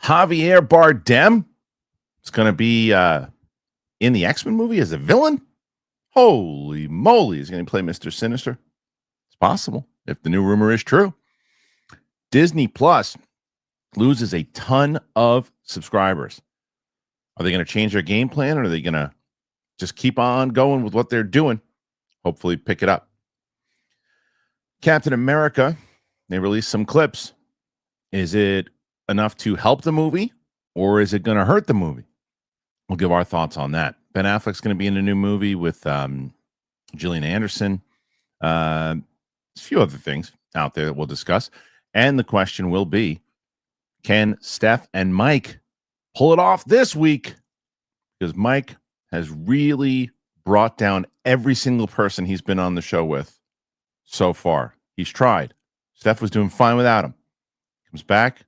Javier Bardem is going to be in the X-Men movie as a villain. Holy moly, he's going to play Mister Sinister. It's possible if the new rumor is true. Disney Plus loses a ton of subscribers. Are they going to change their game plan, or are they going to just keep on going with what they're doing? Hopefully pick it up. Captain America, they released some clips. Is it enough to help the movie, or is it going to hurt the movie? We'll give our thoughts on that. Ben Affleck's going to be in a new movie with Gillian Anderson. A few other things out there that we'll discuss. And the question will be, can Steph and Mike pull it off this week? Because Mike has really brought down every single person he's been on the show with so far. He's tried. Steph was doing fine without him. Comes back,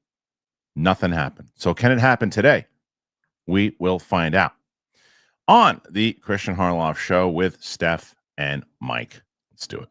nothing happened. So can it happen today? We will find out on the Kristian Harloff Show with Steph and Mike. Let's do it.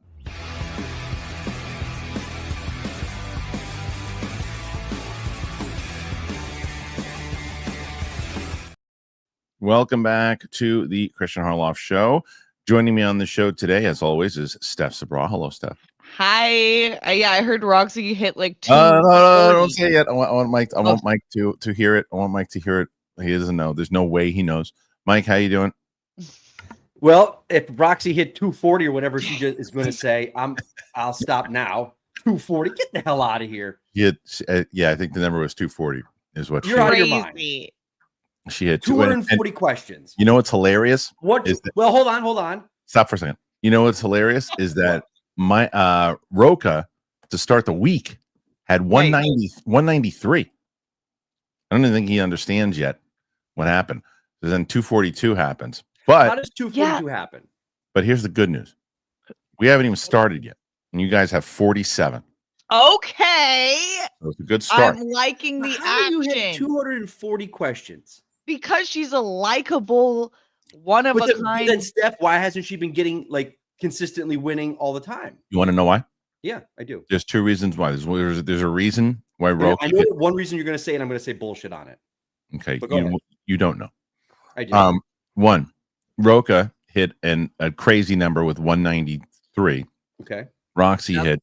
Welcome back to the Kristian Harloff Show. Joining me on the show today, as always, is Steph Sabra. Hello, Steph. Hi. I heard Roxy hit like 2. No, don't say it yet. I want Mike. I want Mike to hear it. I want Mike to hear it. He doesn't know. There's no way he knows. Mike, how you doing? Well, if Roxy hit 240 or whatever she just is going to say, I'll stop now. 240. Get the hell out of here. Yeah, I think the number was 240. Is what you're out of your mind. She had 240 questions. You know what's hilarious? What? Well, hold on. Stop for a second. You know what's hilarious is that my Roca to start the week had 193. I don't even think he understands yet what happened. So then 242 happens. But how does 242 happen? But here's the good news. We haven't even started yet. And you guys have 47. Okay. So it's a good start. I'm liking the how action. Do you hit 240 questions? Because she's a likable, one of a kind. Then Steph, why hasn't she been getting like consistently winning all the time? You want to know why? Yeah, I do. There's two reasons why. There's a reason why Roca. I know one reason you're going to say, and I'm going to say bullshit on it. Okay, you don't know. I do. One, Roca hit a crazy number with 193. Okay. Roxy hit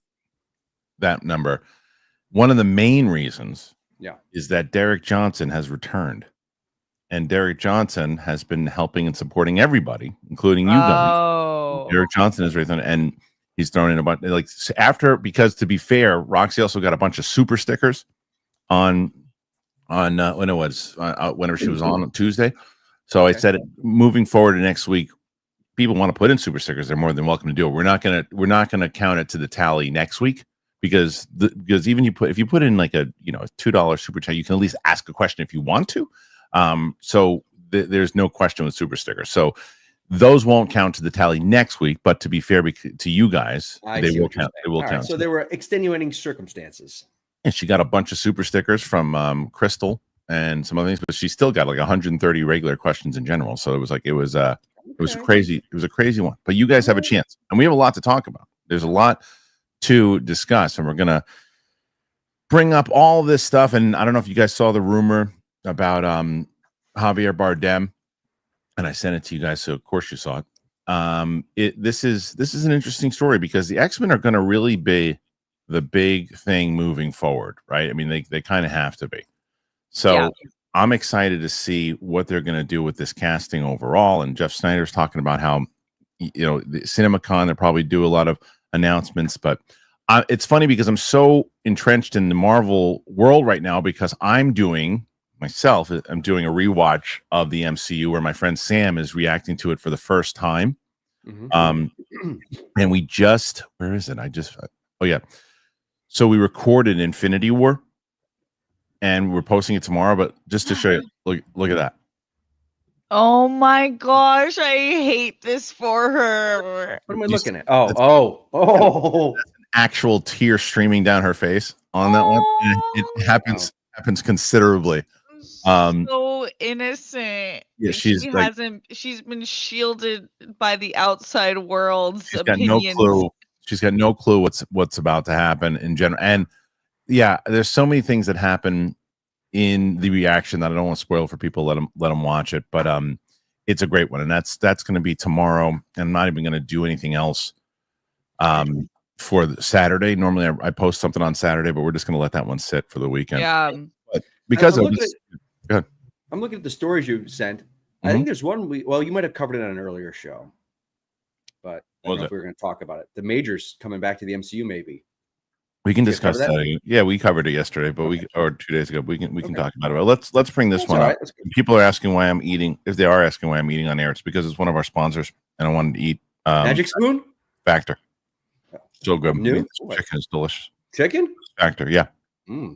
that number. One of the main reasons is that Derek Johnson has returned. And Derek Johnson has been helping and supporting everybody, including you guys. Derek Johnson is returned, and he's thrown in a bunch. Because to be fair, Roxy also got a bunch of super stickers on whenever she was on Tuesday. So I said, moving forward to next week, people want to put in super stickers, they're more than welcome to do it. We're not gonna count it to the tally next week because even if you put in like a $2 super chat, you can at least ask a question if you want to. So there's no question with super stickers. So those won't count to the tally next week. But to be fair to you guys, they will count. They will count. So there were extenuating circumstances. And she got a bunch of super stickers from Crystal and some other things, but she still got like 130 regular questions in general. So it was crazy. It was a crazy one. But you guys have a chance, and we have a lot to talk about. There's a lot to discuss, and we're gonna bring up all this stuff. And I don't know if you guys saw the rumor about Javier Bardem, and I sent it to you guys, so of course you saw it. This is an interesting story because the X-Men are going to really be the big thing moving forward, right? I mean, they kind of have to be. So I'm excited to see what they're going to do with this casting overall. And Jeff Snyder's talking about how the CinemaCon, they'll probably do a lot of announcements, but it's funny because I'm so entrenched in the Marvel world right now because I'm doing a rewatch of the MCU where my friend Sam is reacting to it for the first time. Mm-hmm. And we just, where is it? So we recorded Infinity War and we're posting it tomorrow, but just to show you, look at that. Oh my gosh, I hate this for her. What am I looking at? Oh. That's an actual tear streaming down her face on that one. It happens considerably. So innocent. Yeah, she's been shielded by the outside world's opinions. Got no clue. She's got no clue what's about to happen in general. And yeah, there's so many things that happen in the reaction that I don't want to spoil for people. Let them watch it, but it's a great one, and that's going to be tomorrow. And I'm not even going to do anything else for the Saturday. Normally I post something on Saturday, but we're just going to let that one sit for the weekend. Yeah. But because I'm of this, go ahead. I'm looking at the stories you sent. I think there's one you might have covered it on an earlier show, but I don't know if we were going to talk about it. The Majors coming back to the MCU, maybe. We can discuss that. Yeah, we covered it yesterday, but or 2 days ago. We can talk about it. But let's bring this one up. People are asking why I'm eating. If they are asking why I'm eating on air, it's because it's one of our sponsors, and I wanted to eat Magic Spoon Factor. So good. New? Chicken is delicious. Chicken Factor, yeah. Oh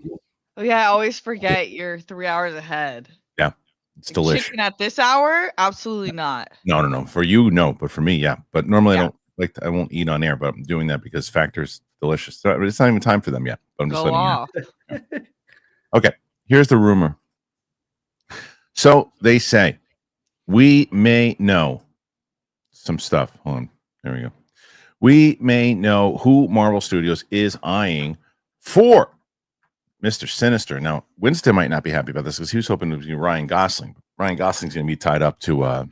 yeah, I always forget you're 3 hours ahead. Yeah, it's delicious. Chicken at this hour? Absolutely not. No. For you, no, but for me, yeah. But normally I won't eat on air, but I'm doing that because Factor's delicious. So it's not even time for them yet. But I'm just letting you know. Okay, here's the rumor. So they say we may know some stuff. Hold on. There we go. We may know who Marvel Studios is eyeing for Mister Sinister. Now, Winston might not be happy about this because he was hoping to be Ryan Gosling. Ryan Gosling's going to be tied up to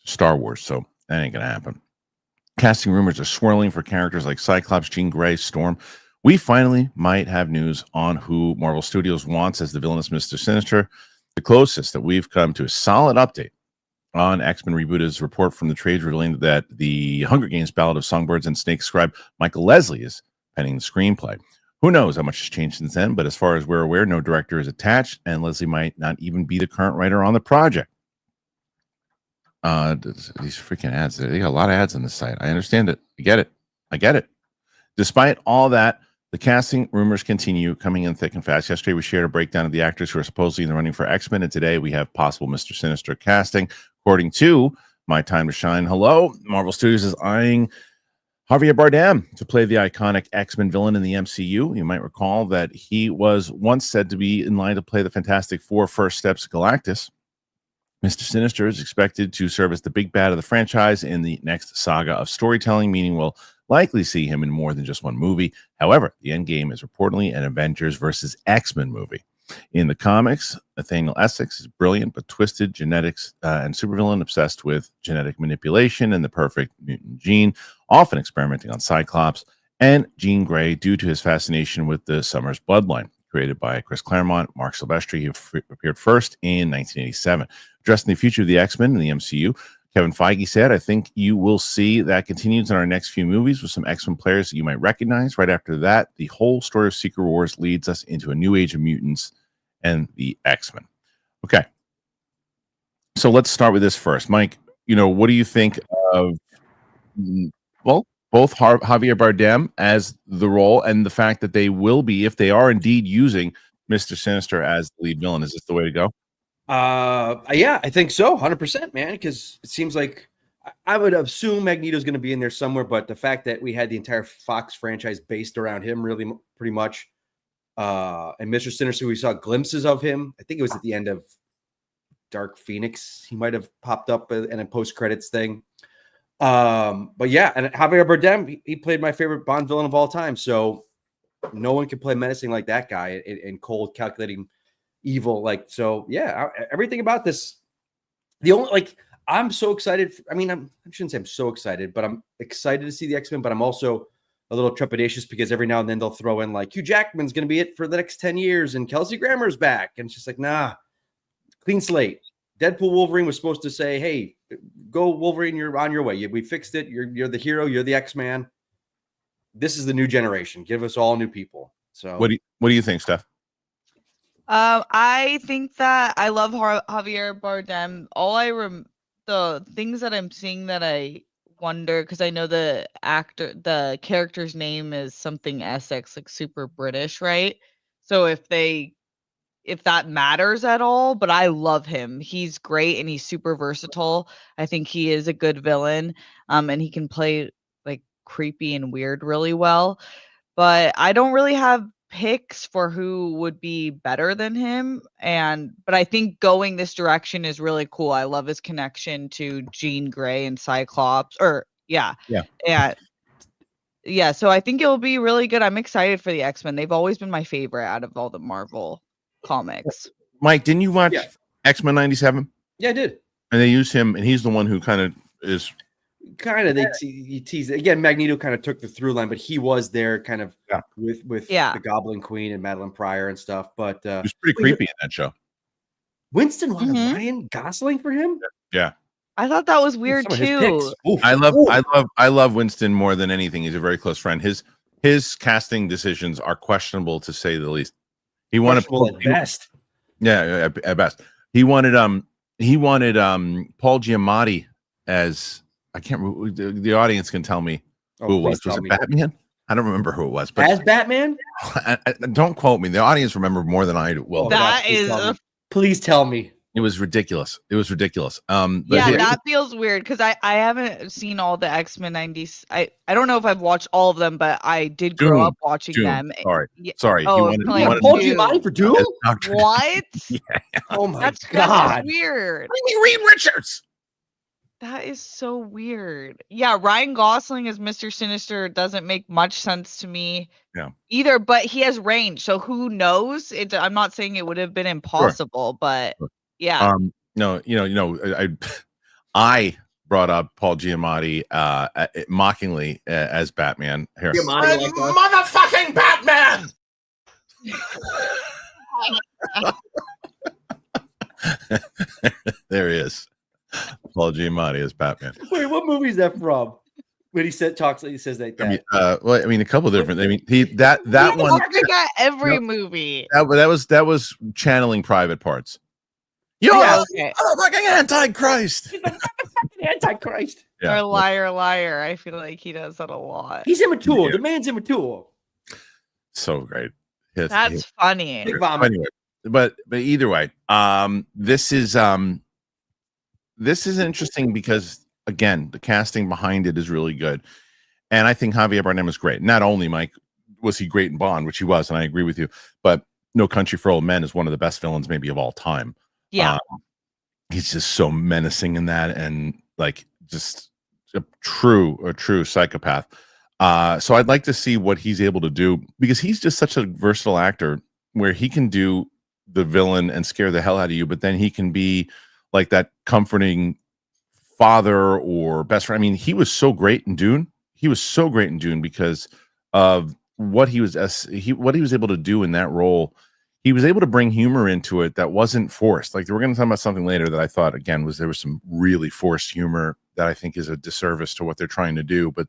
Star Wars, so that ain't going to happen. Casting rumors are swirling for characters like Cyclops, Jean Grey, Storm. We finally might have news on who Marvel Studios wants as the villainous Mister Sinister. The closest that we've come to a solid update on X-Men Reboot is a report from the trades revealing that the Hunger Games Ballad of Songbirds and Snakes scribe Michael Leslie is penning the screenplay. Who knows how much has changed since then, but as far as we're aware, no director is attached, and Leslie might not even be the current writer on the project. These freaking ads, they got a lot of ads on this site. I understand it. I get it. Despite all that, the casting rumors continue coming in thick and fast. Yesterday, we shared a breakdown of the actors who are supposedly in the running for X-Men, and today we have possible Mister Sinister casting. According to My Time to Shine, Marvel Studios is eyeing Javier Bardem to play the iconic X-Men villain in the MCU. You might recall that he was once said to be in line to play the Fantastic Four First Steps Galactus. Mr. Sinister is expected to serve as the big bad of the franchise in the next saga of storytelling, meaning we'll likely see him in more than just one movie. However, the endgame is reportedly an Avengers versus X-Men movie. In the comics, Nathaniel Essex is brilliant but twisted genetics and supervillain obsessed with genetic manipulation and the perfect mutant gene, often experimenting on Cyclops and Jean Grey due to his fascination with the Summers bloodline. Created by Chris Claremont, Mark Silvestri, he appeared first in 1987. Addressing the future of the X-Men in the MCU, Kevin Feige said, I think you will see that continues in our next few movies with some X-Men players that you might recognize. Right after that, the whole story of Secret Wars leads us into a new age of mutants and the X-Men. Okay. So let's start with this first. Mike, what do you think of, both Javier Bardem as the role and the fact that they will be, if they are indeed using Mr. Sinister as the lead villain? Is this the way to go? Yeah, I think so, 100%, man. Because it seems like I would assume Magneto's going to be in there somewhere, but the fact that we had the entire Fox franchise based around him, really, pretty much, and Mr. Sinister, we saw glimpses of him. I think it was at the end of Dark Phoenix. He might have popped up in a post-credits thing. But yeah, and Javier Bardem, he played my favorite Bond villain of all time. So no one can play menacing like that guy and cold, calculating evil. Everything about this. I'm so excited. I shouldn't say I'm so excited, but I'm excited to see the X-Men. But I'm also a little trepidatious because every now and then they'll throw in like Hugh Jackman's going to be it for the next 10 years and Kelsey Grammer's back, and it's just like, nah, clean slate. Deadpool Wolverine was supposed to say, hey, go Wolverine, you're on your way. We fixed it. You're the hero. You're the X-Man. This is the new generation. Give us all new people. So what do you think, Steph? I think that I love Javier Bardem. The things that I'm seeing that I wonder, because I know the character's name is something Essex, like super British, right? So if that matters at all, but I love him. He's great and he's super versatile. I think he is a good villain. And he can play like creepy and weird really well. But I don't really have picks for who would be better than him. But I think going this direction is really cool. I love his connection to Jean Grey and Cyclops. Yeah. So I think it'll be really good. I'm excited for the X-Men. They've always been my favorite out of all the Marvel comics. Mike, didn't you watch X-Men 97? Yeah, I did. And they use him, and he's the one who kind of is... They tease it. Again, Magneto kind of took the through line, but he was there kind of with the Goblin Queen and Madeline Pryor and stuff. But he was pretty creepy in that show. Winston wanted Ryan Gosling for him? Yeah. I thought that was weird too. I love Winston more than anything. He's a very close friend. His casting decisions are questionable to say the least. He wanted at best. Yeah, at best. He wanted Paul Giamatti as, I can't remember, the audience can tell me who it was. Was it Batman? I don't remember who it was. But as Batman? Don't quote me. The audience remember more than I will. Please tell me. It was ridiculous. That feels weird because I haven't seen all the X-Men 90s. I don't know if I've watched all of them, but I did grow up watching them. Sorry. Oh, he wanted Paul Giamatti for Doom? What? Yeah. Oh my God. That's weird. Reed Richards. That is so weird. Yeah, Ryan Gosling as Mister Sinister doesn't make much sense to me either, but he has range, so who knows? I'm not saying it would have been impossible, but yeah. No, I brought up Paul Giamatti mockingly as Batman here. Motherfucking Batman. There he is. Paul Giamatti as Batman. Wait, what movie is that from? When he says like that. I mean, a couple different. I mean, that one. At every movie. That was channeling Private Parts. You're fucking Antichrist. Antichrist. Or liar. I feel like he does that a lot. He's immature. The man's immature. So great. That's funny. Anyway, but either way, this is interesting because again, the casting behind it is really good, and I think Javier Bardem is great. Not only, Mike, was he great in Bond, which he was, and I agree with you, but No Country for Old Men is one of the best villains maybe of all time. Yeah, he's just so menacing in that, and like just a true psychopath. So I'd like to see what he's able to do because he's just such a versatile actor where he can do the villain and scare the hell out of you, but then he can be like that comforting father or best friend. I mean, he was so great in Dune. Because of what he was able to do in that role. He was able to bring humor into it that wasn't forced. Like, we're going to talk about something later that I thought, again, there was some really forced humor that I think is a disservice to what they're trying to do. But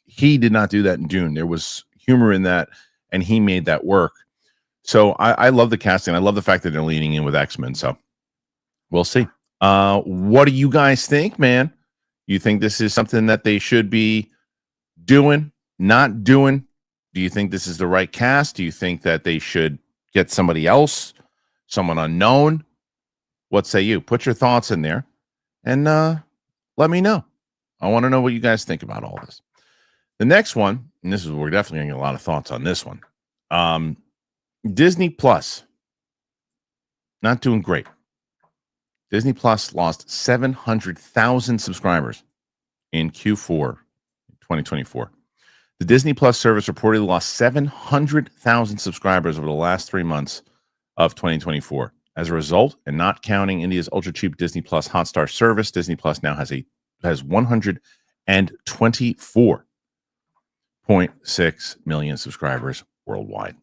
he did not do that in Dune. There was humor in that, and he made that work. So I love the casting. I love the fact that they're leaning in with X-Men. So we'll see. What do you guys think, man? You think this is something that they should be doing, not doing? Do you think this is the right cast? Do you think that they should get somebody else, someone unknown? What say you? Put your thoughts in there and let me know. I want to know what you guys think about all this. The next one, and this is, we're definitely getting a lot of thoughts on this one. Disney Plus, not doing great. Disney Plus lost 700,000 subscribers in Q4 2024. The Disney Plus service reportedly lost 700,000 subscribers over the last 3 months of 2024. As a result, and not counting India's ultra-cheap Disney Plus Hotstar service, Disney Plus now has 124.6 million subscribers worldwide.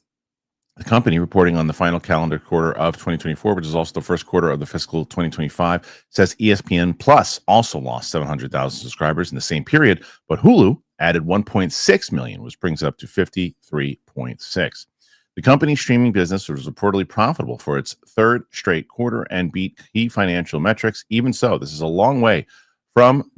The company, reporting on the final calendar quarter of 2024, which is also the first quarter of the fiscal 2025, says ESPN Plus also lost 700,000 subscribers in the same period, but Hulu added 1.6 million, which brings it up to 53.6. The company's streaming business was reportedly profitable for its third straight quarter and beat key financial metrics. Even so, this is a long way from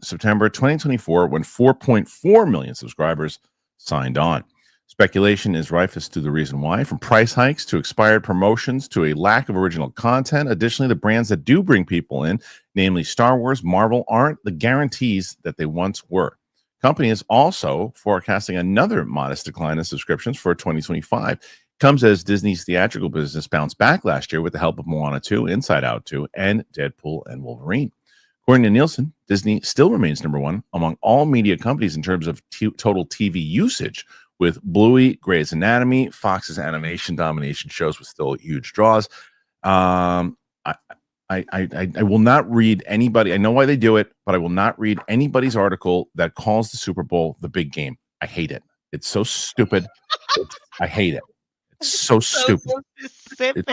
September 2024, when 4.4 million subscribers signed on. Speculation is rife as to the reason why, from price hikes to expired promotions to a lack of original content. Additionally, the brands that do bring people in, namely Star Wars, Marvel, aren't the guarantees that they once were. Company is also forecasting another modest decline in subscriptions for 2025. Comes as Disney's theatrical business bounced back last year with the help of Moana 2, Inside Out 2, and Deadpool and Wolverine. According to Nielsen, Disney still remains number one among all media companies in terms of total TV usage, with Bluey, Grey's Anatomy, Fox's animation domination shows with still huge draws. I will not read anybody. I know why they do it, but I will not read anybody's article that calls the Super Bowl the big game. I hate it. It's so stupid. I hate it. It's so stupid. So specific.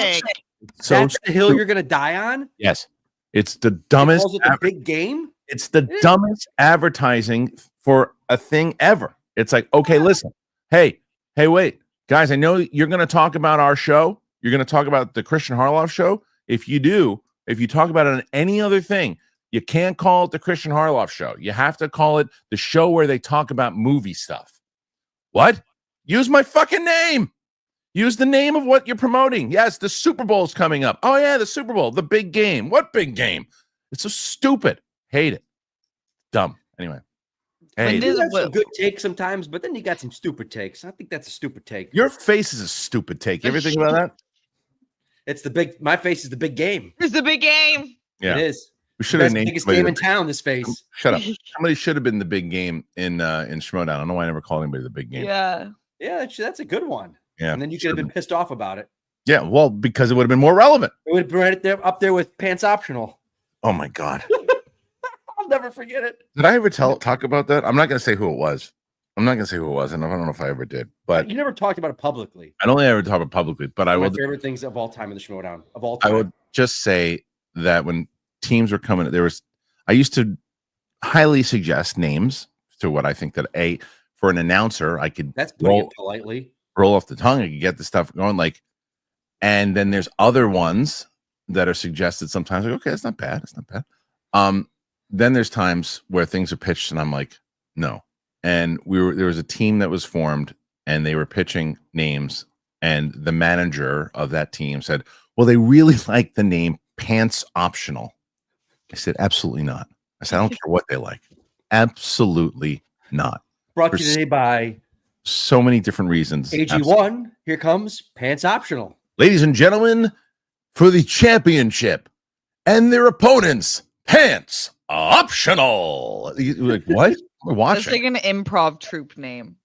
That's the hill you're gonna die on. Yes, it's the dumbest. It the big game. It's the dumbest advertising for a thing ever. It's like, okay, listen, hey, wait, guys, I know you're going to talk about our show. You're going to talk about the Kristian Harloff show. If you talk about it on any other thing, you can't call it the Kristian Harloff show. You have to call it the show where they talk about movie stuff. What? Use my fucking name. Use the name of what you're promoting. Yes, the Super Bowl's coming up. Oh, yeah, the Super Bowl, the big game. What big game? It's so stupid. Hate it. Dumb. Anyway. Hey, you got some good takes sometimes, but then you got some stupid takes. I think that's a stupid take. Your face is a stupid take. You ever think about that? It's the big. My face is the big game. It's the big game. Yeah, it is. We should have named biggest game in town. This face. Shut up. Somebody should have been the big game in Schmodown. I don't know why I never called anybody the big game. Yeah. Yeah, that's a good one. Yeah, and then you could have been pissed off about it. Yeah, well, because it would have been more relevant. It would have been right there, up there with pants optional. Oh my god. I'll never forget it. Did I ever talk about that? I'm not going to say who it was. And I don't know if I ever did. But you never talked about it publicly. I don't think I ever talked about it publicly. But I will. My favorite things of all time in the Schmodown of all time. I would just say that when teams were coming, I used to highly suggest names to what I think that for an announcer I could. That's putting it politely. Roll off the tongue. I could get the stuff going and then there's other ones that are suggested sometimes. Like, okay, that's not bad. It's not bad. Then there's times where things are pitched and I'm like, no. And there was a team that was formed and they were pitching names and the manager of that team said, well, they really like the name Pants Optional. I said, absolutely not. I said, I don't care what they like. Absolutely not. Brought to you today by so many different reasons. AG1, here comes Pants Optional. Ladies and gentlemen, for the championship and their opponents, Pants Optional. You're like, what? We're watching. It's like an improv troupe name.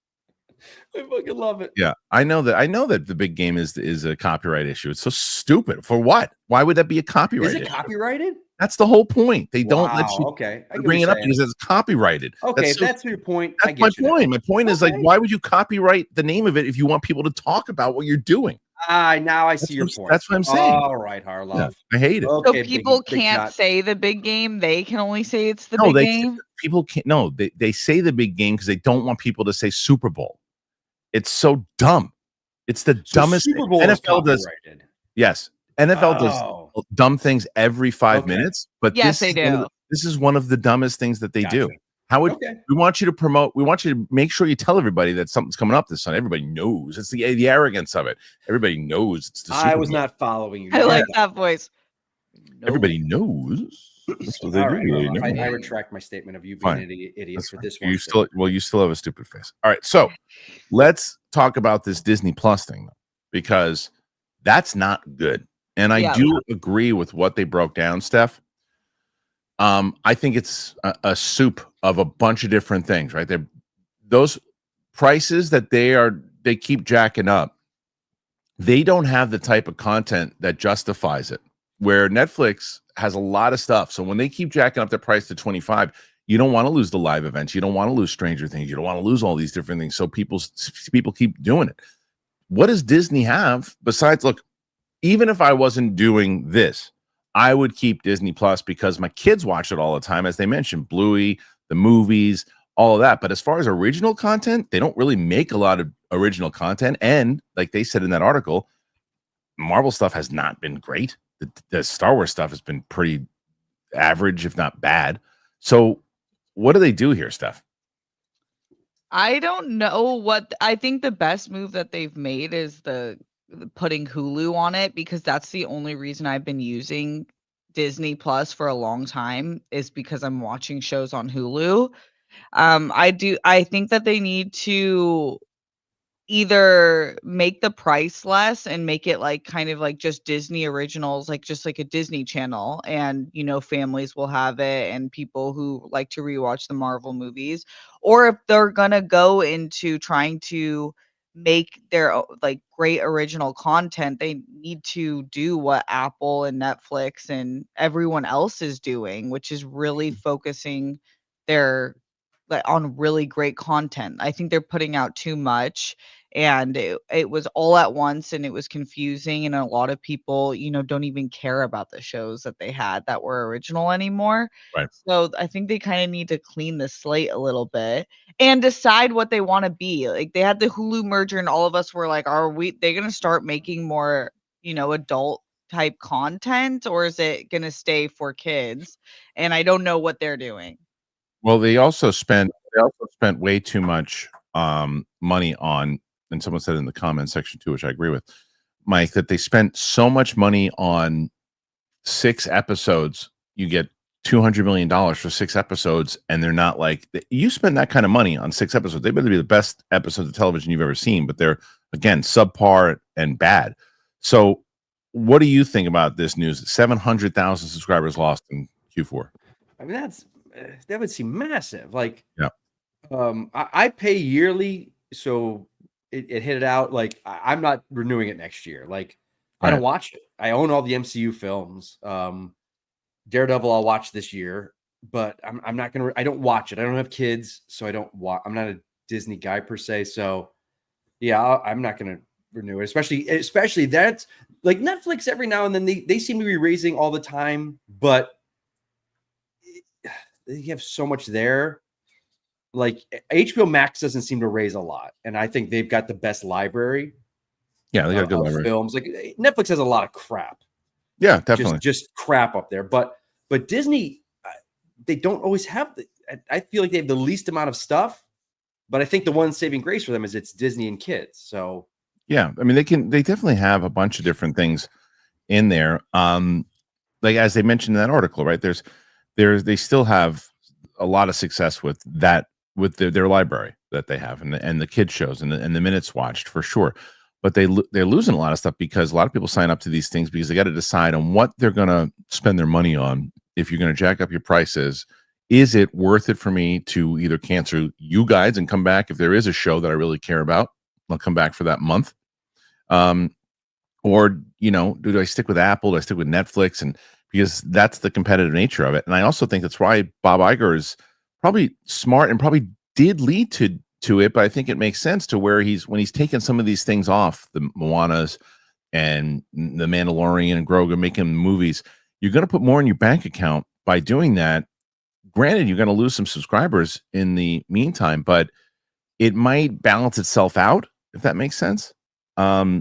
I fucking love it. Yeah, I know that the big game is a copyright issue. It's so stupid. For what? Why would that be a copyright issue? Is it copyrighted? That's the whole point. They don't let you bring it up because it's copyrighted. Okay, that's your point. That's my point. My point is like, why would you copyright the name of it if you want people to talk about what you're doing? Now I see your point. That's what I'm saying. All right, Harloff. Yeah, I hate it. Okay, so people can't say the big game. They can only say it's the big game. People can't. No, they say the big game because they don't want people to say Super Bowl. It's so dumb. It's the dumbest. Super Bowl NFL does. Yes, NFL does dumb things every 5 minutes. But yes, they do. This is one of the dumbest things that they do. How would we want you to promote? We want you to make sure you tell everybody that something's coming up this Sunday. Everybody knows. It's the arrogance of it. Everybody knows it's the Super Bowl. I was not following you. I like that voice. Everybody knows. That's what they do. I retract my statement of you being an idiot for this one. You still have a stupid face. All right, so let's talk about this Disney Plus thing because that's not good. And I do agree with what they broke down, Steph. I think it's a soup of a bunch of different things, right? Those prices that they keep jacking up. They don't have the type of content that justifies it. Where Netflix has a lot of stuff. So when they keep jacking up their price to 25, you don't want to lose the live events. You don't want to lose Stranger Things. You don't want to lose all these different things. So people keep doing it. What does Disney have besides, look, even if I wasn't doing this, I would keep Disney Plus because my kids watch it all the time. As they mentioned, Bluey, the movies, all of that. But as far as original content, they don't really make a lot of original content. And like they said in that article, Marvel stuff has not been great. The Star Wars stuff has been pretty average, if not bad. So what do they do here, Steph? I don't know what I think the best move that they've made is the putting Hulu on it, because that's the only reason I've been using Disney Plus for a long time is because I'm watching shows on Hulu. I think that they need to either make the price less and make it like kind of like just Disney originals, like just like a Disney channel, and families will have it and people who like to rewatch the Marvel movies, or if they're gonna go into trying to make their like great original content, they need to do what Apple and Netflix and everyone else is doing, which is really focusing their like on really great content. I think they're putting out too much, and it was all at once, and it was confusing, and a lot of people don't even care about the shows that they had that were original anymore. Right. So I think they kind of need to clean the slate a little bit and decide what they want to be. Like they had the Hulu merger and all of us were like, are they going to start making more adult type content, or is it going to stay for kids? And I don't know what they're doing. Well, they also spent way too much money on, and someone said in the comment section too, which I agree with, Mike, that they spent so much money on 6 episodes. You get $200 million for 6 episodes, and they're not like, you spend that kind of money on 6 episodes, they better be the best episodes of television you've ever seen, but they're again subpar and bad. So what do you think about this news? 700,000 subscribers lost in Q4. I mean, that would seem massive. Like, yeah. I pay yearly, so it hit it out. Like, I'm not renewing it next year. Like, I don't watch it. I own all the MCU films. Daredevil, I'll watch this year, but I'm not gonna. I don't watch it. I don't have kids, so I don't watch. I'm not a Disney guy per se. So, yeah, I'm not gonna renew it. Especially that's like Netflix. Every now and then they seem to be raising all the time, but they have so much there. Like HBO Max doesn't seem to raise a lot, and I think they've got the best library. Yeah, they got a good library. Films. Like Netflix has a lot of crap. Yeah, definitely. Just crap up there. But Disney, they don't always have. I feel like they have the least amount of stuff. But I think the one saving grace for them is it's Disney and kids. So yeah, I mean they definitely have a bunch of different things in there. Like as they mentioned in that article, right? They still have a lot of success with that, with their library that they have, and the kids shows and the minutes watched for sure. But they're losing a lot of stuff because a lot of people sign up to these things because they got to decide on what they're going to spend their money on. If you're going to jack up your prices, is it worth it for me to either cancel you guys and come back if there is a show that I really care about? I'll come back for that month. Or do I stick with Apple? Do I stick with Netflix? And because that's the competitive nature of it. And I also think that's why Bob Iger is probably smart and probably did lead to it, but I think it makes sense to where when he's taking some of these things off, the Moanas and the Mandalorian and Grogu, making movies, you're going to put more in your bank account by doing that. Granted, you're going to lose some subscribers in the meantime, but it might balance itself out, if that makes sense. I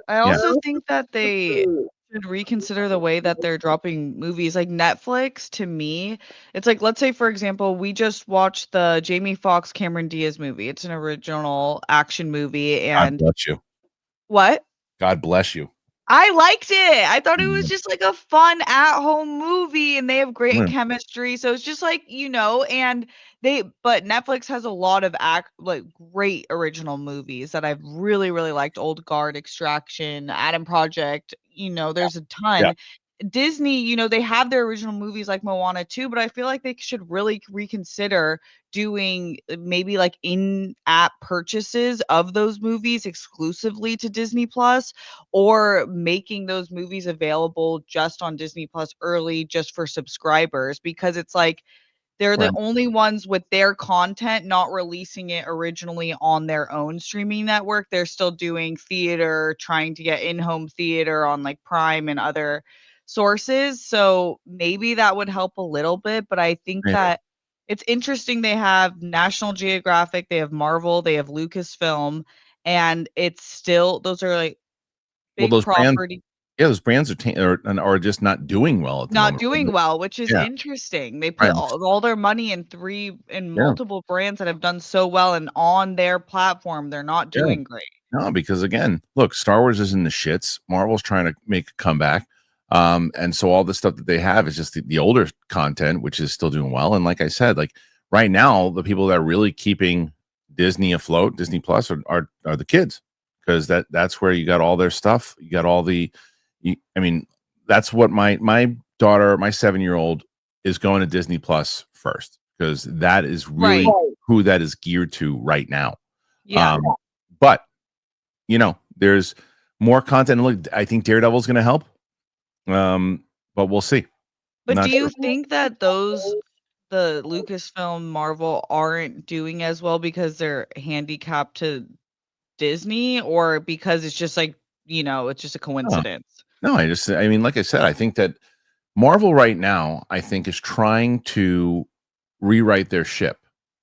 also think that they should reconsider the way that they're dropping movies. Like Netflix, to me, it's like, let's say for example, we just watched the Jamie Foxx Cameron Diaz movie. It's an original action movie, and God bless you. What? God bless you. I liked it. I thought it was just like a fun at-home movie, and they have great chemistry. So it's just like, and but Netflix has a lot of great original movies that I've really, really liked. Old Guard, Extraction, Adam Project, there's a ton. Yeah. Disney, they have their original movies like Moana too, but I feel like they should really reconsider doing maybe like in-app purchases of those movies exclusively to Disney Plus, or making those movies available just on Disney Plus early just for subscribers, because it's like they're the only ones with their content not releasing it originally on their own streaming network. They're still doing theater, trying to get in-home theater on like Prime and other sources. So maybe that would help a little bit, but I think that it's interesting. They have National Geographic, they have Marvel, they have Lucasfilm, and it's still, those are like big property. Those brands are just not doing well at the moment. Not doing well, which is interesting. They put all their money in multiple brands that have done so well, and on their platform, they're not doing great. No, because again, look, Star Wars is in the shits. Marvel's trying to make a comeback. And so all the stuff that they have is just the older content, which is still doing well. And like I said, like right now, the people that are really keeping Disney afloat, Disney Plus are the kids, because that's where you got all their stuff. You got all I mean, that's what my daughter, my 7-year-old, is going to Disney Plus first, because that is really who that is geared to right now. Yeah. But there's more content. Look, I think Daredevil's going to help. But we'll see. But do you think that the Lucasfilm Marvel aren't doing as well because they're handicapped to Disney, or because it's just like, it's just a coincidence? No, I mean, like I said, I think that Marvel right now, I think, is trying to rewrite their ship.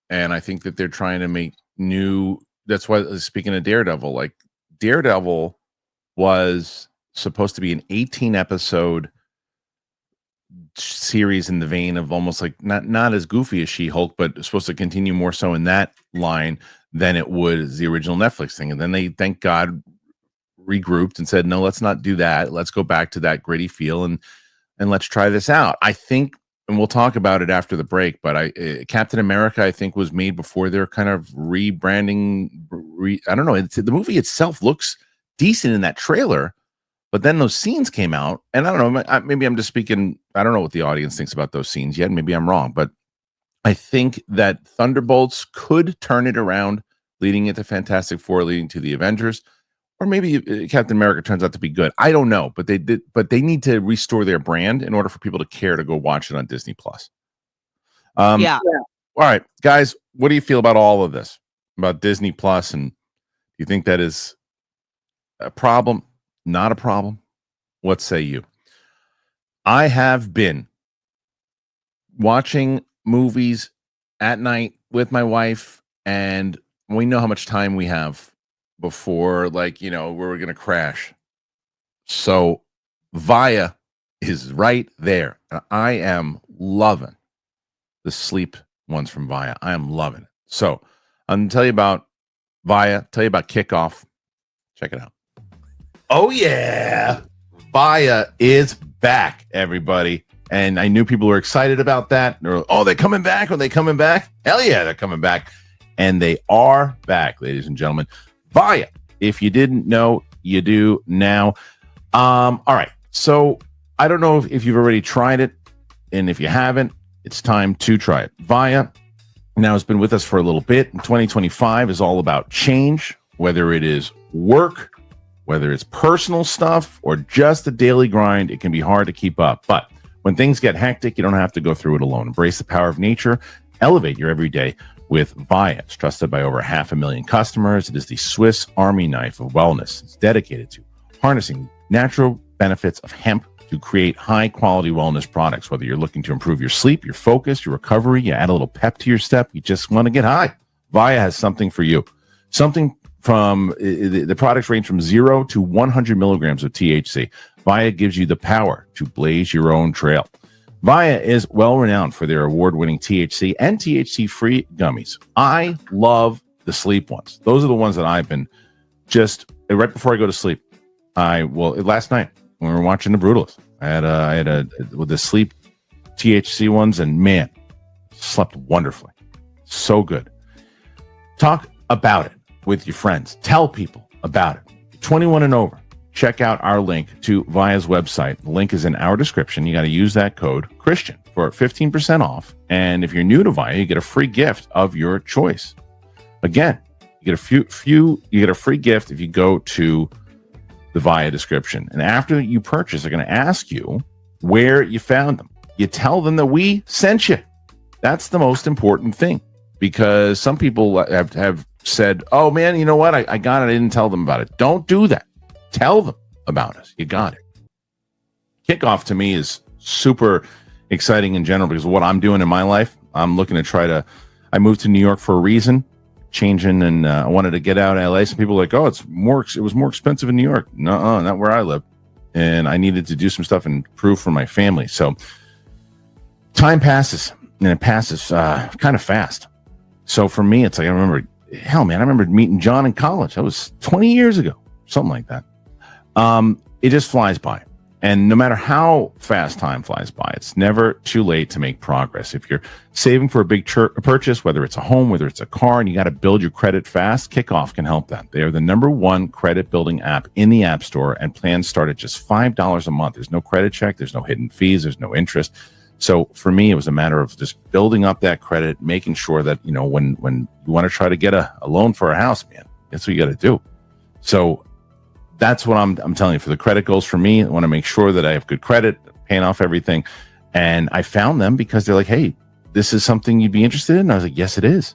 And I think that they're trying to make new. That's why, speaking of Daredevil, like Daredevil was supposed to be an 18-episode series in the vein of almost like not as goofy as She-Hulk, but supposed to continue more so in that line than it would the original Netflix thing. And then they, thank God, regrouped and said, no, let's not do that. Let's go back to that gritty feel and let's try this out. I think, and we'll talk about it after the break, but Captain America, I think, was made before they're kind of rebranding. I don't know. The movie itself looks decent in that trailer, but then those scenes came out, and I don't know. Maybe I'm just speaking. I don't know what the audience thinks about those scenes yet. Maybe I'm wrong, but I think that Thunderbolts could turn it around, leading into Fantastic Four, leading to the Avengers. Or maybe Captain America turns out to be good. I don't know, but they need to restore their brand in order for people to care to go watch it on Disney Plus. Yeah. All right, guys, what do you feel about all of this, about Disney Plus? And do you think that is a problem? Not a problem? What say you? I have been watching movies at night with my wife, and we know how much time we have before, we're going to crash. So Via is right there. I am loving the sleep ones from Via. I am loving it. So I'm going to tell you about Via, tell you about Kickoff. Check it out. Oh, yeah. Via is back, everybody. And I knew people were excited about that. They're, they're coming back. Are they coming back? Hell yeah, they're coming back. And they are back, ladies and gentlemen. Via. If you didn't know, you do now. All right. So I don't know if you've already tried it. And if you haven't, it's time to try it. Via now has been with us for a little bit. 2025 is all about change, whether it is work, whether it's personal stuff, or just a daily grind. It can be hard to keep up. But when things get hectic, you don't have to go through it alone. Embrace the power of nature. Elevate your everyday with Via. It's trusted by over 500,000 customers. It is the Swiss Army knife of wellness. It's dedicated to harnessing natural benefits of hemp to create high-quality wellness products. Whether you're looking to improve your sleep, your focus, your recovery, you add a little pep to your step, you just want to get high, Via has something for you. Something from the products range from 0 to 100 milligrams of THC. Via gives you the power to blaze your own trail. Via is well-renowned for their award-winning THC and THC-free gummies. I love the sleep ones. Those are the ones that I've been just right before I go to sleep. Last night when we were watching The Brutalist, I had with the sleep THC ones, and man, slept wonderfully. So good. Talk about it with your friends. Tell people about it. 21 and over. Check out our link to Via's website. The link is in our description. You got to use that code Kristian for 15% off. And if you're new to Via, you get a free gift of your choice. Again, you get you get a free gift if you go to the Via description. And after you purchase, they're going to ask you where you found them. You tell them that we sent you. That's the most important thing, because some people have said, oh man, you know what? I got it. I didn't tell them about it. Don't do that. Tell them about us. You got it. Kickoff to me is super exciting in general, because of what I'm doing in my life. I'm looking to I moved to New York for a reason, changing, and I wanted to get out of LA. Some people are like, oh, it was more expensive in New York. No, not where I live. And I needed to do some stuff and prove for my family. So time passes, and it passes kind of fast. So for me, it's like, I remember meeting John in college. That was 20 years ago, something like that. It just flies by. And no matter how fast time flies by, it's never too late to make progress. If you're saving for a big purchase, whether it's a home, whether it's a car, and you got to build your credit fast, Kickoff can help that. They are the #1 credit building app in the App Store, and plans start at just $5 a month. There's no credit check, there's no hidden fees, there's no interest. So for me, it was a matter of just building up that credit, making sure that, you know, when you want to try to get a loan for a house, man, that's what you got to do. So that's what I'm telling you. For the credit goals for me, I want to make sure that I have good credit, paying off everything. And I found them because they're like, hey, this is something you'd be interested in. And I was like, yes, it is.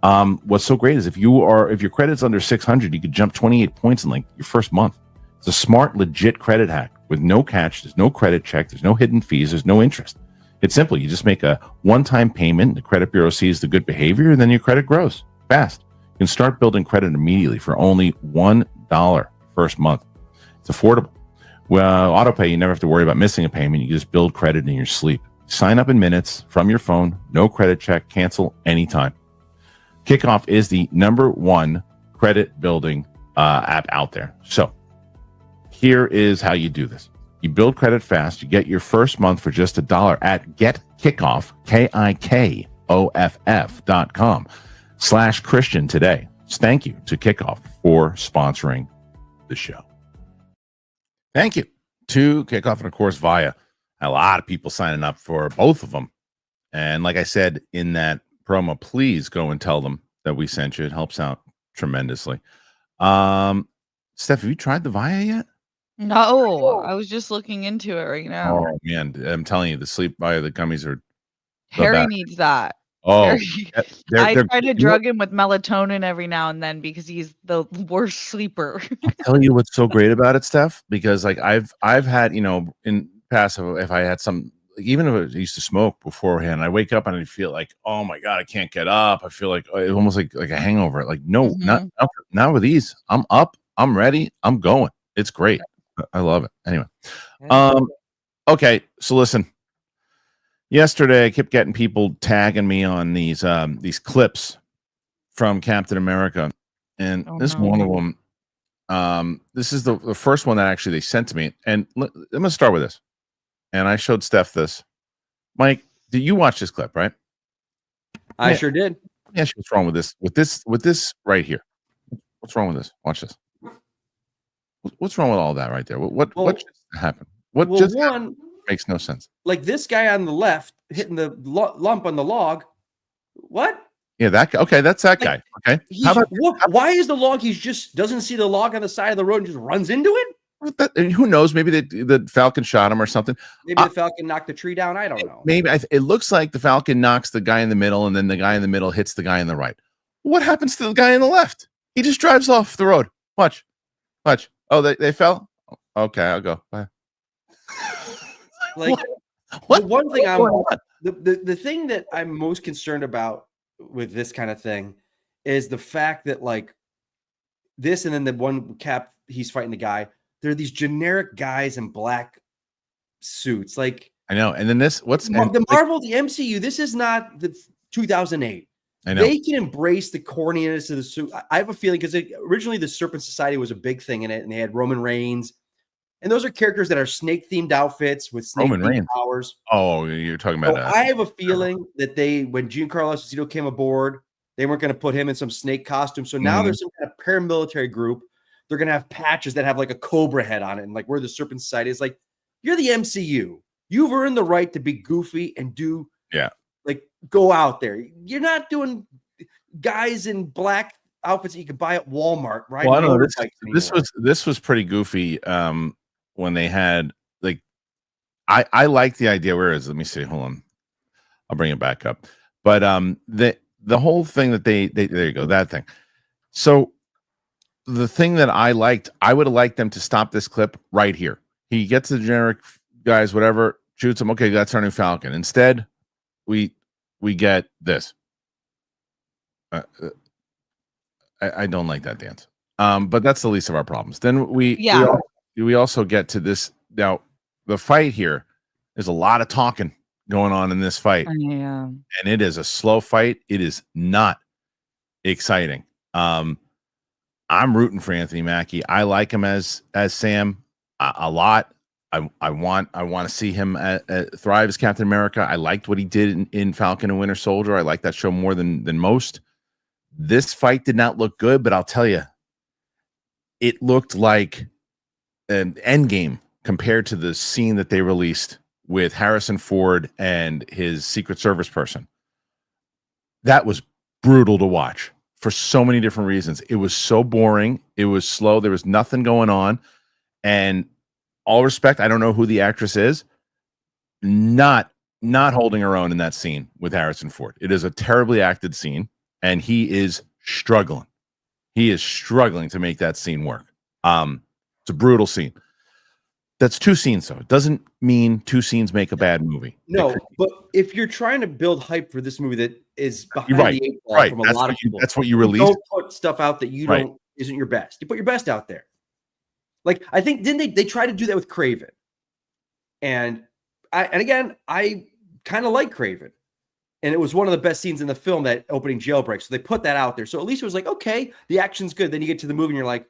What's so great is if your credit's under 600, you could jump 28 points in like your first month. It's a smart, legit credit hack with no catch. There's no credit check. There's no hidden fees. There's no interest. It's simple. You just make a one-time payment. The credit bureau sees the good behavior, and then your credit grows fast. You can start building credit immediately for only $1 first month. It's affordable. Well, autopay, you never have to worry about missing a payment. You just build credit in your sleep. Sign up in minutes from your phone. No credit check. Cancel anytime. Kickoff is the #1 credit building app out there. So here is how you do this. You build credit fast. You get your first month for just $1 at GetKickoff, KIKOFF.com/Kristian today. Thank you to Kickoff for sponsoring the show. Thank you to Kickoff, and of course, Via. A lot of people signing up for both of them. And like I said in that promo, please go and tell them that we sent you. It helps out tremendously. Steph, have you tried the Via yet? No, I was just looking into it right now. Oh man, I'm telling you, the sleep Via, the gummies are. Harry needs that. Oh, I try to drug him with melatonin every now and then because he's the worst sleeper. I'll tell you what's so great about it, Steph, because like I've had, you know, in past, if I had some, like, even if I used to smoke beforehand, I wake up and I feel like, oh my God, I can't get up. I feel like it's almost like a hangover. Like, no, not with these. I'm up, I'm ready, I'm going. It's great. I love it. Anyway. Okay. So listen, yesterday I kept getting people tagging me on these clips from Captain America. And one of them, this is the first one that actually they sent to me. And I'm going to start with this. And I showed Steph this. Mike, did you watch this clip, right? I sure did. Yeah, what's wrong with this? With this right here. What's wrong with this? Watch this. What's wrong with all that right there? What just happened? What just happened? Makes no sense. Like this guy on the left hitting the lump on the log. What? Yeah, that guy. Okay, that's that guy. Okay. Why is the log? He just doesn't see the log on the side of the road and just runs into it. Who knows? Maybe the Falcon shot him or something. Maybe the Falcon knocked the tree down. I don't know. Maybe it looks like the Falcon knocks the guy in the middle, and then the guy in the middle hits the guy in the right. What happens to the guy in the left? He just drives off the road. Watch. Oh, they fell. Okay, I'll go. Bye. Like what? The one thing the thing that I'm most concerned about with this kind of thing is the fact that like this, and then the one Cap, he's fighting the guy. There are these generic guys in black suits. Like I know. And then the Marvel, the MCU. This is not the 2008. I know. They can embrace the corniness of the suit. I have a feeling because originally the Serpent Society was a big thing in it, and they had Roman Reigns, and those are characters that are snake-themed outfits with snake-themed powers. Oh, you're talking about I have a feeling that when Giancarlo Esposito came aboard, they weren't going to put him in some snake costume. So now there's some kind of paramilitary group. They're going to have patches that have like a cobra head on it, and like where the Serpent Society is. Like, you're the MCU. You've earned the right to be goofy and do like go out there. You're not doing guys in black outfits that you could buy at Walmart, right? Well, I don't know. This was pretty goofy. When they had like, I like the idea. Where is? Let me see. Hold on. I'll bring it back up. But the whole thing that they there you go, that thing. So the thing that I liked, I would have liked them to stop this clip right here. He gets the generic guys, whatever, shoots him. Okay, that's our new Falcon. Instead, we get this. I don't like that dance. But that's the least of our problems. Then we also get to this. Now, the fight here, there's a lot of talking going on in this fight. Yeah. And it is a slow fight. It is not exciting. I'm rooting for Anthony Mackie. I like him as Sam a lot. I want to see him thrive as Captain America. I liked what he did in Falcon and Winter Soldier. I like that show more than most. This fight did not look good, but I'll tell you, it looked like an Endgame compared to the scene that they released with Harrison Ford and his Secret Service person. That was brutal to watch for so many different reasons. It was so boring. It was slow. There was nothing going on. And all respect, I don't know who the actress is. Not holding her own in that scene with Harrison Ford. It is a terribly acted scene, and he is struggling. He is struggling to make that scene work. It's a brutal scene. That's 2 scenes, though. It doesn't mean 2 scenes make a bad movie. No, but if you're trying to build hype for this movie that is behind right, the 8 ball right. from a lot of people, that's what you release. Don't put stuff out that you don't isn't your best. You put your best out there. Like, I think didn't they try to do that with Kraven? And again, I kind of like Kraven. And it was one of the best scenes in the film, that opening jailbreak. So they put that out there. So at least it was like, okay, the action's good. Then you get to the movie and you're like,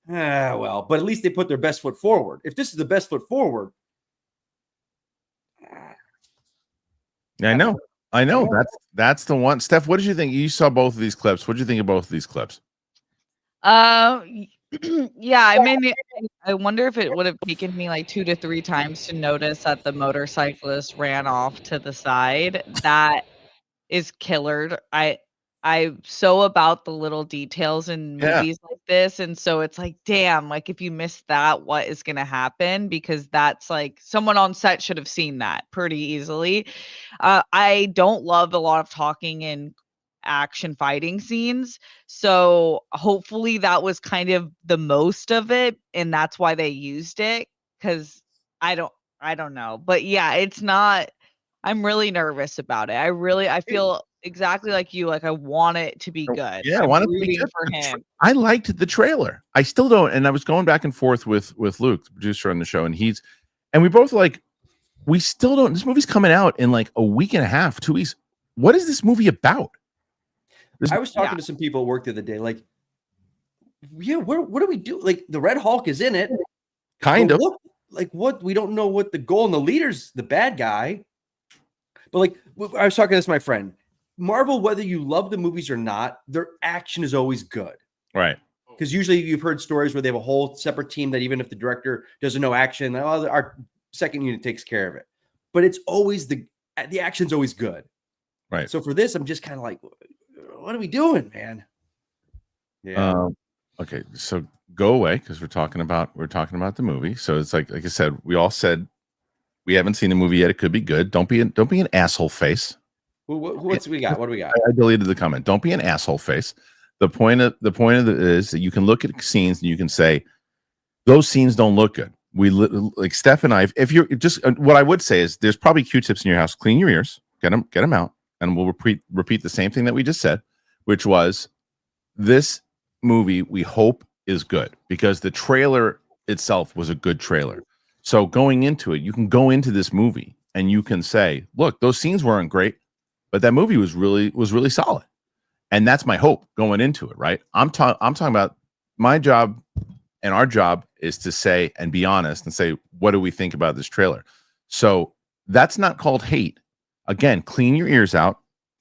well, but at least they put their best foot forward. If this is the best foot forward. I know. That's the one. Steph, what did you think? You saw both of these clips. What did you think of both of these clips? Yeah, I mean, I wonder if it would have taken me like 2 to 3 times to notice that the motorcyclist ran off to the side. That is killer. I'm so about the little details in movies like this, and so it's like, damn, like if you miss that, what is gonna happen? Because that's like someone on set should have seen that pretty easily. I don't love a lot of talking in action fighting scenes, so hopefully that was kind of the most of it, and that's why they used it. Because I don't know, but yeah, it's not. I'm really nervous about it. I feel exactly like you. Like I want it to be good. Yeah, I I'm want it to be rooting good. for him. I liked the trailer. I still don't. And I was going back and forth with Luke, the producer on the show, and we both like, we still don't. This movie's coming out in like a week and a half, 2 weeks. What is this movie about? I was talking to some people at work the other day, like, yeah, what do we do? Like, the Red Hulk is in it, kind of. What we don't know what the goal, and the leader's the bad guy. But like, I was talking to this, my friend. Marvel, whether you love the movies or not, their action is always good. Right. Because usually you've heard stories where they have a whole separate team that even if the director doesn't know action, our second unit takes care of it. But it's always the action's always good. Right. So for this, I'm just kind of like, what are we doing, man? Yeah. Okay. So go away, because we're talking about the movie. So it's like I said, we all said we haven't seen the movie yet. It could be good. Don't be an asshole face. What's we got? What do we got? I deleted the comment. Don't be an asshole face. The point of it is that you can look at scenes and you can say those scenes don't look good. We like Steph and I. If you're just, what I would say is there's probably Q-tips in your house. Clean your ears. Get them out, and we'll repeat the same thing that we just said, which was this movie we hope is good because the trailer itself was a good trailer. So going into it, you can go into this movie and you can say, look, those scenes weren't great, but that movie was really solid. And that's my hope going into it, right? I'm talking about my job, and our job is to say and be honest and say, what do we think about this trailer? So that's not called hate. Again, clean your ears out,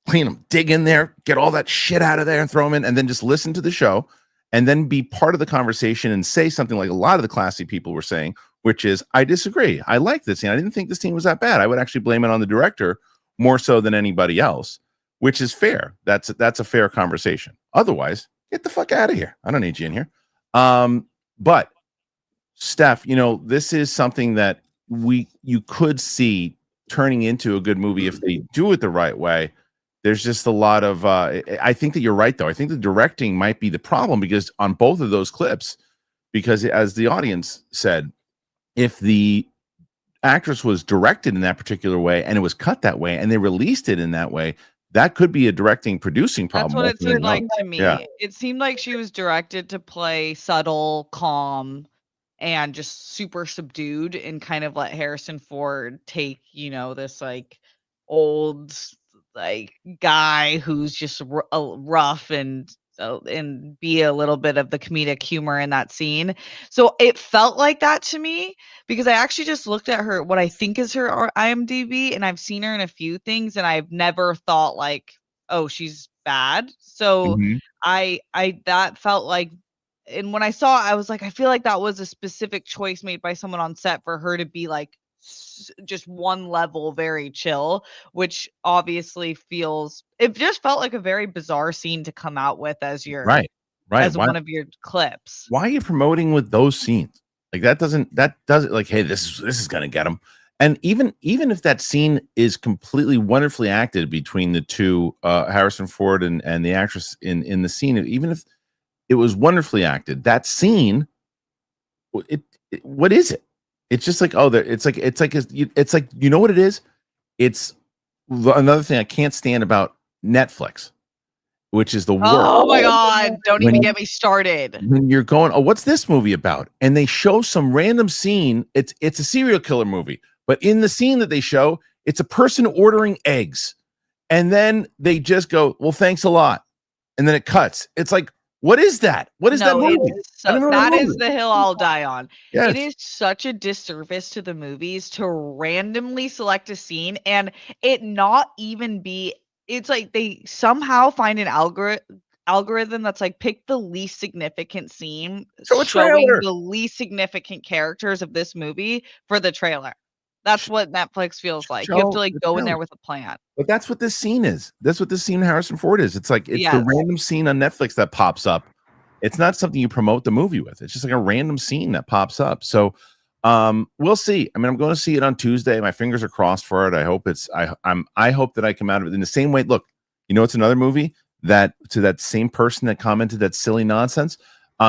clean them, dig in there, get all that shit out of there and throw them in, and then just listen to the show and then be part of the conversation and say something like a lot of the classy people were saying, which is, I disagree. I like this scene. I didn't think this scene was that bad. I would actually blame it on the director more so than anybody else, which is fair. That's a fair conversation. Otherwise, get the fuck out of here. I don't need you in here. But Steph, this is something that you could see turning into a good movie if they do it the right way. There's just a lot of I think that you're right, though. I think the directing might be the problem, because on both of those clips, because as the audience said, if the actress was directed in that particular way and it was cut that way and they released it in that way, that could be a directing producing problem. That's what it seemed like to me. Yeah. It seemed like she was directed to play subtle, calm, and just super subdued, and kind of let Harrison Ford take, this like old like guy who's just rough and So, and be a little bit of the comedic humor in that scene. So it felt like that to me because I actually just looked at her, what I think is her IMDb, and I've seen her in a few things, and I've never thought like, oh, she's bad. So Mhm. I that felt like, and when I saw it, I was like, I feel like that was a specific choice made by someone on set for her to be like just one level very chill, which obviously feels, it just felt like a very bizarre scene to come out with as your Right. Right. as one of your clips. Why are you promoting with those scenes? Like that doesn't like, hey, this is gonna get them. And even if that scene is completely wonderfully acted between the two, Harrison Ford and the actress in the scene, even if it was wonderfully acted, that scene, what is it? It's just like, oh, it's like, you know what it is? It's another thing I can't stand about Netflix, which is the worst. Oh my god, don't When even get me started. when you're going, oh, what's this movie about? And they show some random scene. It's a serial killer movie, but in the scene that they show, it's a person ordering eggs, and then they just go, well, thanks a lot, and then it cuts. It's like, what is that? What is that No, movie? it's I don't know that that is movie. the hill I'll die on. Yes. It is such a disservice to the movies to randomly select a scene and it not even be, it's like they somehow find an algorithm that's like, pick the least significant scene Show a showing trailer. the least significant characters of this movie for the trailer. That's what Netflix feels like. You have to Show like the go in trailer. there with a plan. But that's what this scene is. That's what this scene Harrison Ford is. It's like, it's the Yes. random scene on Netflix that pops up. It's not something you promote the movie with. It's just like a random scene that pops up. So we'll see. I mean, I'm going to see it on Tuesday. My fingers are crossed for it. I hope I hope that I come out of it in the same way. Look, you know, it's another movie that, to that same person that commented that silly nonsense.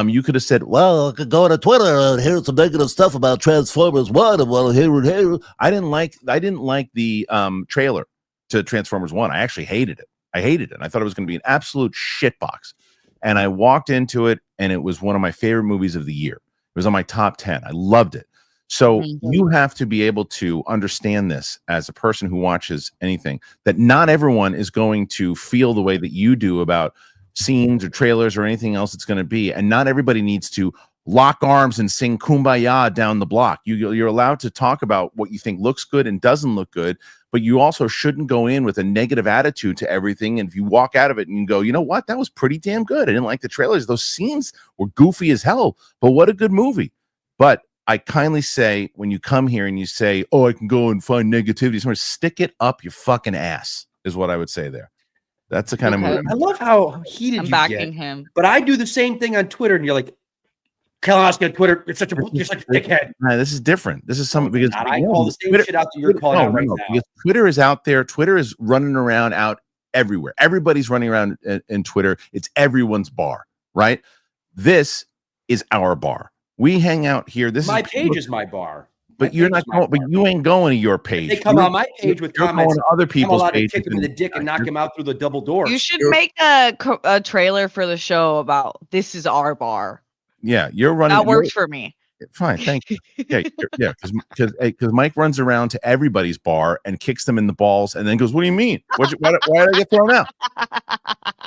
You could have said, well, I could go to Twitter and hear some negative stuff about Transformers 1 and well, here. I didn't like the trailer to Transformers 1. I actually hated it. I hated it. I thought it was going to be an absolute shitbox. And I walked into it, and it was one of my favorite movies of the year. It was on my top 10. I loved it. So you have to be able to understand this as a person who watches anything, that not everyone is going to feel the way that you do about scenes or trailers or anything else it's going to be. And not everybody needs to lock arms and sing Kumbaya down the block. You're allowed to talk about what you think looks good and doesn't look good, but you also shouldn't go in with a negative attitude to everything. And if you walk out of it and you go, you know what, that was pretty damn good. I didn't like the trailers. Those scenes were goofy as hell, but what a good movie. But I kindly say, when you come here and you say, oh, I can go and find negativity somewhere, stick it up your fucking ass, is what I would say there. That's the kind of movie. I love how heated I'm you backing get, him. but I do the same thing on Twitter, and you're like, Kalaski on Twitter, you're such a dickhead. Nah, this is different. This is something because I call the same shit out that you're calling out right now. because Twitter is out there. Twitter is running around out everywhere. Everybody's running around in Twitter. It's everyone's bar, right? This is our bar. We hang out here. This My is page is my bar. But you're not going. But you ain't going to your page. They come on my page with comments. Going to other people's I'm allowed to pages. kick him in the dick and knock him out through the double doors. You should make a trailer for the show about this is our bar. Yeah, you're running. That works for me. Fine, thank you. Yeah, because Mike runs around to everybody's bar and kicks them in the balls, and then goes, "What do you mean? Why did I get thrown out?"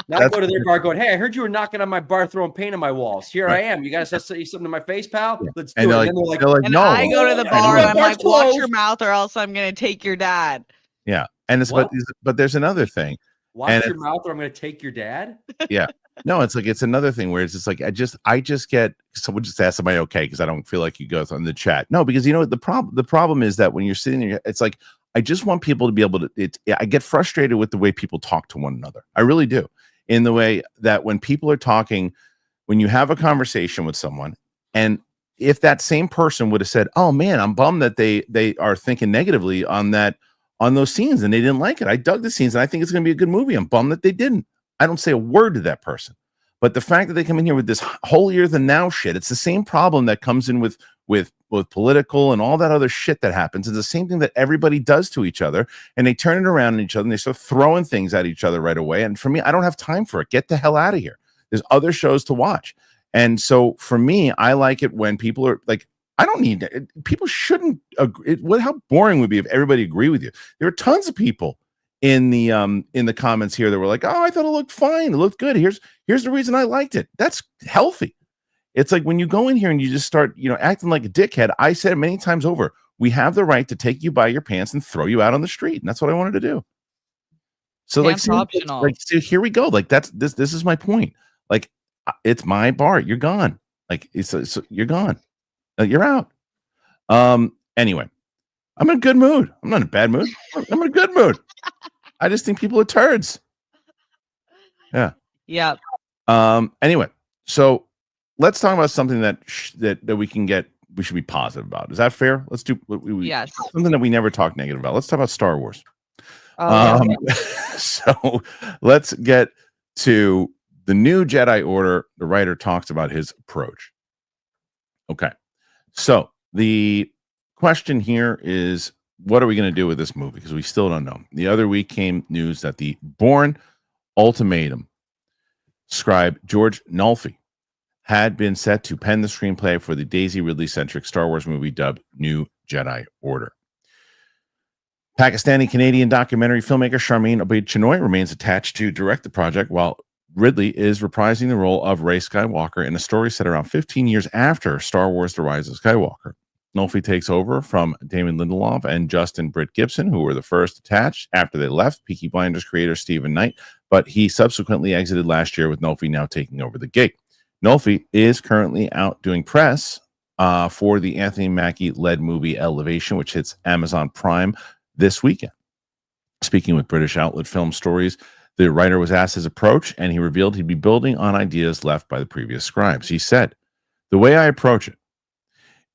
Now I go to their bar, going, "Hey, I heard you were knocking on my bar, throwing paint on my walls. Here I am. You guys have to say something to my face, pal. Yeah. Let's do it." Like, and then they're like, and no. I go to the bar and I'm like, Bar's "Watch closed. your mouth, or else I'm gonna take your dad." Yeah, and it's but there's another thing. Watch your mouth, or I'm going to take your dad. Yeah. No, it's like, it's another thing where it's just like, I just get, someone just asked, am I okay? Because I don't feel like you go on the chat. No, because you know what the problem is, that when you're sitting there, it's like, I just want people to be able to, I get frustrated with the way people talk to one another. I really do. In the way that when people are talking, when you have a conversation with someone, and if that same person would have said, oh man, I'm bummed that they are thinking negatively on those scenes and they didn't like it. I dug the scenes and I think it's going to be a good movie. I'm bummed that they didn't. I don't say a word to that person. But the fact that they come in here with this holier than thou shit, it's the same problem that comes in with political and all that other shit that happens. It's the same thing that everybody does to each other, and they turn it around on each other and they start throwing things at each other right away. And for me, I don't have time for it. Get the hell out of here. There's other shows to watch. And so for me, I like it when people are like, I don't need it. People shouldn't agree. How boring would it be if everybody agree with you? There are tons of people in the comments here that were like, oh, I thought it looked fine. It looked good. Here's the reason I liked it. That's healthy. It's like when you go in here and you just start, acting like a dickhead. I said it many times over. We have the right to take you by your pants and throw you out on the street. And that's what I wanted to do. So Pants optional. so here we go. Like this is my point. Like it's my bar. You're gone. Like so you're gone. You're out. Anyway, I'm in a good mood. I'm not in a bad mood. I'm in a good mood. I just think people are turds. Yeah. Yeah. Anyway, so let's talk about something that we should be positive about. Is that fair? Let's do yes. Something that we never talk negative about. Let's talk about Star Wars. So let's get to the new Jedi Order. The writer talks about his approach. Okay. So the question here is, what are we going to do with this movie? Because we still don't know. The other week came news that the Bourne Ultimatum scribe George Nolfi had been set to pen the screenplay for the Daisy Ridley-centric Star Wars movie dubbed New Jedi Order. Pakistani-Canadian documentary filmmaker Sharmeen Obaid-Chinoy remains attached to direct the project, while Ridley is reprising the role of Rey Skywalker in a story set around 15 years after Star Wars The Rise of Skywalker. Nolfi takes over from Damon Lindelof and Justin Britt Gibson, who were the first attached after they left Peaky Blinders creator Stephen Knight, but he subsequently exited last year, with Nolfi now taking over the gig. Nolfi is currently out doing press for the Anthony Mackie-led movie Elevation, which hits Amazon Prime this weekend. Speaking with British outlet Film Stories, the writer was asked his approach, and he revealed he'd be building on ideas left by the previous scribes. He said, "The way I approach it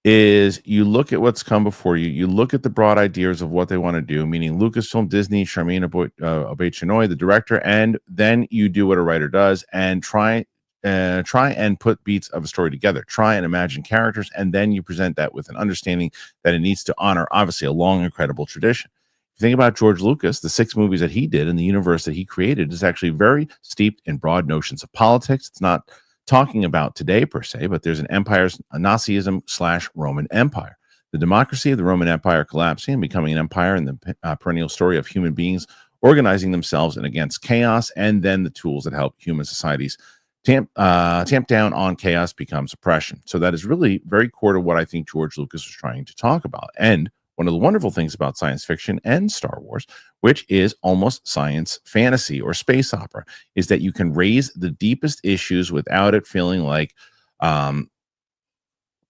is you look at what's come before you. You look at the broad ideas of what they want to do," meaning Lucasfilm, Disney, Sharmeen Obaid-Chinoy, the director, and then you do what a writer does and try and put beats of a story together. Try and imagine characters, and then you present that with an understanding that it needs to honor, obviously, a long, incredible tradition. If you think about George Lucas, the 6 movies that he did and the universe that he created is actually very steeped in broad notions of politics. It's not talking about today per se, but there's a Nazism/Roman Empire. The democracy of the Roman Empire collapsing and becoming an empire, and the perennial story of human beings organizing themselves and against chaos, and then the tools that help human societies tamp down on chaos becomes oppression. So that is really very core to what I think George Lucas was trying to talk about. And one of the wonderful things about science fiction and Star Wars, which is almost science fantasy or space opera, is that you can raise the deepest issues without it feeling like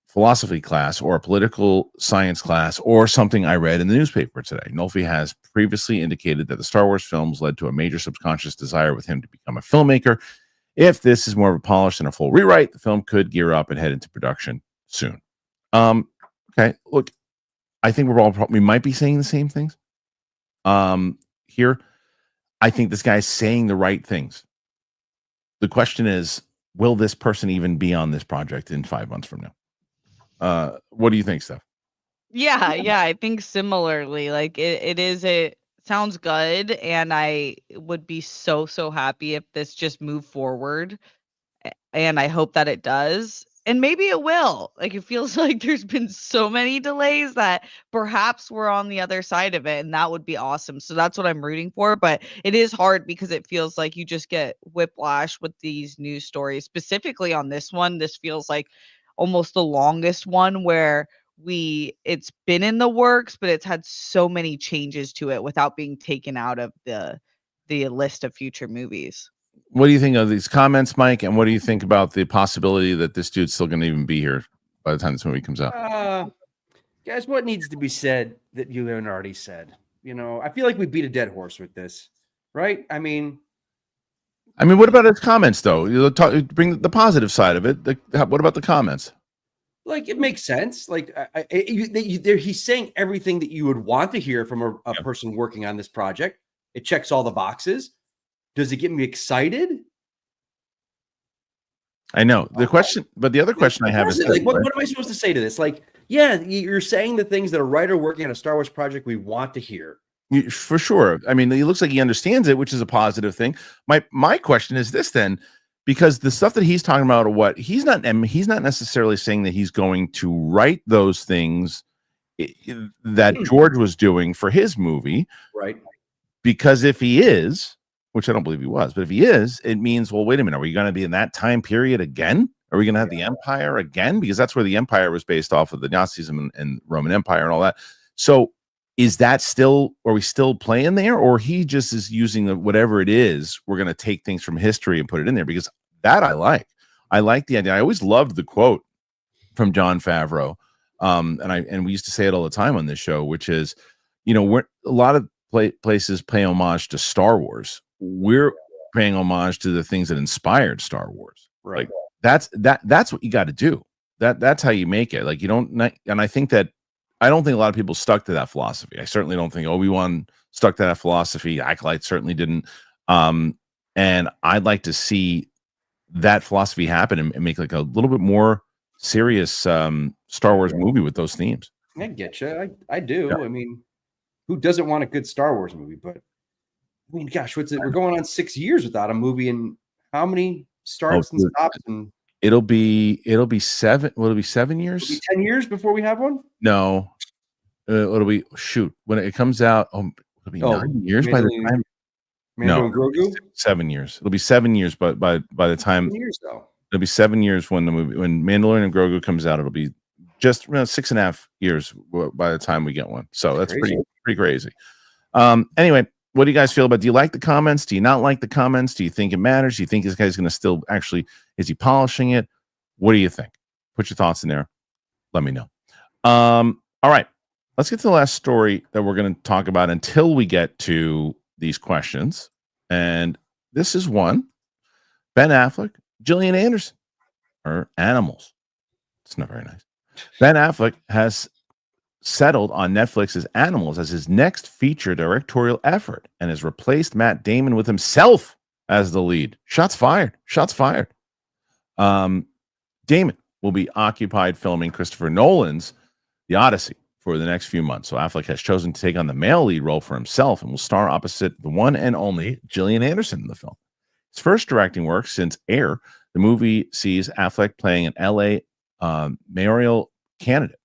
philosophy class or a political science class or something I read in the newspaper today. Nolfi has previously indicated that the Star Wars films led to a major subconscious desire with him to become a filmmaker. If this is more of a polish than a full rewrite, the film could gear up and head into production soon. Okay, look, I think we might be saying the same things. Here, I think this guy's saying the right things. The question is, will this person even be on this project in 5 months from now? What do you think, Steph? Yeah, I think similarly. Like it sounds good, and I would be so happy if this just moved forward, and I hope that it does. And maybe it will. Like, it feels like there's been so many delays that perhaps we're on the other side of it, and that would be awesome. So that's what I'm rooting for. But it is hard because it feels like you just get whiplash with these news stories. Specifically on this one, this feels like almost the longest one where it's been in the works, but it's had so many changes to it without being taken out of the list of future movies. What do you think of these comments, Mike? And what do you think about the possibility that this dude's still going to even be here by the time this movie comes out? Guys, what needs to be said that you haven't already said? I feel like we beat a dead horse with this, right? I mean, what about his comments, though? Bring the positive side of it. What about the comments? Like, it makes sense. Like, he's saying everything that you would want to hear from a person working on this project. It checks all the boxes. Does it get me excited? I know the question, but the other question I have is like, what am I supposed to say to this? Like, yeah, you're saying the things that a writer working on a Star Wars project we want to hear. For sure. I mean, he looks like he understands it, which is a positive thing. My question is this then, because the stuff that he's talking about, he's not necessarily saying that he's going to write those things that George was doing for his movie, right? Because if he is, which I don't believe he was, but if he is, it means, well, wait a minute, are we going to be in that time period again? Are we going to have the Empire again? Because that's where the Empire was based off of the Nazism and Roman Empire and all that. So is that still, are we still playing there? Or he just is using whatever it is, we're going to take things from history and put it in there? Because that I like. I like the idea. I always loved the quote from Jon Favreau. And we used to say it all the time on this show, which is, we're a lot of places pay homage to Star Wars. We're paying homage to the things that inspired Star Wars. Right. Like that's what you got to do. That's how you make it. Like, you don't, and I think that I don't think a lot of people stuck to that philosophy. I certainly don't think Obi-Wan stuck to that philosophy. Acolyte certainly didn't. And I'd like to see that philosophy happen and make like a little bit more serious Star Wars movie with those themes. I get you. I do. Yeah. I mean, who doesn't want a good Star Wars movie? But I mean, gosh, what's it? We're going on 6 years without a movie, and how many starts and stops? And it'll be 7. Will it be 7 years? It'll be 10 years before we have one. No, it'll be when it comes out. It'll be 9 years by the time. Mando and Grogu? 7 years. It'll be 7 years, but by the time 7 years though. It'll be 7 years when Mandalorian and Grogu comes out. It'll be just around 6.5 years by the time we get one. So that's pretty crazy. Anyway, what do you guys feel about? Do you like the comments? Do you not like the comments? Do you think it matters? Do you think this guy's going to still actually? Is he polishing it? What do you think? Put your thoughts in there. Let me know. All right, let's get to the last story that we're going to talk about until we get to these questions. And this is one: Ben Affleck, Gillian Anderson, or Animals. It's not very nice. Ben Affleck has settled on Netflix's Animals as his next feature directorial effort and has replaced Matt Damon with himself as the lead. Shots fired. Shots fired. Damon will be occupied filming Christopher Nolan's The Odyssey for the next few months. So Affleck has chosen to take on the male lead role for himself and will star opposite the one and only Gillian Anderson in the film. His first directing work since Air, the movie sees Affleck playing an LA mayoral candidate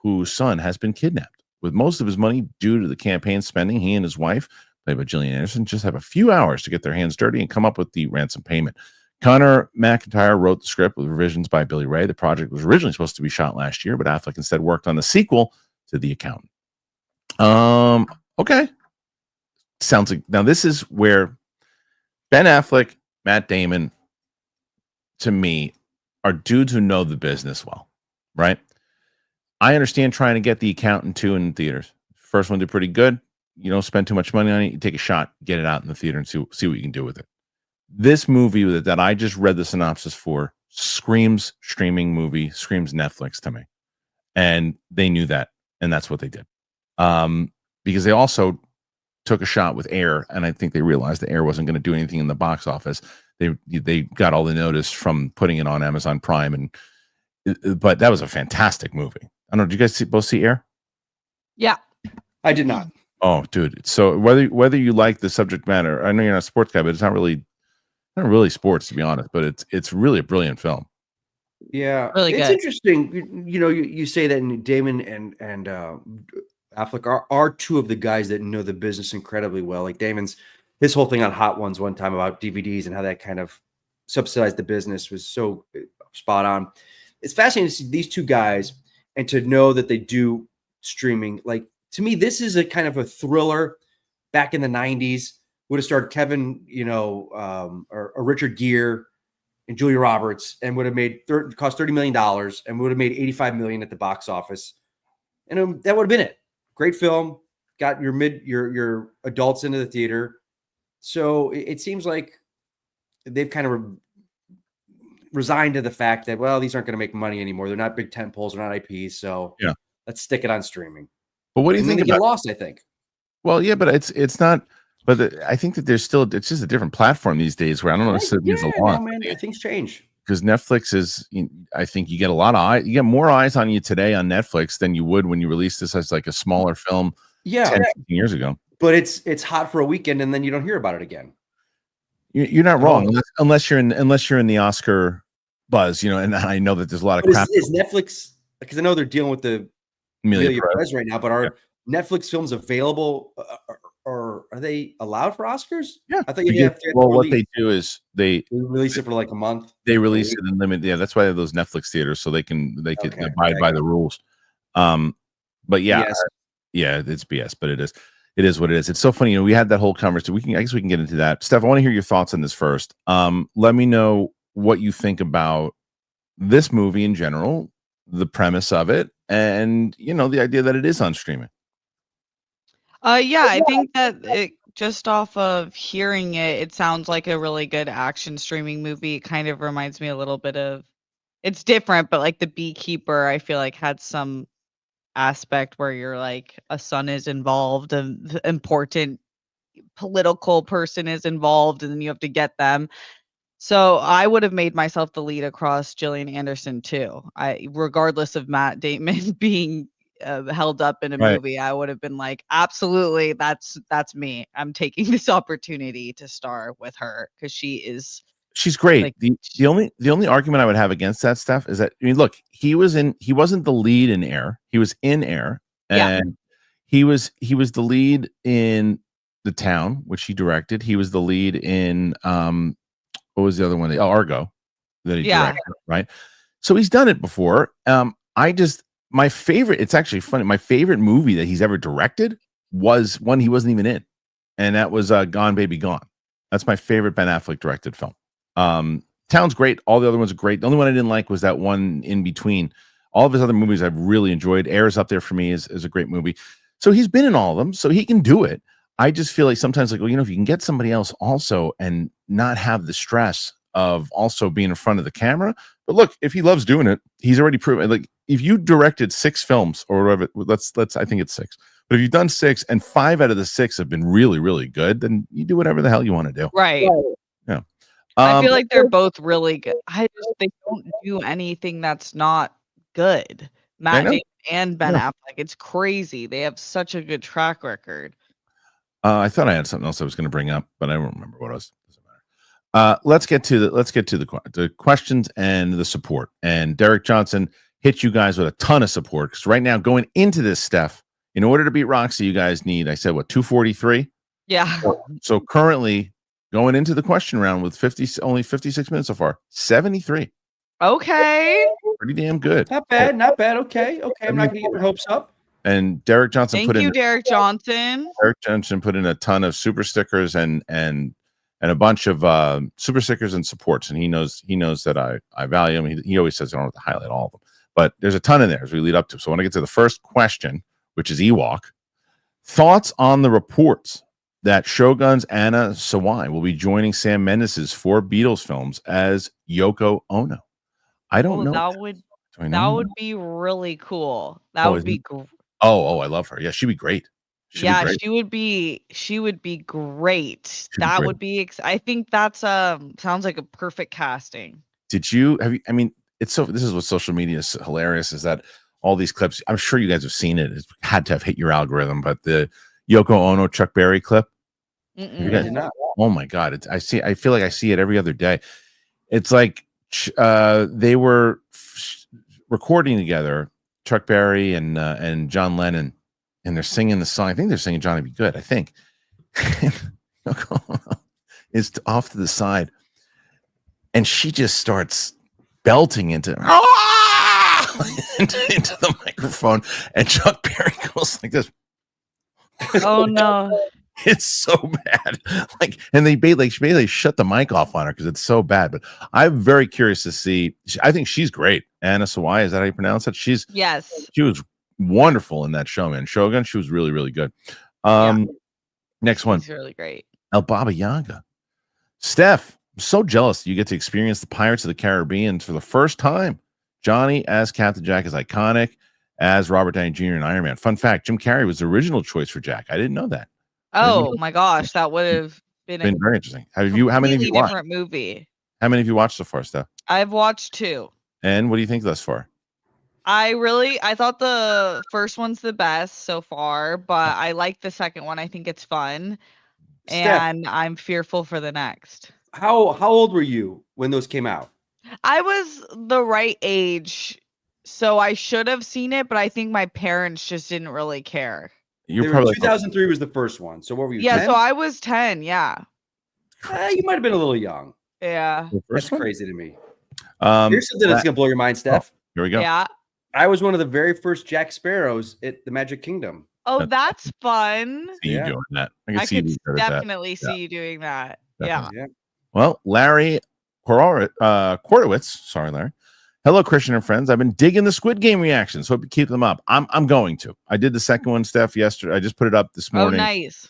whose son has been kidnapped. With most of his money due to the campaign spending, he and his wife, played by Gillian Anderson, just have a few hours to get their hands dirty and come up with the ransom payment. Connor McIntyre wrote the script with revisions by Billy Ray. The project was originally supposed to be shot last year, but Affleck instead worked on the sequel to The Accountant. Okay. Sounds like, now this is where Ben Affleck, Matt Damon, to me, are dudes who know the business well, right? I understand trying to get The Accountant 2 in theaters. First one did pretty good. You don't spend too much money on it. You take a shot, get it out in the theater, and see what you can do with it. This movie that I just read the synopsis for screams streaming movie, screams Netflix to me. And they knew that, and that's what they did. Because they also took a shot with Air, and I think they realized that Air wasn't going to do anything in the box office. They got all the notice from putting it on Amazon Prime, but that was a fantastic movie. I don't know. Did you guys both see Air? Yeah, I did not. Oh, dude. So whether you like the subject matter, I know you're not a sports guy, but it's not really sports, to be honest. But it's really a brilliant film. Yeah, really it's good. interesting. You say that, and Damon and Affleck are two of the guys that know the business incredibly well. Like Damon's his whole thing on Hot Ones one time about DVDs and how that kind of subsidized the business was so spot on. It's fascinating to see these two guys and to know that they do streaming. Like, to me, this is a kind of a thriller back in the 90s. Would have starred Kevin, or Richard Gere and Julia Roberts, and would have cost $30 million and would have made $85 million at the box office. And that would have been it. Great film. Got your adults into the theater. So it seems like they've kind of resigned to the fact that, well, these aren't going to make money anymore. They're not big tent poles. They're not IPs. So yeah, let's stick it on streaming. But what do you think about Lost? I think. Well, yeah, but it's not. But I think that it's just a different platform these days where I don't know if there's a lot. Man, things change. Because Netflix is, I think you get you get more eyes on you today on Netflix than you would when you released this as like a smaller film 10, 15 years ago. But it's hot for a weekend and then you don't hear about it again. You're not wrong, unless you're in the Oscar buzz, and I know that there's a lot of crap. Is Netflix, because I know they're dealing with the Amelia Perez right now, but are Netflix films available or are they allowed for Oscars? Yeah. I thought you have to. Well, what they do is they release it for like a month. They release it in limit. Yeah, that's why they have those Netflix theaters, so they can abide by the rules. But yeah, BS. yeah, it's BS, but it is what it is. It's so funny. We had that whole conversation. I guess we can get into that. Steph, I want to hear your thoughts on this first. Let me know what you think about this movie in general, the premise of it, and the idea that it is on streaming. Yeah, I think that just off of hearing it, it sounds like a really good action streaming movie. It kind of reminds me a little bit of, it's different, but like The Beekeeper, I feel like had some aspect where you're like a son is involved, and important political person is involved, and then you have to get them. So I would have made myself the lead across Gillian Anderson too. Regardless of Matt Damon being held up in a movie, I would have been like, absolutely, that's me. I'm taking this opportunity to star with her because she's great. Like, the only argument I would have against that stuff is that, look, he wasn't the lead in Air. He was in Air, and he was the lead in The Town, which he directed. He was the lead in what was the other one? Argo, that he directed, right? So he's done it before. My favorite, it's actually funny, my favorite movie that he's ever directed was one he wasn't even in, and that was Gone Baby Gone. That's my favorite Ben Affleck directed film. Town's great. All the other ones are great. The only one I didn't like was that one in between. All of his other movies I've really enjoyed. Air's up there for me is a great movie. So he's been in all of them, so he can do it. I just feel like sometimes, like, well, if you can get somebody else also and not have the stress of also being in front of the camera. But look, if he loves doing it, he's already proven. Like, if you directed 6 films or whatever, let's I think it's 6. But if you've done 6 and 5 out of the 6 have been really, really good, then you do whatever the hell you want to do. Right. Yeah. I feel like they're both really good. They don't do anything that's not good. Matt Damon and Ben Affleck. It's crazy. They have such a good track record. I thought I had something else I was going to bring up, but I don't remember what it was. Doesn't matter. Let's get to the questions and the support. And Derek Johnson hit you guys with a ton of support, because right now, going into this, Steph, in order to beat Roxy, you guys need, I said, what, 243? Yeah. So currently, going into the question round with only 56 minutes so far, 73. Okay. Pretty damn good. Not bad. Okay. I'm not going to get my hopes up. And Derek Johnson Derek Johnson. Derek Johnson put in a ton of super stickers and a bunch of super stickers and supports, and he knows that I value him. He always says I don't have to highlight all of them, but there's a ton in there as we lead up to. So I want to get to the first question, which is Ewok. Thoughts on the reports that Shogun's Anna Sawai will be joining Sam Mendes' 4 Beatles films as Yoko Ono? I don't know. That would be really cool. That would be great. Oh, I love her. Yeah, she'd be great. She would be great. That would be I think that's sounds like a perfect casting. This is what social media is hilarious, is that all these clips, I'm sure you guys have seen it. It had to have hit your algorithm, but the Yoko Ono Chuck Berry clip. Oh my God. I feel like I see it every other day. It's like they were recording together, Chuck Berry and John Lennon, and they're singing the song. I think they're singing Johnny Be Good, I think. It's off to the side, and she just starts belting into the microphone, and Chuck Berry goes like this. Oh no. It's so bad. And they basically shut the mic off on her because it's so bad. But I'm very curious to see. I think she's great. Anna Sawai, is that how you pronounce it? She was wonderful in that show, man. Shogun, she was really, really good. Next one. She's really great. El Baba Yaga. Steph, I'm so jealous that you get to experience the Pirates of the Caribbean for the first time. Johnny as Captain Jack is iconic, as Robert Downey Jr. and Iron Man. Fun fact, Jim Carrey was the original choice for Jack. I didn't know that. Oh my gosh, that would have been very interesting. How many of you watched? Different movie. How many of you watched so far, Steph? I've watched 2. And what do you think thus far? I thought the first one's the best so far, but I like the second one. I think it's fun. Steph, and I'm fearful for the next. How old were you when those came out? I was the right age, so I should have seen it, but I think my parents just didn't really care. You're probably 2003 was the first one. So what were you? Yeah, 10? so I was 10. Yeah. You might have been a little young. Yeah. That's crazy to me. Here's something that's gonna blow your mind, Steph. Here we go. Yeah. I was one of the very first Jack Sparrows at the Magic Kingdom. Oh, that's fun. See you doing that. I could you definitely see you doing that. Definitely. Yeah. Well, Larry Kortowitz, sorry, Larry. Hello, Kristian and friends. I've been digging the Squid Game reactions. Hope you keep them up. I'm going to. I did the second one, Steph, yesterday. I just put it up this morning. Oh, nice.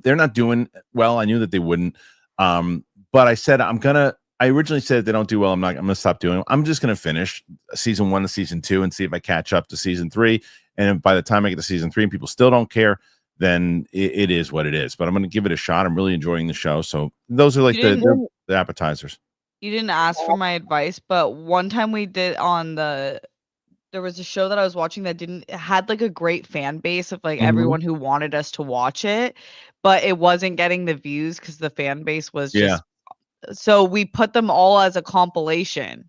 They're not doing well. I knew that they wouldn't. But I said I originally said if they don't do well, I'm gonna stop doing it. I'm just gonna finish season 1 to season 2 and see if I catch up to season 3. And by the time I get to season 3 and people still don't care, then it is what it is. But I'm gonna give it a shot. I'm really enjoying the show. So those are like the appetizers. You didn't ask for my advice, but one time we did there was a show that I was watching that had like a great fan base of like everyone who wanted us to watch it, but it wasn't getting the views because the fan base was just so we put them all as a compilation.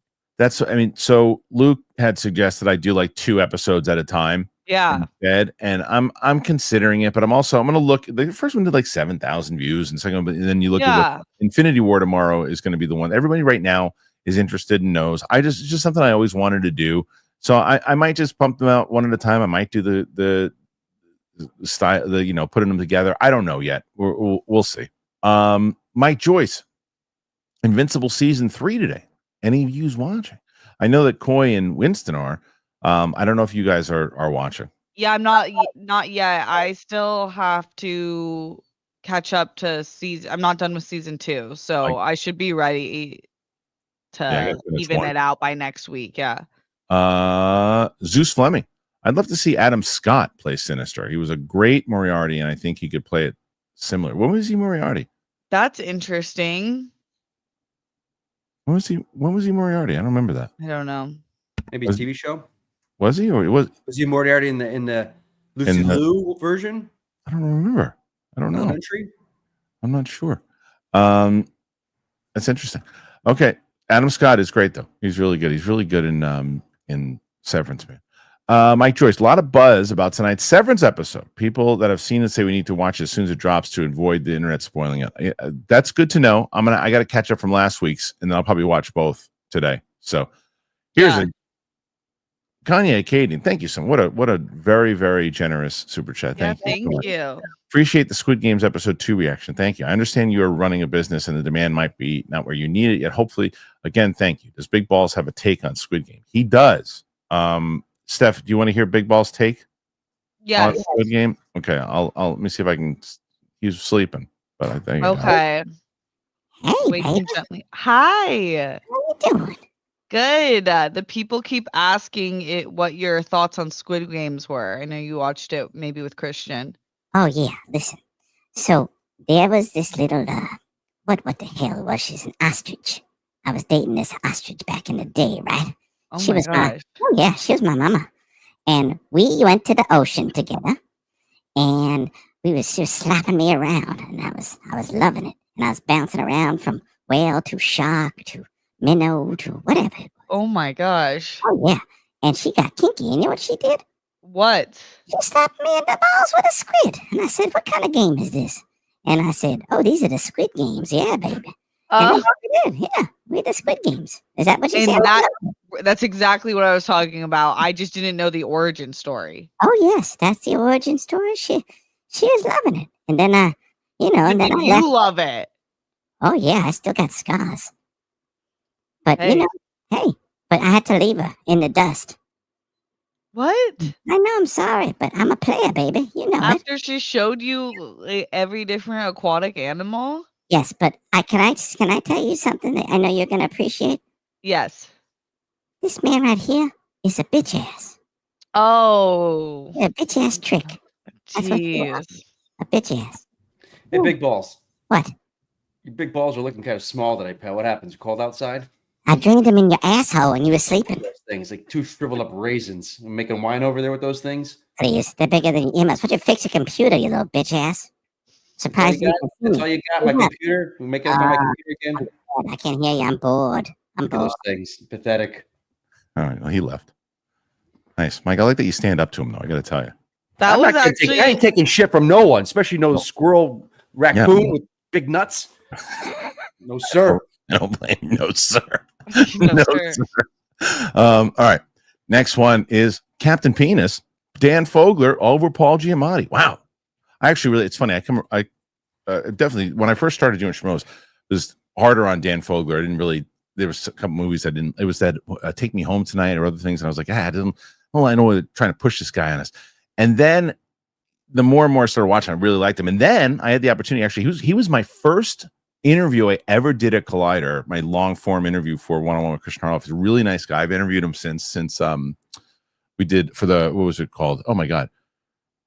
So Luke had suggested I do like 2 episodes at a time. Yeah. Instead, and I'm considering it, but I'm going to look. The first one did like 7,000 views, and second one, and then you look at Infinity War tomorrow is going to be the one everybody right now is interested and knows. It's just something I always wanted to do. So I might just pump them out one at a time. I might do the style, putting them together. I don't know yet. We'll see. Mike Joyce, Invincible season 3 today. Any of yous watching? I know that Coy and Winston are. I don't know if you guys are watching. Yeah, I'm not yet. I still have to catch up to season. I'm not done with season 2, so I should be ready to even it out by next week. Yeah. Zeus Fleming. I'd love to see Adam Scott play Sinister. He was a great Moriarty, and I think he could play it similar. When was he Moriarty? That's interesting. When was he Moriarty? I don't remember that. I don't know. Maybe a TV show. Was he, or was he Moriarty in the Lucy Liu version? I don't remember. I don't know. Elementary? I'm not sure. That's interesting. Okay, Adam Scott is great though. He's really good. He's really good in Severance, man. Mike Joyce, a lot of buzz about tonight's Severance episode. People that have seen it say we need to watch it as soon as it drops to avoid the internet spoiling it. That's good to know. I got to catch up from last week's, and then I'll probably watch both today. So here's a Kanye Cadian. Thank you so much. What a very, very generous super chat. Thank you. Appreciate the Squid Games episode 2 reaction. Thank you. I understand you are running a business and the demand might be not where you need it yet. Hopefully, again, thank you. Does Big Balls have a take on Squid Game? He does. Steph, do you want to hear Big Balls' take? Yes. On Squid Game? Okay, I'll let me see if I can. He's sleeping, but I think. Okay. Hey, Hi. how you doing? Good. The people keep asking what your thoughts on Squid Games were. I know you watched it maybe with Kristian. Oh yeah, listen. So there was this little what the hell was she? An ostrich. I was dating this ostrich back in the day, right? Oh she my was gosh. she was my mama. And we went to the ocean together, and she was slapping me around, and I was loving it. And I was bouncing around from whale to shark to minnow to whatever it was. Oh my gosh. Oh yeah. And she got kinky. And you know what she did? What? She slapped me in the balls with a squid. And I said, what kind of game is this? And I said, oh, these are the Squid Games. Yeah, baby. And that's what we did. Yeah, we did the Squid Games. Is that what you said? That's exactly what I was talking about. I just didn't know the origin story. Oh, yes. That's the origin story. She was loving it. And then, and then I left. love it. Oh, yeah. I still got scars. But, but I had to leave her in the dust. What? I know, I'm sorry, but I'm a player, baby. You know After she showed you every different aquatic animal? Yes, but can I tell you something that I know you're gonna appreciate? Yes. This man right here is a bitch ass. Oh. Yeah, bitch ass trick. That's what you are. A bitch ass. Hey, Big Balls. What? Your big balls are looking kind of small today, pal. What happens? You called outside? I drained them in your asshole when you were sleeping. Those things, like 2 shriveled up raisins. You're making wine over there with those things? Please, they're bigger than you must. Why don't you fix your computer, you little bitch ass? Surprised you. That's all you got? My computer? We're making up on my computer again? I can't hear you. I'm bored. Look at those things. Pathetic. All right. Well, he left. Nice. Mike, I like that you stand up to him, though. I got to tell you. That I'm was not actually I ain't taking shit from no one, especially no squirrel raccoon with big nuts. No, sir. I don't blame you. No, sir. No, sir. All right. Next one is Captain Penis, Dan Fogler over Paul Giamatti. Wow. I actually really, it's funny. I definitely, when I first started doing Schmoes, it was harder on Dan Fogler. I didn't really, there was a couple movies it was that Take Me Home Tonight or other things. And I was like, I know they're trying to push this guy on us. And then the more and more I started watching, I really liked him. And then I had the opportunity, actually, he was my first interview I ever did at Collider, my long form interview for One-on-One with Kristian Harloff. He's a really nice guy. I've interviewed him since we did for the, what was it called? Oh my God.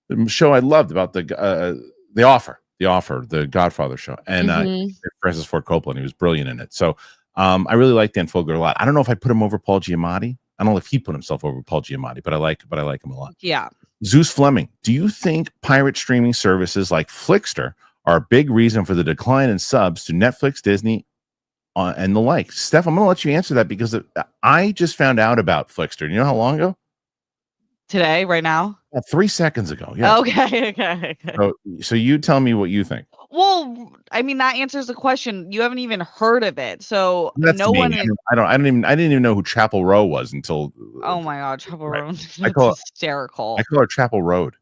The show I loved about the Offer, the Godfather show. And Francis Ford Coppola, and he was brilliant in it. So I really like Dan Fogler a lot. I don't know if I put him over Paul Giamatti. I don't know if he put himself over Paul Giamatti, but I like him a lot. Yeah. Zeus Fleming, do you think pirate streaming services like Flickster are a big reason for the decline in subs to Netflix, Disney, and the like? Steph, I'm going to let you answer that because I just found out about Flickster. Do you know how long ago? Today, right now? 3 seconds ago. Yes. Okay. So you tell me what you think. Well, I mean, that answers the question. You haven't even heard of it, so That's no me. one is. I didn't even know who Chapel Row was until. Oh my God, Chapel Right. Road. I call That's hysterical. I call it Chapel Road.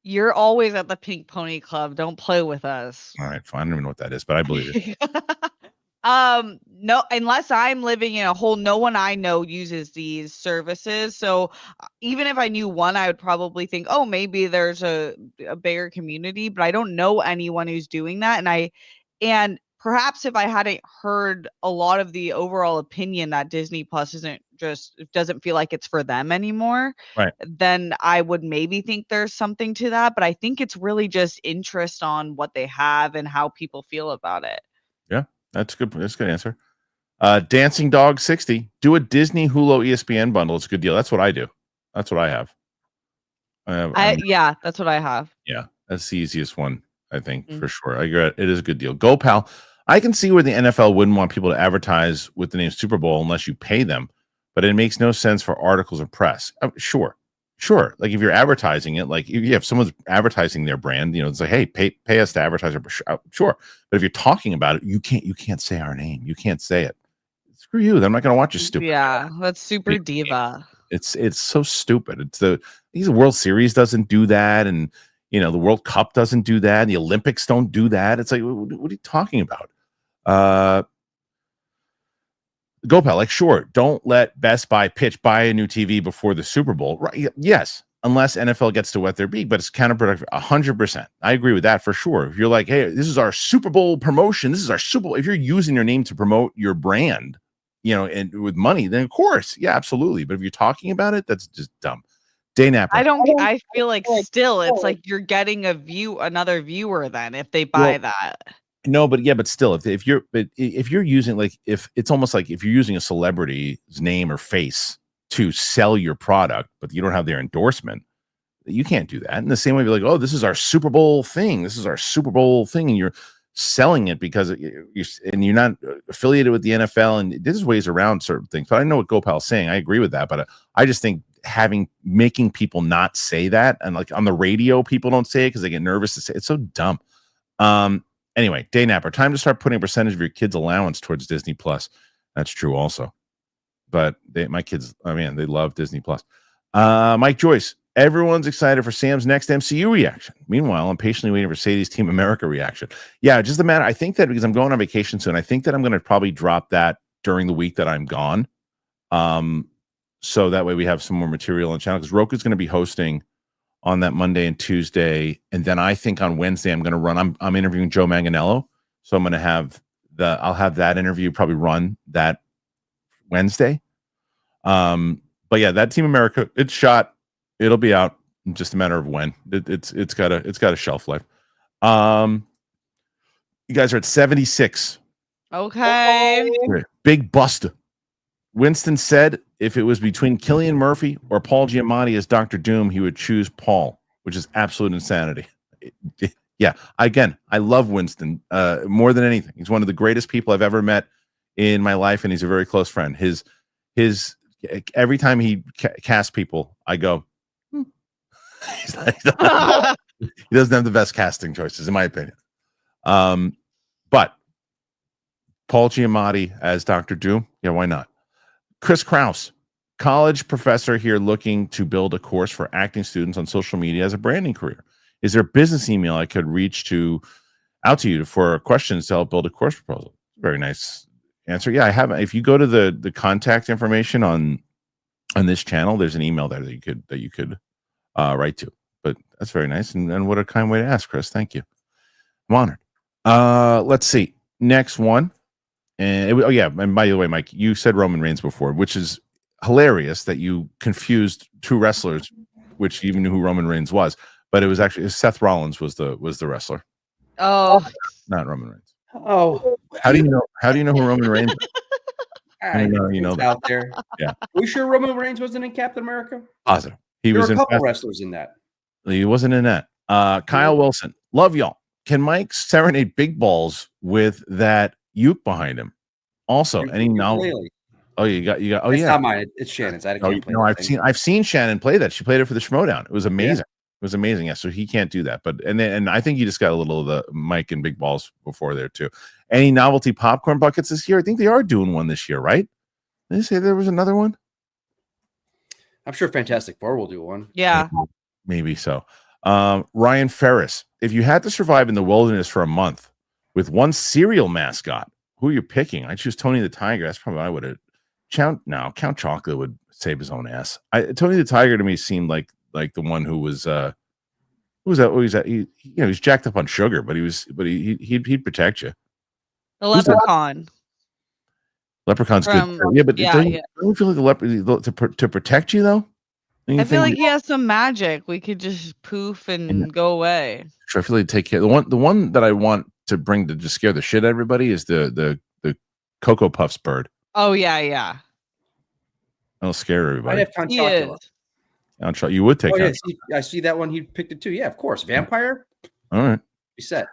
You're always at the Pink Pony Club. Don't play with us. All right, fine. I don't even know what that is, but I believe it. No, unless I'm living in a whole, no one I know uses these services. So even if I knew one, I would probably think, oh, maybe there's a bigger community, but I don't know anyone who's doing that. And perhaps if I hadn't heard a lot of the overall opinion that Disney Plus doesn't feel like it's for them anymore, right, then I would maybe think there's something to that. But I think it's really just interest on what they have and how people feel about it. Yeah, that's good. That's a good answer. Dancing Dog 60. Do a Disney Hulu ESPN bundle. It's a good deal. That's what I do. That's what I have. Yeah, that's what I have. Yeah, that's the easiest one, I think, for sure. I agree. It is a good deal. Go, pal. I can see where the NFL wouldn't want people to advertise with the name Super Bowl unless you pay them, but it makes no sense for articles of press. Sure. Like if you're advertising it, like if someone's advertising their brand, it's like, hey, pay us to advertise it. Sure. But if you're talking about it, you can't say our name. You can't say it. Screw you. I'm not going to watch you stupid. Yeah, that's super diva. It's so stupid. It's the World Series doesn't do that, and the World Cup doesn't do that. The Olympics don't do that. It's like, what are you talking about? Go, pal. Like, sure, don't let Best Buy pitch buy a new TV before the Super Bowl. Right? Yes, unless NFL gets to wet their beak, but it's counterproductive. 100%. I agree with that for sure. If you're like, hey, this is our Super Bowl promotion. This is our Super Bowl. If you're using your name to promote your brand, and with money, then of course, yeah, absolutely. But if you're talking about it, that's just dumb. Day Napper. I feel like still it's like you're getting another viewer then if they buy that. No, but still, if you're using, like, if it's almost like if you're using a celebrity's name or face to sell your product, but you don't have their endorsement, you can't do that. In the same way, you're like, oh, this is our Super Bowl thing. This is our Super Bowl thing, and you're selling it because you're not affiliated with the NFL, and there's ways around certain things. But I know what Gopal's saying. I agree with that, but I just think making people not say that, and like on the radio, people don't say it because they get nervous to say it. It's so dumb. Anyway, Day Napper, time to start putting a percentage of your kids' allowance towards Disney Plus. That's true also. But my kids, they love Disney Plus. Mike Joyce, everyone's excited for Sam's next MCU reaction. Meanwhile, I'm patiently waiting for Sadie's Team America reaction. Yeah, just the matter. I think that because I'm going on vacation soon, I think that I'm going to probably drop that during the week that I'm gone. So that way we have some more material on the channel, because Roku's going to be hosting on that Monday and Tuesday, and then I think on Wednesday I'm going to run. I'm interviewing Joe Manganiello, so I'm going to have I'll have that interview probably run that Wednesday. But yeah, that Team America, it's shot. It'll be out. Just a matter of when. It's got a shelf life. You guys are at 76. Okay. Big buster. Winston said if it was between Cillian Murphy or Paul Giamatti as Dr. Doom, he would choose Paul, which is absolute insanity. Yeah, again, I love Winston more than anything. He's one of the greatest people I've ever met in my life, and he's a very close friend. His every time he casts people, I go, He's not- he doesn't have the best casting choices, in my opinion. But Paul Giamatti as Dr. Doom, yeah, why not? Chris Krause, college professor here looking to build a course for acting students on social media as a branding career. Is there a business email I could reach out to you for questions to help build a course proposal? Very nice answer. Yeah, I have. If you go to the contact information on this channel, there's an email there that you could write to. But that's very nice, and what a kind way to ask, Chris. Thank you. I'm honored. Let's see. Next one. And and by the way, Mike, you said Roman Reigns before, which is hilarious that you confused two wrestlers, which you even knew who Roman Reigns was, but it was actually Seth Rollins was the wrestler. Oh, Not Roman Reigns. Oh, How do you know who Roman Reigns is? I you know it's that. out there. Yeah. Are we sure Roman Reigns wasn't in Captain America? Positive. He There was were a in couple Fast- wrestlers in that. He wasn't in that. Kyle Wilson, love y'all. Can Mike serenade Big Balls with that uke behind him? Also, any novel? Really? Oh, you got. Oh, It's yeah. not mine. It's Shannon's. I can't play. I've seen Shannon play that. She played it for the Schmodown. It was amazing. Yeah. It was amazing. Yeah. So he can't do that. But and I think you just got a little of the Mike and Big Balls before there too. Any novelty popcorn buckets this year? I think they are doing one this year, right? Did they say there was another one? I'm sure Fantastic Four will do one. yeah. Maybe so. Ryan Ferris, if you had to survive in the wilderness for a month with one cereal mascot, who are you picking? I choose Tony the Tiger. That's probably what I would have. Count Chocolate would save his own ass. Tony the Tiger to me seemed like the one who was who was that? Who was that? He was jacked up on sugar, but he'd protect you. The Who's that? leprechaun. Leprechaun's From- good. Yeah, but yeah, don't yeah. you feel like the leopard to protect you though? Don't you I feel think- like he has some magic. We could just poof and go away. I feel like take care. The one that I want to bring to just scare the shit out of everybody is the Cocoa Puffs bird. Oh yeah. That'll scare I'd everybody. have Count He Chocula. is. You would take Oh yeah, that. I see that one. He picked it too. Yeah, of course. Vampire. All right. Be set.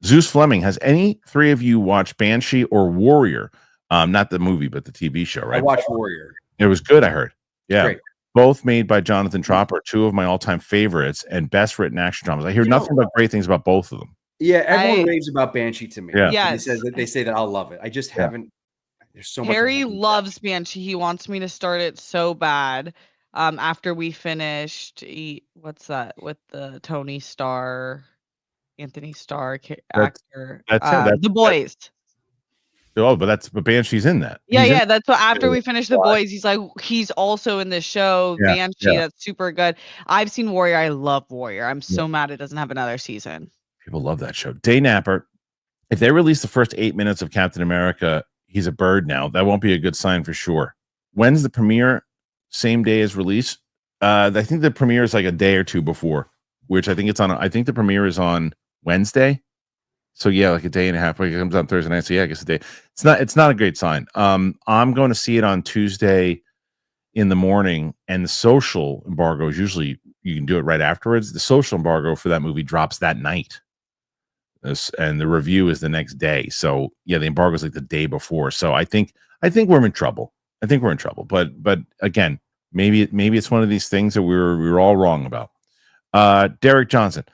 Zeus Fleming, has any three of you watched Banshee or Warrior? Not the movie, but the TV show, I right? watched Warrior. It was good, I heard. Yeah. Great. Both made by Jonathan Tropper, two of my all-time favorites and best written action dramas. I hear nothing but great things about both of them. Yeah, everyone raves about Banshee to me. Yeah. Yes. They say that I'll love it. I just haven't. There's so much. Harry loves Banshee. He wants me to start it so bad. After we finished, what's that with the Anthony Starr actor? The Boys. But Banshee's in that. Yeah. That's what. After we finished The Boys, he's also in the show Yeah, Banshee. That's super good. I've seen Warrior. I love Warrior. I'm so mad it doesn't have another season. People love that show. Day Napper, if they release the first 8 minutes of Captain America, he's a bird now. That won't be a good sign for sure. When's the premiere? Same day as release? I think the premiere is like a day or two before, which I think the premiere is on Wednesday. So yeah, like a day and a half. It comes out Thursday night. So yeah, I guess a day. It's not a great sign. I'm going to see it on Tuesday in the morning, and the social embargo is usually you can do it right afterwards. The social embargo for that movie drops that night. And the review is the next day. So yeah, the embargo is like the day before. So I think we're in trouble. But again, maybe it's one of these things that we were all wrong about. Derek Johnson,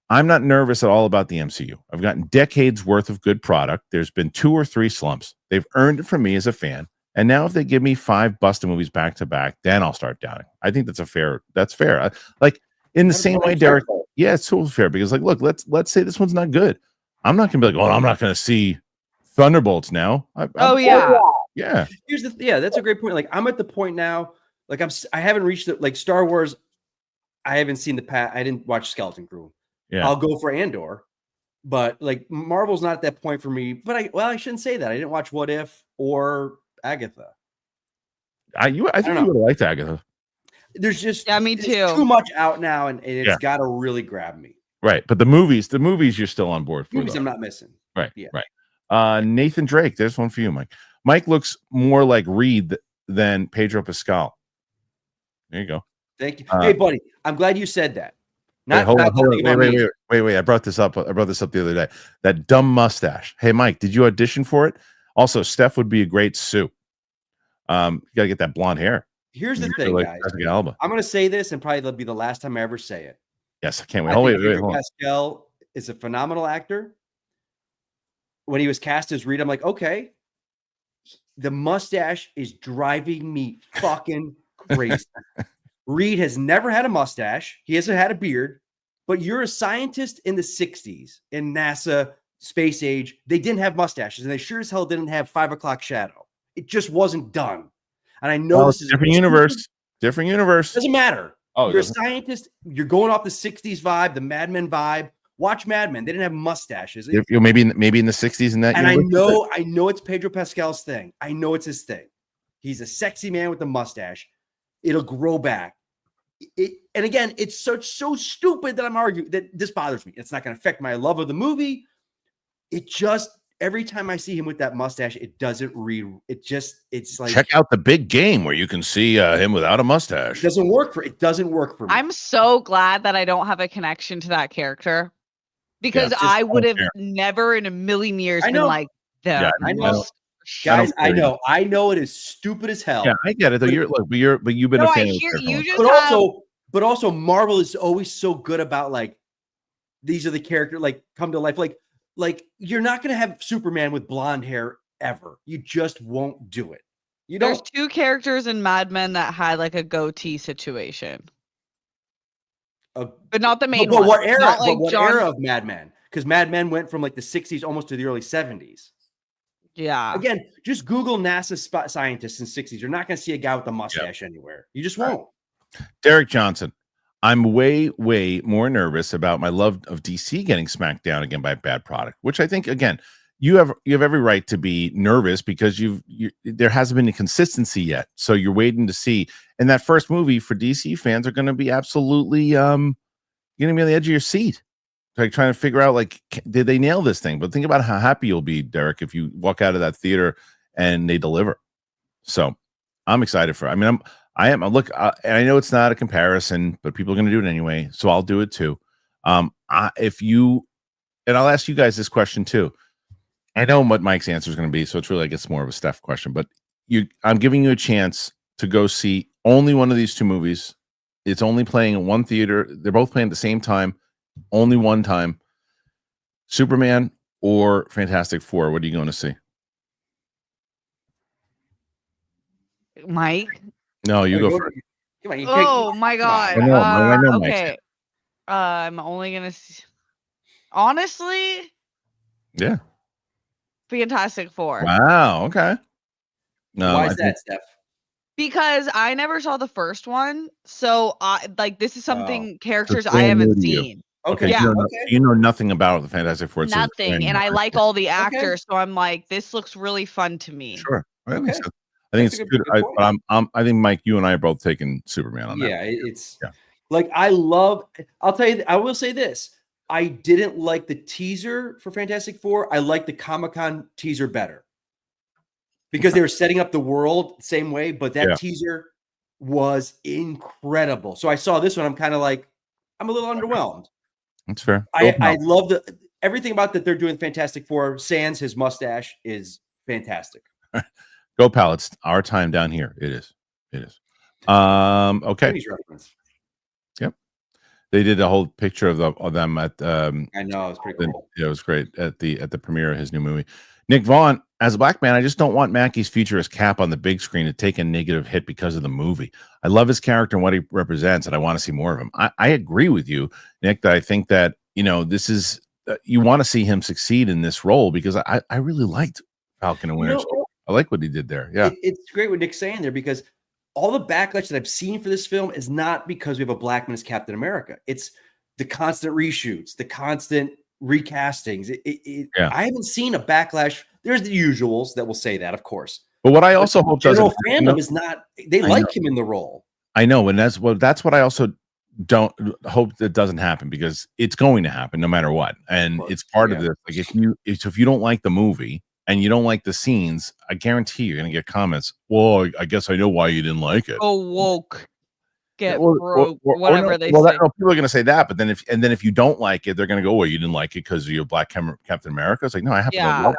I'm not nervous at all about the MCU. I've gotten decades worth of good product. There's been 2 or 3 slumps. They've earned it from me as a fan. And now if they give me 5 busted movies back to back, then I'll start doubting. I think that's fair. Like in the same way, Derek. Yeah, it's totally fair because look, let's say this one's not good. I'm not gonna be like, oh, I'm not gonna see Thunderbolts now. Yeah. That's a great point. Like I'm at the point now. Like I haven't reached the Star Wars. I haven't seen I didn't watch Skeleton Crew. Yeah. I'll go for Andor, but Marvel's not at that point for me. But I shouldn't say that. I didn't watch What If or Agatha. I think you would have liked Agatha. There's just me too. Too much out now, and it's got to really grab me. Right, but the movies you're still on board for. Movies I'm not missing. Right, yeah. Right. Nathan Drake, there's one for you, Mike. Mike looks more like Reed than Pedro Pascal. There you go. Thank you. Hey, buddy, I'm glad you said that. Hold on. Wait. I brought this up the other day. That dumb mustache. Hey, Mike, did you audition for it? Also, Steph would be a great Sue. You gotta get that blonde hair. Here's the thing, guys. I'm going to say this, and probably that'll be the last time I ever say it. Yes, I can't wait. I Oh, think wait, Pedro hold on. Pascal is a phenomenal actor. When he was cast as Reed, I'm like, okay, the mustache is driving me fucking crazy. Reed has never had a mustache. He hasn't had a beard, but you're a scientist in the 60s in NASA space age. They didn't have mustaches, and they sure as hell didn't have 5 o'clock shadow. It just wasn't done. And I know this is different universe. Different universe. Doesn't matter. Oh, you're a scientist. You're going off the 60s vibe, the Mad Men vibe. Watch Mad Men. They didn't have mustaches. Maybe in the 60s in that. And I know it's Pedro Pascal's thing. I know it's his thing. He's a sexy man with a mustache. It'll grow back. And again, it's so stupid that I'm arguing that this bothers me. It's not going to affect my love of the movie. It just every time I see him with that mustache, it doesn't read. It's like check out The Big Game where you can see him without a mustache. It doesn't work for me. I'm so glad that I don't have a connection to that character because I would have never in a million years been like them. Yeah, I know. Guys, I know it is stupid as hell. Yeah, I get it. Though but you've been a fan. But also, Marvel is always so good about like these are the characters like come to life. Like you're not gonna have Superman with blonde hair ever. You just won't do it. There's 2 characters in Mad Men that had like a goatee situation, but not the main one. What era? What era of Mad Men? Because Mad Men went from like the 60s almost to the early 70s. Yeah. Again, just Google NASA scientists in 60s. You're not going to see a guy with a mustache anywhere. You just won't. Derek Johnson. I'm way more nervous about my love of DC getting smacked down again by a bad product, which I think again you have every right to be nervous because there hasn't been a consistency yet. So you're waiting to see. And that first movie for DC fans are going to be absolutely you're going to be on the edge of your seat. Like trying to figure out like did they nail this thing? But think about how happy you'll be, Derek, if you walk out of that theater and they deliver. So I'm excited for. I mean, I am. Look, and I know it's not a comparison, but people are going to do it anyway, so I'll do it too. And I'll ask you guys this question too. I know what Mike's answer is going to be, so it's really, I guess, more of a Steph question. But I'm giving you a chance to go see only one of these 2 movies. It's only playing in one theater. They're both playing at the same time. Only one time. Superman or Fantastic Four. What are you going to see? Mike? No, you go first. My God. I know okay. I'm only going to see. Honestly? Yeah. Fantastic Four. Wow. Okay. No, why is that, Steph? Because I never saw the first one, so this is something characters I haven't seen. Okay. Yeah. You know nothing about the Fantastic Four. Nothing, and I like all the actors, so I'm like, this looks really fun to me. Sure. I think it's good. I think Mike, you and I are both taking Superman on that. Yeah, it's like I'll tell you. I will say this. I didn't like the teaser for Fantastic Four. I liked the Comic-Con teaser better because they were setting up the world the same way, but that teaser was incredible. So I saw this one. I'm kind of like, I'm a little underwhelmed. That's fair. I love everything about that they're doing Fantastic Four. Sans his mustache is fantastic. Go, pal. It's our time down here. It is. Okay. Yep. They did a whole picture of them at. I know, it's pretty cool. Yeah, it was great at the premiere of his new movie. Nick Vaughn, as a black man, I just don't want Mackey's future as Cap on the big screen to take a negative hit because of the movie. I love his character and what he represents, and I want to see more of him. I agree with you, Nick, that I think that, this is, you want to see him succeed in this role because I really liked Falcon and Winter Soldier. I like what he did there. Yeah. It's great what Nick's saying there because all the backlash that I've seen for this film is not because we have a black man as Captain America. It's the constant reshoots, the constant recastings. I haven't seen a backlash. There's the usuals that will say that, of course. But what I also hope general fandom is not. They like him in the role. I know, and that's what I also don't hope that doesn't happen because it's going to happen no matter what, and it's part of this. Like if you don't like the movie and you don't like the scenes, I guarantee you're going to get comments. Well, I guess I know why you didn't like it. Oh, woke. Get broke, whatever they say. People are going to say that, but then if you don't like it, they're going to go, "Well, you didn't like it because you're Black Captain America." It's like, no, I have to love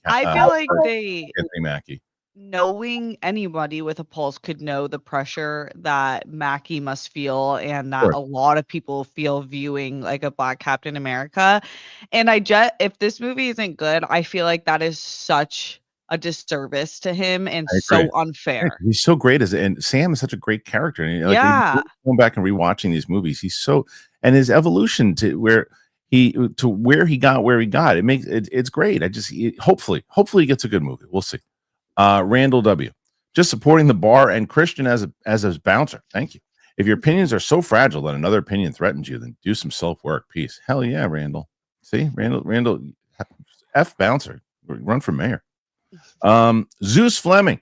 I feel like they Anthony Mackie. knowing anybody with a pulse could know the pressure that Mackie must feel and that Sure. a lot of people feel viewing like a Black Captain America. And if this movie isn't good, I feel like that is such a disservice to him and I so agree. unfair. He's so great and Sam is such a great character. And like Yeah. going back and rewatching these movies, and his evolution to where he got where he got. It's great. Hopefully he gets a good movie. We'll see. Randall W. Just supporting the bar and Kristian as a bouncer. Thank you. If your opinions are so fragile that another opinion threatens you, then do some self-work. Peace. Hell yeah, Randall. See, Randall, F bouncer. Run for mayor. Zeus Fleming.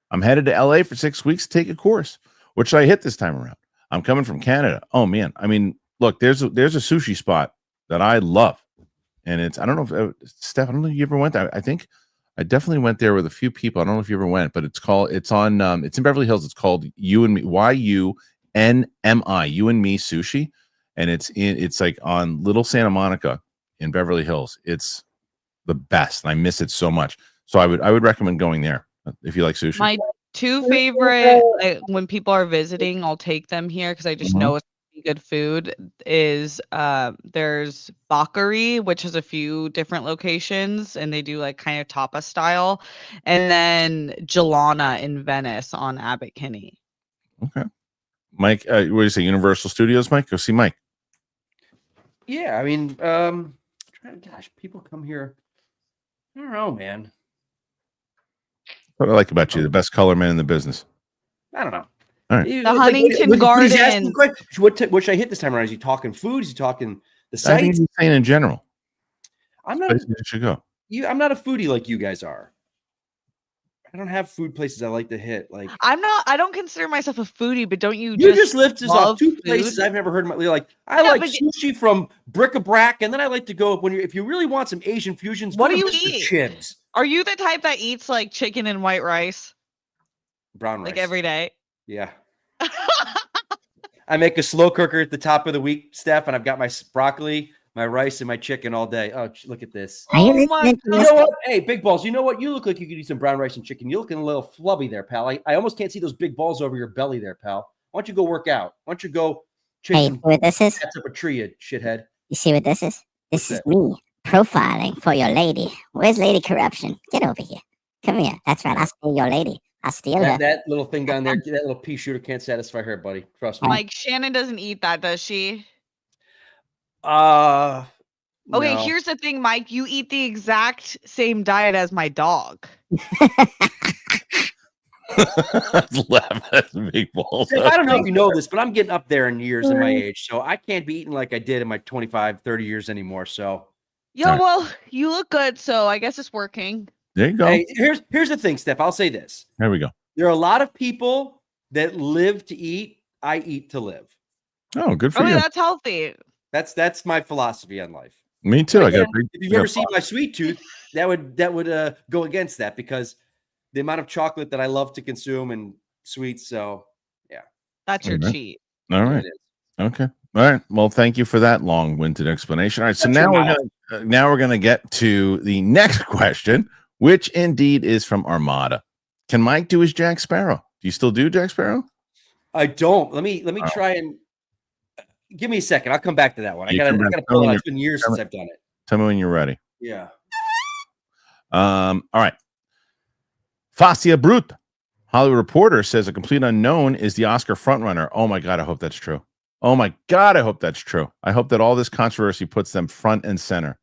I'm headed to LA for 6 weeks to take a course. What should I hit this time around? I'm coming from Canada. Oh man. I mean, look, there's a sushi spot that I love. And I don't know if Steph, I don't know if you ever went there. I think I definitely went there with a few people. I don't know if you ever went, but it's in Beverly Hills. It's called You and Me, YUNMI, You and Me Sushi. And it's like on Little Santa Monica in Beverly Hills. It's the best. And I miss it so much. So I would recommend going there if you like sushi. My two favorite, when people are visiting, I'll take them here because I just know it's good food. Is there's Bakari, which has a few different locations, and they do like kind of tapas style, and then Gelana in Venice on Abbot Kinney. Okay, Mike, what do you say? Universal Studios, Mike? Go see Mike. Yeah, I mean, gosh, people come here. I don't know, man. What I like about you, the best color man in the business. I don't know. All right. The Huntington Garden. What should I hit this time around? Is he talking food? Is he talking the sites? I think he's saying in general. I'm not. You should go. I'm not a foodie like you guys are. I don't have food places I like to hit. Like I don't consider myself a foodie, but don't you? You just listed off two food? places I've never heard. I like sushi from Bric-a-Brac, and then I like to go if you really want some Asian fusions. What do you Mr. eat? Chibs. Are you the type that eats like chicken and white rice? Brown rice. Like every day? Yeah. I make a slow cooker at the top of the week, Steph, and I've got my broccoli, my rice, and my chicken all day. Oh, look at this. Oh my God. You know what? Hey, big balls. You know what? You look like you could eat some brown rice and chicken. You're looking a little flubby there, pal. I almost can't see those big balls over your belly there, pal. Why don't you go work out? Why don't you go chase some what this is? cats up a tree, you shithead? You see what this is? This is me profiling for your lady. Where's Lady Corruption? Get over here. Come here. That's right. I'll steal your lady. I'll steal her. That little thing down there, that little pea shooter can't satisfy her, buddy. Trust me. Like Shannon doesn't eat that, does she? Okay, no. Here's the thing, Mike. You eat the exact same diet as my dog. Big balls. I don't know if you know this, but I'm getting up there in years in my age, so I can't be eating like I did in my 25, 30 years anymore. So, yeah, well, you look good, so I guess it's working. There you go. Hey, here's the thing, Steph. I'll say this. There we go. There are a lot of people that live to eat. I eat to live. Oh, good for you. That's healthy. That's my philosophy on life. Me too. Again, if you've ever seen my sweet tooth, that would go against that because the amount of chocolate that I love to consume and sweets. So, yeah, that's your cheat. All right. Okay. All right. Well, thank you for that long-winded explanation. All right. So now we're gonna get to the next question, which indeed is from Armada. Can Mike do his Jack Sparrow? Do you still do Jack Sparrow? I don't. Let me try and give me a second. I'll come back to that one. I gotta pull it out. It's been years since I've done it. Tell me when you're ready. Yeah. All right. Fascia Brut. Hollywood Reporter says a complete unknown is the Oscar frontrunner. Oh my God, I hope that's true. Oh my God, I hope that's true. I hope that all this controversy puts them front and center.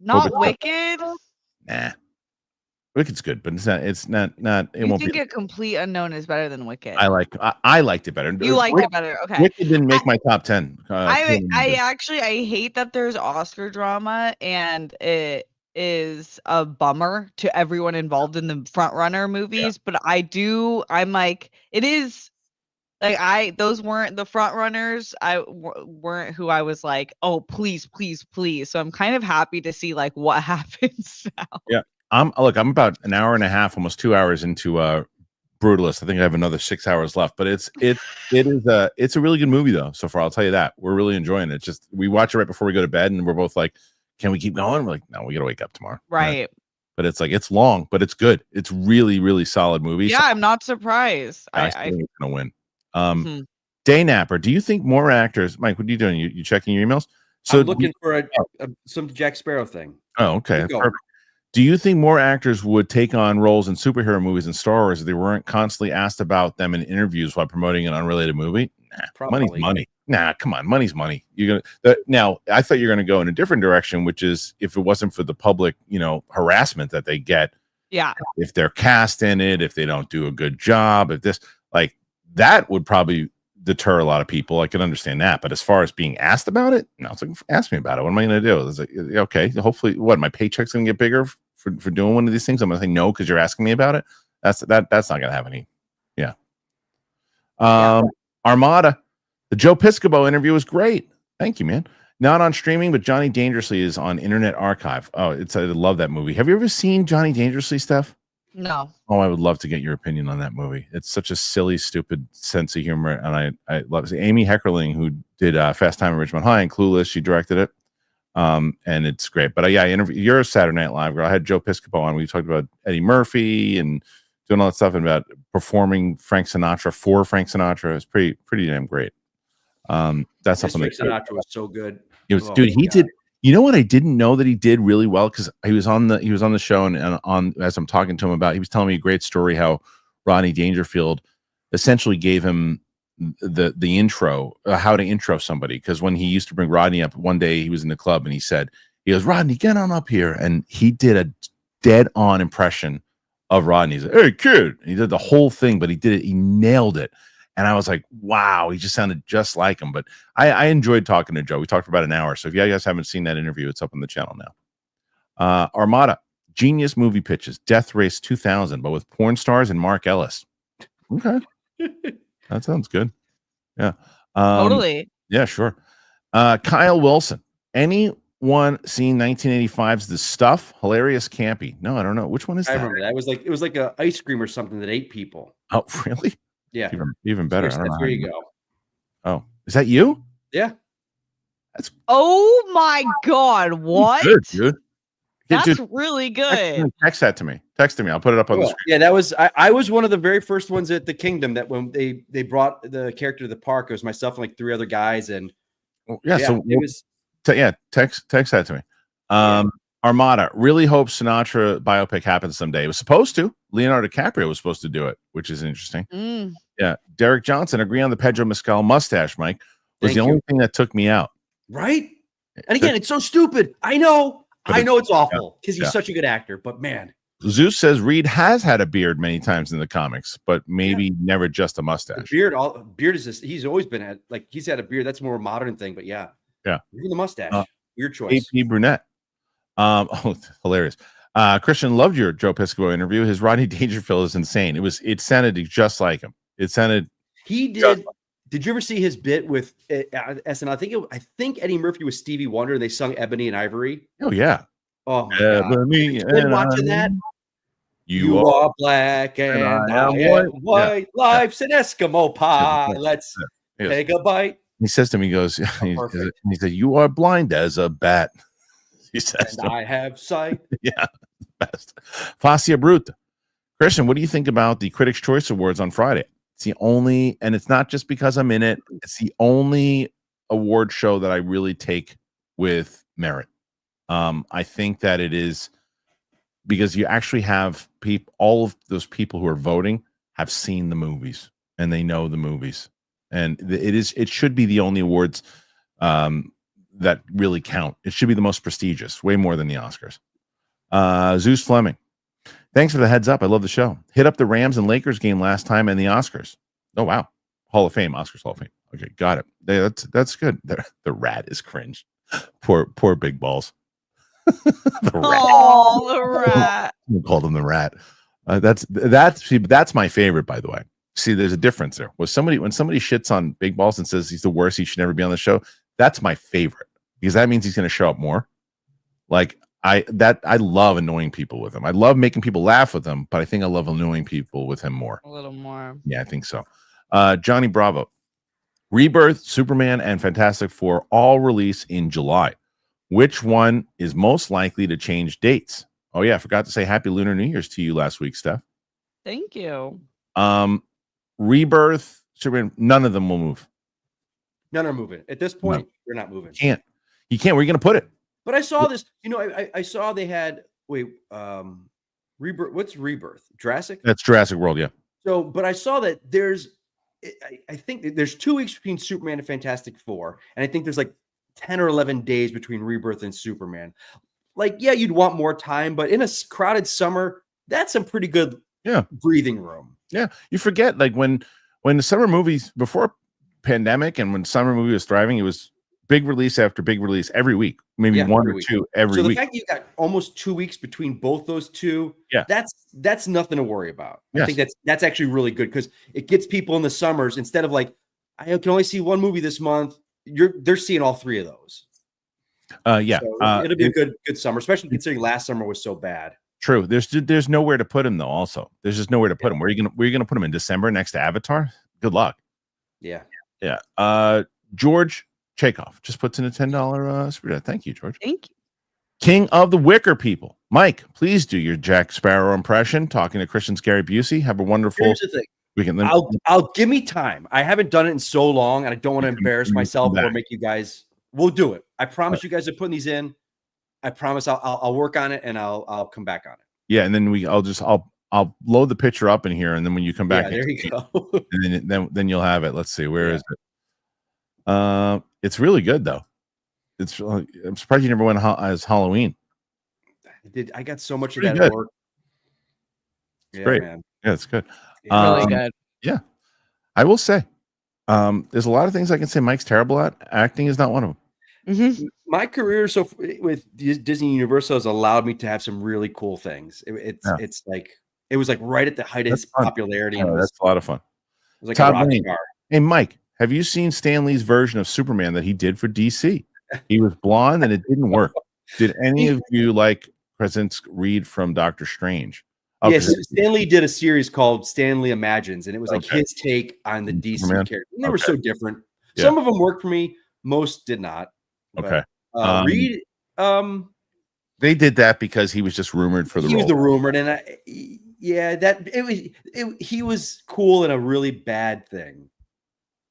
Not Wicked? Nah. Wicked's good, but it's not it won't be. A complete unknown is better than Wicked. I liked it better. You liked it better. Okay. Wicked didn't make my top 10. I hate that there's Oscar drama and it is a bummer to everyone involved in the front runner movies, but I'm like, it is like those weren't the front runners. Weren't who I was like, oh please. So I'm kind of happy to see like what happens now. Yeah. I'm about an hour and a half, almost 2 hours into Brutalist. I think I have another 6 hours left, but it's a really good movie though. So far, I'll tell you that we're really enjoying it. Just we watch it right before we go to bed, and we're both like, "Can we keep going?" We're like, "No, we got to wake up tomorrow." Right. but it's like it's long, but it's good. It's really, really solid movie. Yeah, I'm not surprised. I think it's gonna win. Mhm. Day Napper, do you think more actors, Mike? What are you doing? You checking your emails? So I'm looking for some Jack Sparrow thing. Oh, okay, perfect. Do you think more actors would take on roles in superhero movies and Star Wars if they weren't constantly asked about them in interviews while promoting an unrelated movie? Nah, money's money. Nah, come on, money's money. You're gonna now. I thought you're gonna go in a different direction, which is if it wasn't for the public, harassment that they get. Yeah. If they're cast in it, if they don't do a good job, if this that would probably deter a lot of people. I can understand that, but as far as being asked about it, no, it's like ask me about it. What am I going to do? It's like, okay, hopefully, what, my paycheck's going to get bigger for doing one of these things? I'm going to say no because you're asking me about it. That's not going to have any. Yeah. Armada, the Joe Piscopo interview was great. Thank you, man. Not on streaming, but Johnny Dangerously is on Internet Archive. Oh, I love that movie. Have you ever seen Johnny Dangerously, Steph? No. Oh, I would love to get your opinion on that movie. It's such a silly, stupid sense of humor, and I love it. Amy Heckerling, who did Fast Time at Ridgemont High and Clueless, she directed it, and it's great. But you're a Saturday Night Live girl. I had Joe Piscopo on. We talked about Eddie Murphy and doing all that stuff and about performing Frank Sinatra for Frank Sinatra. It's pretty damn great. That's something. Frank Sinatra was so good. It was, dude. He did. You know what I didn't know that he did really well, because he was on the show and on as I'm talking to him about, he was telling me a great story how Rodney Dangerfield essentially gave him the intro, how to intro somebody, because when he used to bring Rodney up one day, he was in the club and he goes, Rodney, get on up here, and he did a dead on impression of Rodney. He's like, hey kid, and he did the whole thing, but he nailed it. And I was like, wow, he just sounded just like him. But I enjoyed talking to Joe. We talked for about an hour. So if you guys haven't seen that interview, it's up on the channel now. Armada, genius movie pitches, Death Race 2000, but with porn stars and Mark Ellis. Okay. That sounds good. Yeah. Totally. Yeah, sure. Kyle Wilson, anyone seen 1985's The Stuff? Hilarious, campy. No, I don't know. Which one is that? I remember that. It was like a ice cream or something that ate people. Oh, really? Yeah, even better. That's where you go. Oh, is that you? Yeah. Oh my God! What? Good, dude. That's really good. Text that to me. Text to me. I'll put it up on the screen. Yeah, that was I was one of the very first ones at the Kingdom that when they brought the character to the park, it was myself and like 3 other guys, and so it was text that to me. Armada, really hope Sinatra biopic happens someday. It was supposed to. Leonardo DiCaprio was supposed to do it, which is interesting. Yeah. Derek Johnson, agree on the Pedro Mescal mustache, Mike, was the only thing that took me out. Right? And again, it's so stupid. I know it's awful because he's such a good actor, but man. Zeus says Reed has had a beard many times in the comics, but maybe never just a mustache. The beard is just, he's always been he's had a beard. That's more a modern thing, but yeah. Even the mustache. Weird choice. AP Brunette. Hilarious. Kristian loved your Joe Piscopo interview. His Rodney Dangerfield is insane. It sounded just like him. He did. Did you ever see his bit with SNL? I think Eddie Murphy was Stevie Wonder, and they sung Ebony and Ivory. Oh yeah. Oh my God. Been watching that. You are black and I am white. Yeah. Life's an Eskimo pie. Let's take a bite. He says to me, he goes, he said, you are blind as a bat. He says, and I have sight. Yeah, best. Fascia Bruta. Kristian, what do you think about the Critics' Choice Awards on Friday? It's the only, and it's not just because I'm in it, it's the only award show that I really take with merit. I think that it is because you actually have all of those people who are voting have seen the movies and they know the movies, and it should be the only awards that really count. It should be the most prestigious, way more than the Oscars. Zeus Fleming, thanks for the heads up. I love the show. Hit up the Rams and Lakers game last time and the Oscars. Oh wow, Hall of Fame, Oscars Hall of Fame. Okay, got it. That's good. The rat is cringe. Poor Big Balls. The rat. Oh, the rat. We called him the rat. That's my favorite, by the way. See, there's a difference there. When somebody shits on Big Balls and says he's the worst, he should never be on the show. That's my favorite because that means he's going to show up more. Like I love annoying people with him. I love making people laugh with him, but I think I love annoying people with him more. A little more. Yeah, I think so. Johnny Bravo, Rebirth, Superman, and Fantastic Four all release in July. Which one is most likely to change dates? Oh yeah, I forgot to say Happy Lunar New Year's to you last week, Steph. Thank you. Rebirth, Superman, none of them will move. None are moving. At this point, they're not moving. You can't. Where are you going to put it? But I saw this. I saw they had Rebirth. What's Rebirth? Jurassic? That's Jurassic World, yeah. So, but I saw that I think that there's 2 weeks between Superman and Fantastic Four, and I think there's like 10 or 11 days between Rebirth and Superman. Like, yeah, you'd want more time, but in a crowded summer, that's a pretty good breathing room. Yeah, you forget like when the summer movies before pandemic and when summer movie was thriving, it was big release after big release every week, maybe one or two every week. So the fact that you got almost 2 weeks between both those two, that's nothing to worry about. I think that's actually really good because it gets people in the summers instead of like I can only see one movie this month. They're seeing all 3 of those. So it'll be a good summer, especially considering last summer was so bad. True. There's nowhere to put him though. Also, there's just nowhere to put him. Where are you gonna put him in December next to Avatar? Good luck. Yeah. George Chakoff just puts in a $10 super chat. Thank you, George. Thank you. King of the Wicker People, Mike. Please do your Jack Sparrow impression. Talking to Christian Scary Busey. Have a wonderful. Here's the thing. Weekend. I'll give me time. I haven't done it in so long, and I don't want to embarrass myself or make you guys. We'll do it. I promise you guys are putting these in. I promise I'll work on it and I'll come back on it. Yeah, and then I'll load the picture up in here, and then when you come back, there you go. And then you'll have it. Let's see, where is it? It's really good though. I'm surprised you never went as Halloween. I got so much of that good. work. It's great. Man. Yeah, it's good. Really good. Yeah, I will say, there's a lot of things I can say Mike's terrible at. Acting is not one of them. Mm-hmm. My career with Disney Universal has allowed me to have some really cool things. It's like it was like right at the height of its popularity. And that's a lot of fun. It was like a rock star. Hey, Mike, have you seen Stan Lee's version of Superman that he did for DC? He was blonde and it didn't work. Did any of you like President Reed from Doctor Strange? Oh, yes, Stan Lee did a series called Stan Lee Imagines, and it was like his take on the DC character. And they were so different. Yeah. Some of them worked for me, most did not. Okay. Reed, they did that because he was just rumored for the role. He was the rumored, and he was cool in a really bad thing.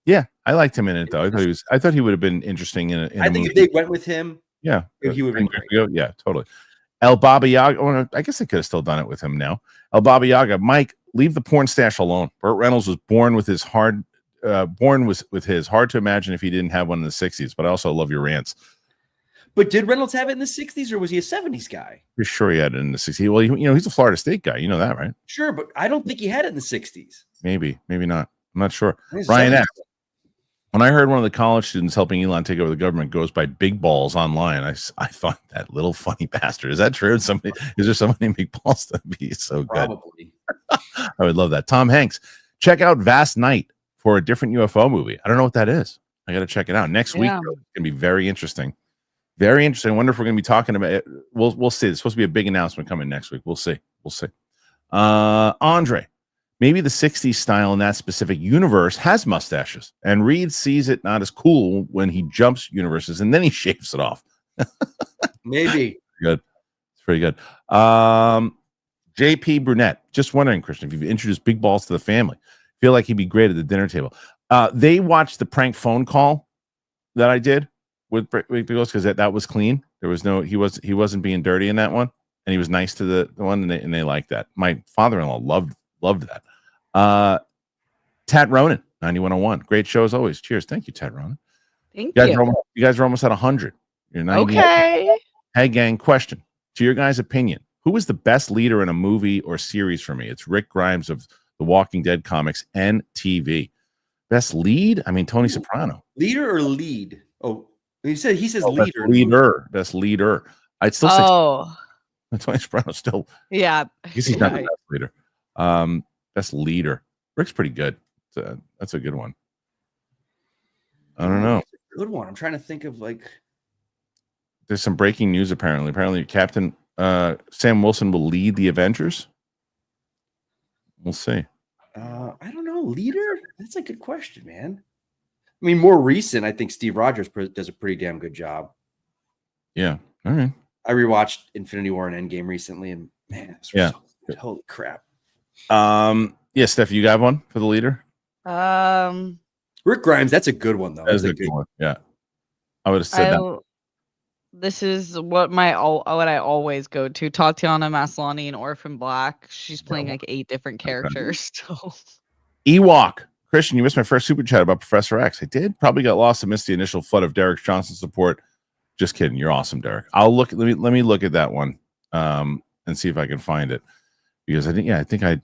Yeah, I liked him in it though. I thought he would have been interesting in I think if they went with him, he would have been great. Yeah, totally. El Baba Yaga. I guess they could have still done it with him now. El Baba Yaga. Mike, leave the porn stash alone. Burt Reynolds was born with his hard to imagine if he didn't have one in the 60s. But I also love your rants. But did Reynolds have it in the 60s, or was he a 70s guy? You're sure he had it in the 60s? Well, he's a Florida State guy. You know that, right? Sure, but I don't think he had it in the 60s. Maybe not. I'm not sure. Ryan X. When I heard one of the college students helping Elon take over the government goes by Big Balls online, I thought that little funny bastard. Is that true? Is there somebody named Big Balls? That'd be so good. Probably. I would love that. Tom Hanks, check out Vast Night for a different UFO movie. I don't know what that is. I got to check it out next week. It's going to be very interesting. Very interesting. I wonder if we're going to be talking about it. We'll see. There's supposed to be a big announcement coming next week. We'll see. Andre. Maybe the 60s style in that specific universe has mustaches, and Reed sees it not as cool when he jumps universes, and then he shaves it off. Maybe. Good. It's pretty good. JP Brunette, just wondering, Christian, if you've introduced Big Balls to the family, feel like he'd be great at the dinner table. They watched the prank phone call that I did with Big Balls because that was clean. There was he wasn't being dirty in that one, and he was nice to the one, and they liked that. My father-in-law loved that. Tat Ronan, 9101. Great show as always. Cheers. Thank you, Tat Ronan. Thank you. You guys are almost at 100. You're 90. Okay. Hey, gang, question. To your guys' opinion, who is the best leader in a movie or series for me? It's Rick Grimes of the Walking Dead comics and TV. Best lead? I mean, Tony Soprano. Leader or lead? Oh, he says leader. Best leader. I'd still say Tony Soprano still. Yeah. I guess he's not the best leader. Best leader. Rick's pretty good. That's a good one. I don't know. Good one. I'm trying to think of There's some breaking news apparently. Apparently, Captain Sam Wilson will lead the Avengers. We'll see. I don't know. Leader? That's a good question, man. I mean, more recent, I think Steve Rogers does a pretty damn good job. Yeah. All right. I rewatched Infinity War and Endgame recently, and man, this was so good. Holy crap. Yeah, Steph, you got one for the leader? Rick Grimes, that's a good one though. That's a good one. Yeah. I would have said that. This is what I always go to. Tatiana Maslany in Orphan Black. She's playing like 8 different characters. So. Ewok. Kristian, you missed my first super chat about Professor X. I did. Probably got lost and missed the initial flood of Derek Johnson support. Just kidding. You're awesome, Derek. I'll look. Let me look at that one, and see if I can find it, because I think I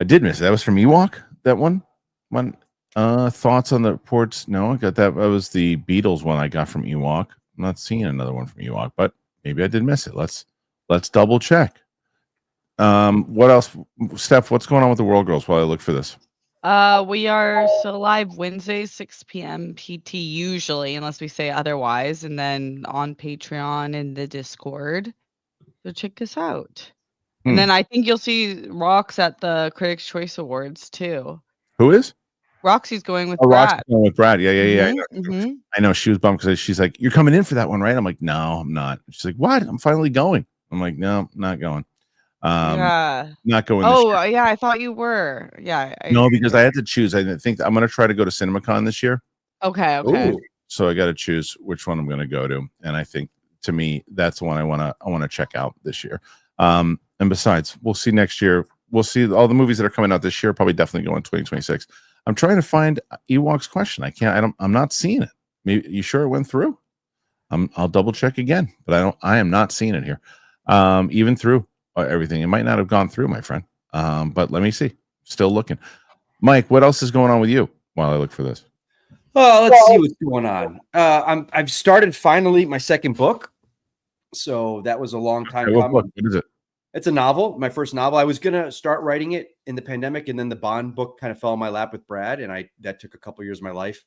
did miss it. That was from Ewok. That one. Thoughts on the reports? No, I got that. That was the Beatles one I got from Ewok. I'm not seeing another one from Ewok, but maybe I did miss it. Let's double check. What else, Steph? What's going on with the World Girls while I look for this? We are still live Wednesdays, 6 p.m. PT usually, unless we say otherwise, and then on Patreon and the Discord. So check us out. And then I think you'll see Rox at the Critics' Choice Awards too. Who is? Roxy's going with Brad. Roxy's going with Brad. Yeah. Mm-hmm. I know she was bummed because she's like, "You're coming in for that one, right?" I'm like, "No, I'm not." She's like, "What? I'm finally going." I'm like, "No, not going." Not going. Oh, yeah, I thought you were. Yeah. No, because I had to choose. I think I'm going to try to go to CinemaCon this year. Okay. Ooh. So I got to choose which one I'm going to go to, and I think to me that's the one I want to check out this year. And besides, we'll see next year. We'll see all the movies that are coming out this year. Probably definitely go in 2026. I'm trying to find Ewok's question. I'm not seeing it. Maybe you sure it went through? I'll double check again, but I am not seeing it here. Even through everything, it might not have gone through, my friend. But let me see. Still looking. Mike, what else is going on with you while I look for this? Oh, let's see what's going on. I've started finally my second book, so that was a long time coming. What is it? It's a novel, my first novel. I was gonna start writing it in the pandemic, and then the Bond book kind of fell in my lap with Brad, and that took a couple years of my life.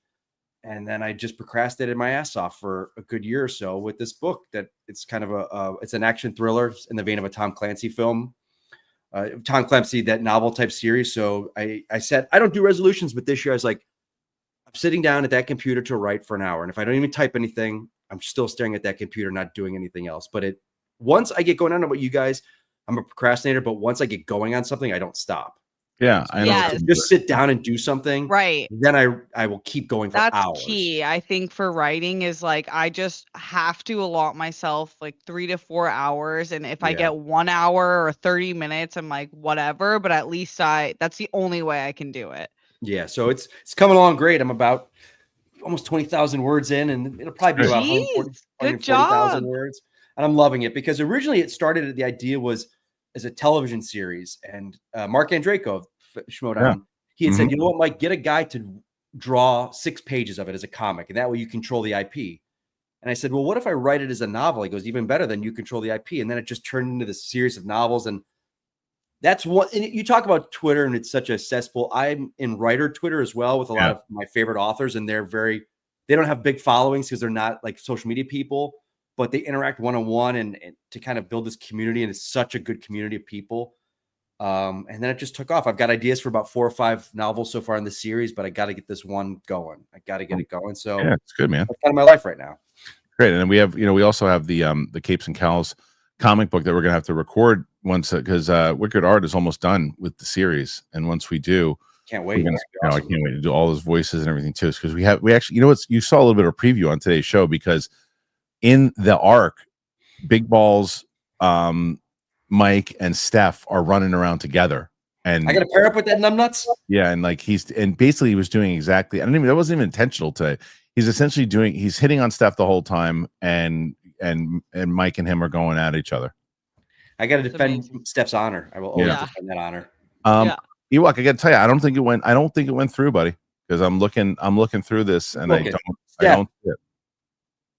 And then I just procrastinated my ass off for a good year or so with this book. That it's kind of it's an action thriller in the vein of a Tom Clancy film, Tom Clancy, that novel type series. So I said I don't do resolutions, but this year I was like, I'm sitting down at that computer to write for an hour, and if I don't even type anything, I'm still staring at that computer, not doing anything else. But once I get going, I don't know about you guys. I'm a procrastinator, but once I get going on something, I don't stop. Yeah, I know. Yes. Just sit down and do something. Right. Then I will keep going for hours. That's key. I think for writing is like, I just have to allot myself like 3 to 4 hours. And if I get 1 hour or 30 minutes, I'm like, whatever, but at least that's the only way I can do it. Yeah. So it's coming along great. I'm about almost 20,000 words in, and it'll probably be about 140,000 words. And I'm loving it because originally it started, the idea was as a television series, and Mark Andreyko of Schmodown, he had said, you know what, Mike, get a guy to draw 6 pages of it as a comic, and that way you control the IP. And I said, well, what if I write it as a novel? He goes, even better, than you control the IP. And then it just turned into this series of novels. And that's what, and you talk about Twitter and it's such a cesspool. I'm in writer Twitter as well with a lot of my favorite authors, and they don't have big followings because they're not like social media people, but they interact one-on-one and to kind of build this community. And it's such a good community of people. And then it just took off. I've got ideas for about 4 or 5 novels so far in the series, but I got to get this one going. I got to get it going. So yeah, it's good, man. That's kind of my life right now. Great. And then we have, we also have the Capes and Cowls comic book that we're going to have to record once, because Wicked Art is almost done with the series. And once we do, can't wait. I can't wait to do all those voices and everything too. Because we actually, you saw a little bit of a preview on today's show, because in the arc, Big Balls, Mike and Steph are running around together, and I got to pair up with that numbnuts. Yeah, and like basically he was doing exactly. That wasn't even intentional today. He's essentially he's hitting on Steph the whole time, and Mike and him are going at each other. I got to defend Steph's honor. I will always defend that honor. Ewok, I got to tell you, I don't think it went through, buddy, because I'm looking through this, and I don't see it.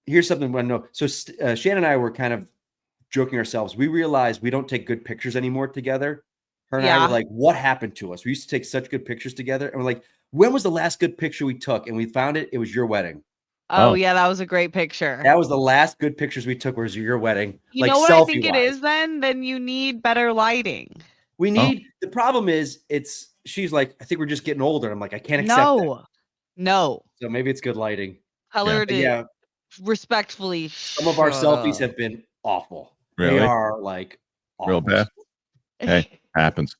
Here's something I know. So Shannon and I were kind of joking ourselves. We realized we don't take good pictures anymore together. Her and I were like, what happened to us? We used to take such good pictures together. And we're like, when was the last good picture we took? And we found it. It was your wedding. Oh, yeah. That was a great picture. That was the last good pictures we took, was your wedding. You know what I think it is then? Then you need better lighting. We need, the problem is she's like, I think we're just getting older. I'm like, I can't accept that. No. So maybe it's good lighting. Colored respectfully. Some of our selfies have been awful. Really? They are like awful. Real bad. Hey, happens.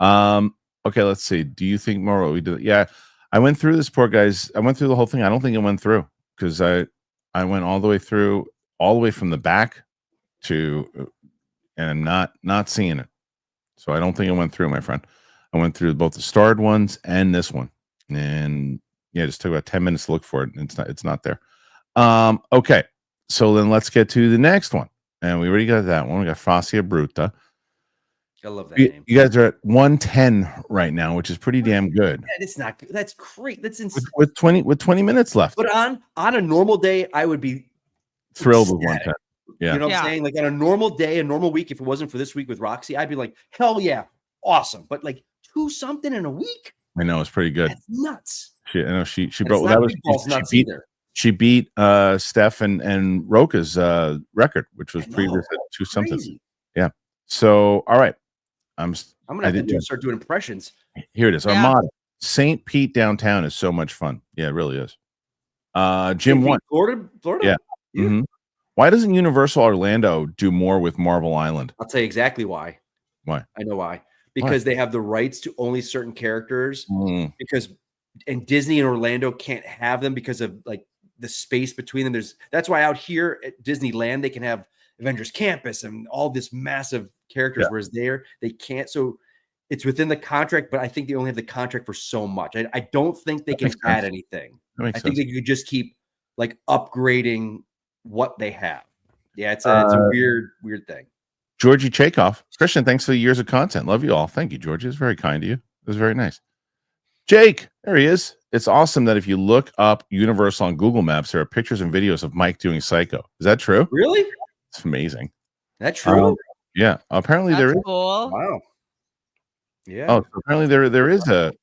Okay, let's see. Do you think more what we did? Yeah, I went through this, poor guys. I went through the whole thing. I don't think it went through because I went all the way through, all the way from the back to, and I'm not seeing it. So I don't think it went through, my friend. I went through both the starred ones and this one, and yeah, it just took about 10 minutes to look for it. And it's not there. Okay, so then let's get to the next one, and we already got that one. We got Fascia Bruta. I love that name. You guys are at 110 right now, which is pretty damn good. Yeah, it's not good. That's great. That's insane. With 20 minutes left. But on a normal day, I would be Thrilled with ecstatic. 110. Yeah. You know what I'm saying? Like on a normal day, a normal week, if it wasn't for this week with Roxy, I'd be like, hell yeah, awesome. But like 2 something in a week? I know, it's pretty good. That's nuts. I know she And broke it's that not was Big Balls nuts she beat either. she beat Steph and Roka's previous which was I know. previous at 2 something. Crazy. Yeah. So all right. I'm gonna have to start doing impressions. Here it is. Yeah. Armada. St. Pete downtown is so much fun. Yeah, it really is. Jim one. Florida? Yeah. Mm-hmm. Why doesn't Universal Orlando do more with Marvel Island? I'll tell you exactly why. Why? I know why. Because they have the rights to only certain characters. And Disney and Orlando can't have them because of like the space between them. That's why out here at Disneyland they can have Avengers Campus and all this massive characters, whereas there they can't. So it's within the contract, but I think they only have the contract for so much. I don't think they can add anything. I think they could just keep like upgrading what they have. Yeah, it's a weird thing. Georgie Chakoff. Kristian, thanks for the years of content. Love you all. Thank you, Georgie. It's very kind of you. It was very nice. Jake, there he is. It's awesome that if you look up Universal on Google Maps, there are pictures and videos of Mike doing Psycho. Is that true? Really? It's amazing. That's true? Yeah. Apparently there is. Cool. Wow. Yeah. Oh, so apparently there is a.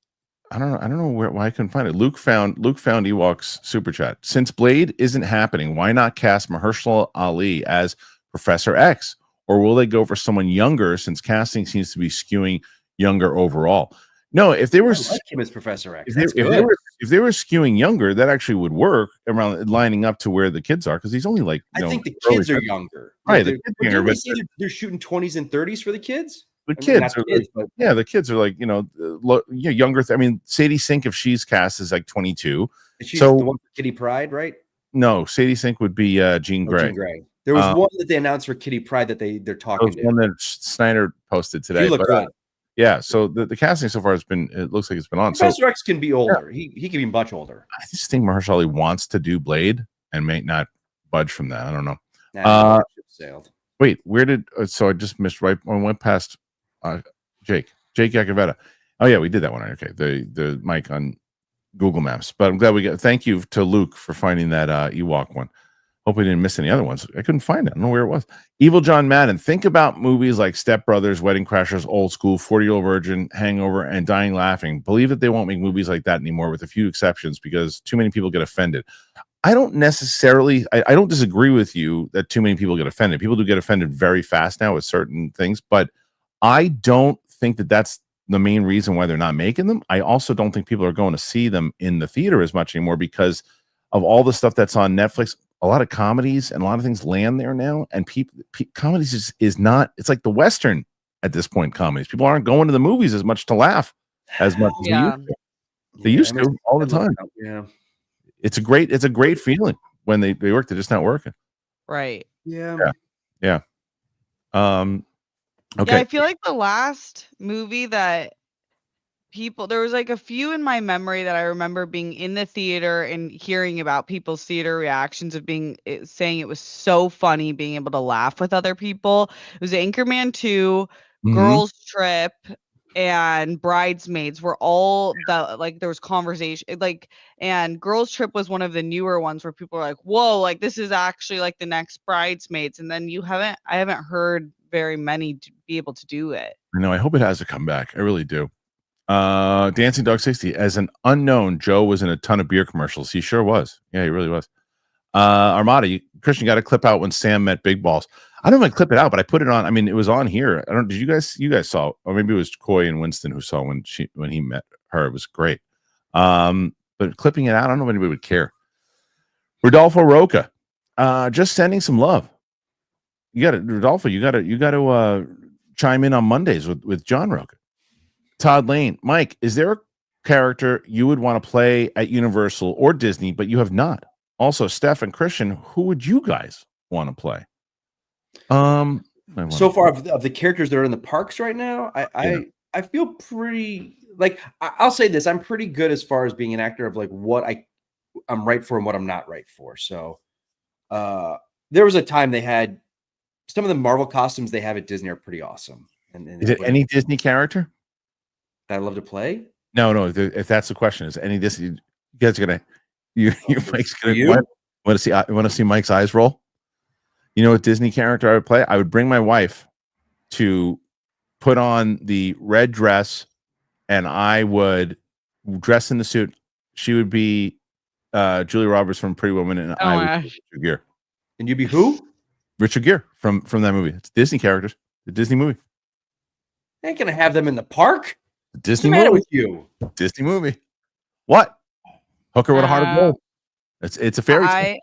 I don't know why I couldn't find it. Luke found Ewok's super chat. Since Blade isn't happening, why not cast Mahershala Ali as Professor X? Or will they go for someone younger since casting seems to be skewing younger overall? No, if they were like him as Professor X, if they were skewing younger, that actually would work around lining up to where the kids are because he's only like I think the kids are younger. Right, they're shooting 20s and 30s for the kids. The kids are like younger. I mean, Sadie Sink, if she's cast, is like 22. She's the one for Kitty Pryde, right? No, Sadie Sink would be Jean Grey. Jean Grey. There was one that they announced for Kitty Pryde that they're talking to. One that Snyder posted today. She looked good. Yeah, so the casting so far has been. It looks like it's been on. Professor X can be older. Yeah. He can be much older. I just think Mahershala Ali wants to do Blade and may not budge from that. I don't know. Sailed. Wait, where did? So I just missed. Right, I went past. Jake Yacovetta. Oh yeah, we did that one. Okay, the mic on Google Maps. But I'm glad we got. Thank you to Luke for finding that Ewok one. Hope we didn't miss any other ones. I couldn't find it. I don't know where it was. Evil John Madden. Think about movies like Step Brothers, Wedding Crashers, Old School, 40-Year-Old Virgin, Hangover, and Dying Laughing. Believe that they won't make movies like that anymore, with a few exceptions, because too many people get offended. I don't necessarily. I don't disagree with you that too many people get offended. People do get offended very fast now with certain things, but I don't think that that's the main reason why they're not making them. I also don't think people are going to see them in the theater as much anymore because of all the stuff that's on Netflix. A lot of comedies and a lot of things land there now, and comedies is not. It's like the Western at this point. Comedies, people aren't going to the movies as much to laugh as much as they used to all the time. Yeah, it's a great feeling when they work. They're just not working. Right. Yeah. Okay. Yeah, I feel like the last movie that there was like a few in my memory that I remember being in the theater and hearing about people's theater reactions of saying it was so funny being able to laugh with other people. It was Anchorman 2, Girls Trip, and Bridesmaids were all there was conversation and Girls Trip was one of the newer ones where people were like, whoa, like this is actually like the next Bridesmaids. And then I haven't heard very many to be able to do it. I know. I hope it has a comeback. I really do. Dancing Dog 60. As an unknown, Joe was in a ton of beer commercials. He sure was. Yeah, he really was. Armada, Kristian got to clip out when Sam met Big Balls. I don't even clip it out, but I put it on. I mean, it was on here. I don't. Did you guys saw? Or maybe it was Coy and Winston who saw when he met her. It was great. But clipping it out, I don't know if anybody would care. Rodolfo Roca, just sending some love. You got to, Rodolfo. You got to chime in on Mondays with John Roca. Todd Lane, Mike, is there a character you would want to play at Universal or Disney, but you have not? Also, Steph and Kristian, who would you guys want to play? So far of the characters that are in the parks right now, I feel pretty like I'll say this: I'm pretty good as far as being an actor of like what I'm right for and what I'm not right for. So there was a time they had some of the Marvel costumes they have at Disney are pretty awesome. And is it any Disney character that I love to play? No. If that's the question, is any Disney? You guys are gonna, your Mike's gonna. You want to see Mike's eyes roll? You know what Disney character I would play? I would bring my wife to put on the red dress, and I would dress in the suit. She would be Julia Roberts from Pretty Woman, and I would be Richard Gere. And you'd be who? Richard Gere from that movie. It's Disney characters. The Disney movie. I ain't gonna have them in the park. The Disney What's the matter movie. with you? Disney movie. What? Hooker with a heart of gold. It's a fairy tale.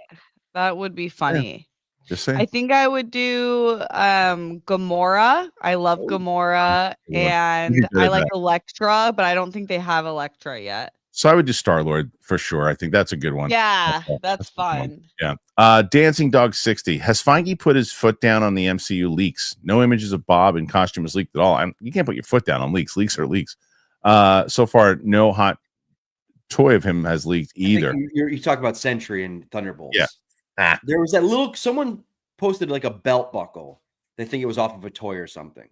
That would be funny. Yeah, just saying. I think I would do Gamora. I love Gamora, and I like Elektra, but I don't think they have Elektra yet. So I would do Star-Lord for sure. I think that's a good one. Yeah, that's fun. Yeah. Dancing Dog 60. Has Feige put his foot down on the MCU leaks? No images of Bob in costume is leaked at all. You can't put your foot down on leaks. Leaks are leaks. So far, no hot toy of him has leaked either. You talk about Sentry and Thunderbolts. Yeah. There was that little, someone posted like a belt buckle. They think it was off of a toy or something.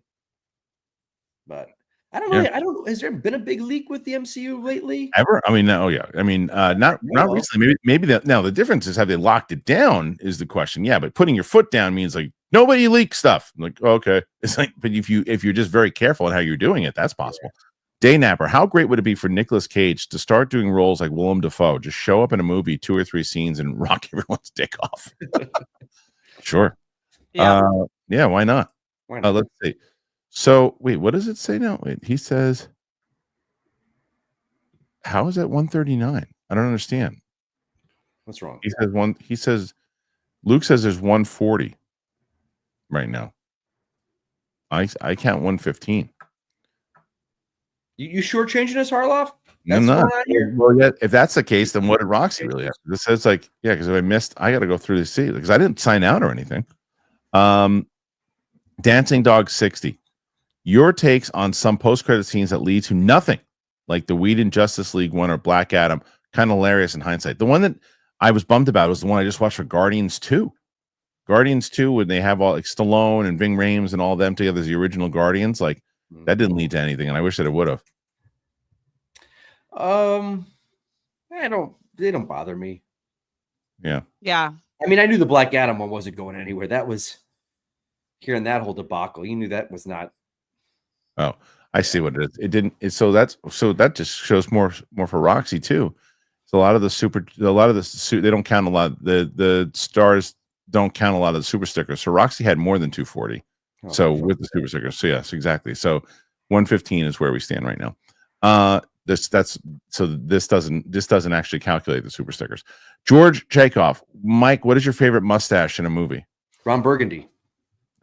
But I don't know. Yeah. I don't know. Has there been a big leak with the MCU lately? Ever? I mean, no, yeah. I mean, not recently. Maybe that. Now the difference is, have they locked it down? Is the question. Yeah, but putting your foot down means like nobody leaks stuff. I'm like, okay, it's like, but if you're just very careful in how you're doing it, that's possible. Yeah. Daynapper, how great would it be for Nicolas Cage to start doing roles like Willem Dafoe? Just show up in a movie, 2 or 3 scenes, and rock everyone's dick off. Sure. Yeah. Yeah. Why not? Let's see. So wait, what does it say now? Wait, he says, how is that 139? I don't understand. What's wrong? He says Luke says there's 140 right now. I count 115. You shortchanging us, Harloff? I'm not. Well, yeah, if that's the case, then what did Roxy really have? This says like, yeah, because if I missed, I got to go through the seat because I didn't sign out or anything. Dancing Dog 60. Your takes on some post-credit scenes that lead to nothing, like the Whedon Justice League one or Black Adam, kind of hilarious in hindsight. The one that I was bummed about was the one I just watched for Guardians 2. Guardians 2, when they have all like Stallone and Ving Rhames and all them together as the original Guardians, like that didn't lead to anything, and I wish that it would have. They don't bother me. Yeah. I mean, I knew the Black Adam one wasn't going anywhere. That was hearing that whole debacle. You knew that was not. Oh, I see what it is. It didn't. So that just shows more for Roxy too. So a lot of the suit, they don't count a lot. The stars don't count a lot of the super stickers. So Roxy had more than 240. So with the super stickers. So yes, exactly. So 115 is where we stand right now. This doesn't actually calculate the super stickers. George Chekhov, Mike, what is your favorite mustache in a movie? Ron Burgundy.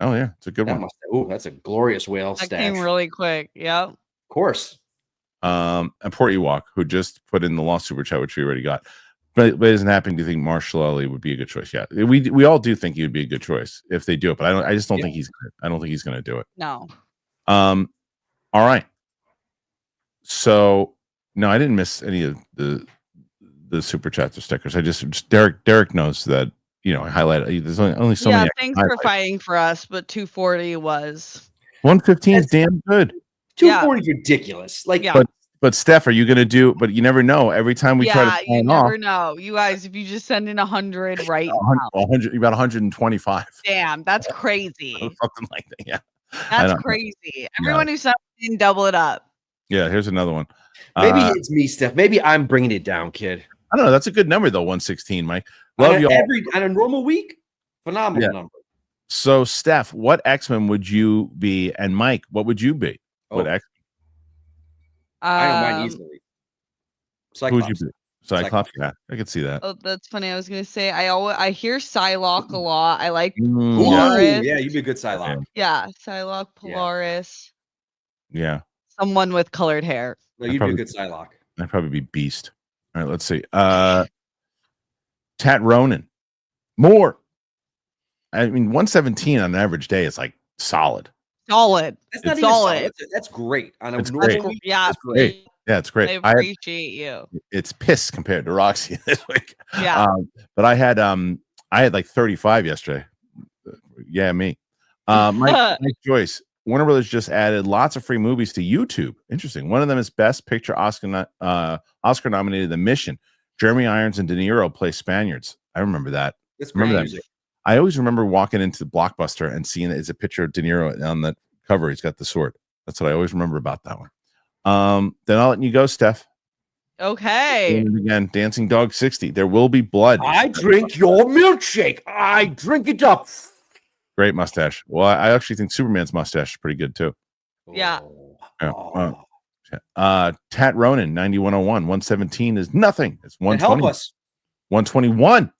Oh yeah, it's a good one. Oh, that's a glorious whale That stash. came really quick. Yep. Of course. And Port Ewok, who just put in the lost super chat, which we already got. But it isn't happening. Do you think Marshall Ali would be a good choice? Yeah, we all do think he would be a good choice if they do it, but I just don't think he's. I don't think he's going to do it. No. All right. So no, I didn't miss any of the super chats or stickers. I just Derek knows that, you know, I highlight. There's only so many. Thanks for fighting for us, but 240 was 115 is damn good. 240 is ridiculous. Like, But Steph, are you going to do? But you never know. Every time we try to you never know. You guys, if you just send in 100 right now, 100, about 125. Damn, that's crazy. Something like that. Yeah, that's crazy. Everyone who sent in, double it up. Yeah, here's another one. Maybe it's me, Steph. Maybe I'm bringing it down, kid. I don't know. That's a good number though. 116, Mike. Love you all. On a normal week, phenomenal number. So, Steph, what X-Men would you be? And Mike, what would you be? What X-Men? I know mine easily. Who would you be? Cyclops. Yeah, I could see that. Oh, that's funny. I was gonna say I hear Psylocke a lot. I like Mm, Ooh, Polaris. yeah, you'd be a good Psylocke. Yeah, Psylocke, Polaris. yeah. Someone with colored hair. No, you'd be a good Psylocke. I'd probably be Beast. All right, let's see. Tat Ronan. More. I mean, 117 on an average day is like solid. Solid. That's not It's even solid. solid. That's great. On a It's normal great. week, Yeah, that's great. Yeah, it's great. I appreciate you. It's piss compared to Roxy this week. Yeah. But I had like 35 yesterday. Yeah, me. Mike Joyce. Warner Brothers just added lots of free movies to YouTube. Interesting. One of them is Best Picture Oscar nominated The Mission. Jeremy Irons and De Niro play Spaniards. I remember that. That's Remember great that. music. I always remember walking into the Blockbuster and seeing it's a picture of De Niro on the cover. He's got the sword. That's what I always remember about that one. Then I'll let you go, Steph. Okay. And again, Dancing Dog 60. There will be blood. I drink your milkshake. I drink it up. Great mustache. Well, I actually think Superman's mustache is pretty good too. Yeah. Yeah. Oh. Tat Ronan 9101 117 is nothing. It's And help 120. us. 121.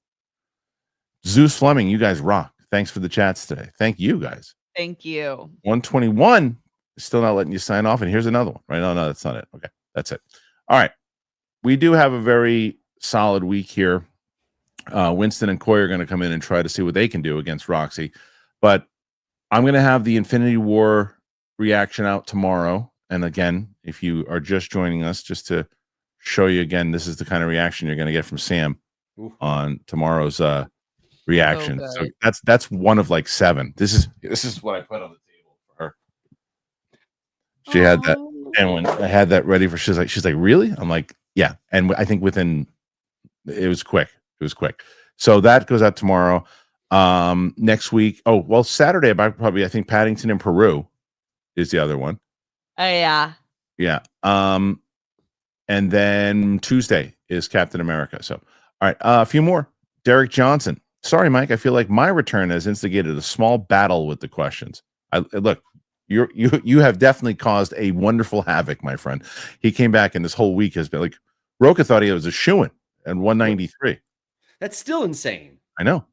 Zeus Fleming, you guys rock. Thanks for the chats today. Thank you guys. Thank you. 121 is still not letting you sign off. And here's another one. Right? No, that's not it. Okay, that's it. All right. We do have a very solid week here. Winston and Coy are going to come in and try to see what they can do against Roxy. But I'm going to have the Infinity War reaction out tomorrow. And again, if you are just joining us, just to show you again, this is the kind of reaction you're going to get from Sam on tomorrow's reaction. So that's one of like 7. This is what I put on the table for her. She had that, and when I had that ready for, she's like, really? I'm like, yeah. And I think it was quick. So that goes out tomorrow. Next week. Oh, well, Saturday, I think Paddington in Peru is the other one. Oh, yeah. Yeah. And then Tuesday is Captain America. So, all right. A few more. Derek Johnson. Sorry, Mike. I feel like my return has instigated a small battle with the questions. Look, you have definitely caused a wonderful havoc, my friend. He came back, and this whole week has been like, Roka thought he was a shoo-in at 193. That's still insane. I know.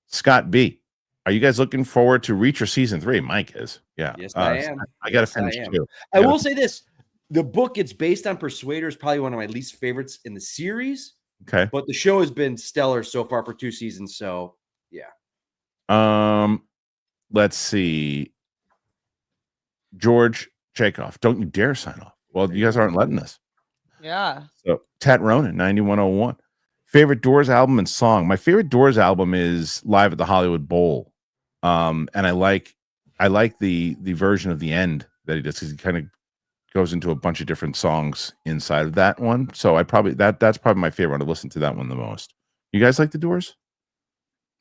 Scott B. Are you guys looking forward to Reacher season 3? Mike is. Yeah. Yes, I am. I got to finish too. I will say this. The book it's based on, Persuader, is probably one of my least favorites in the series. Okay. But the show has been stellar so far for 2 seasons. So, yeah. Let's see. George Chekhov. Don't you dare sign off. Well, you guys aren't letting us. Yeah. So, Tat Ronan, 9101. Favorite Doors album and song. My favorite Doors album is Live at the Hollywood Bowl. And I like the version of the end that he does, because he kind of goes into a bunch of different songs inside of that one. So that's probably my favorite one. I listen to that one the most. You guys like the Doors?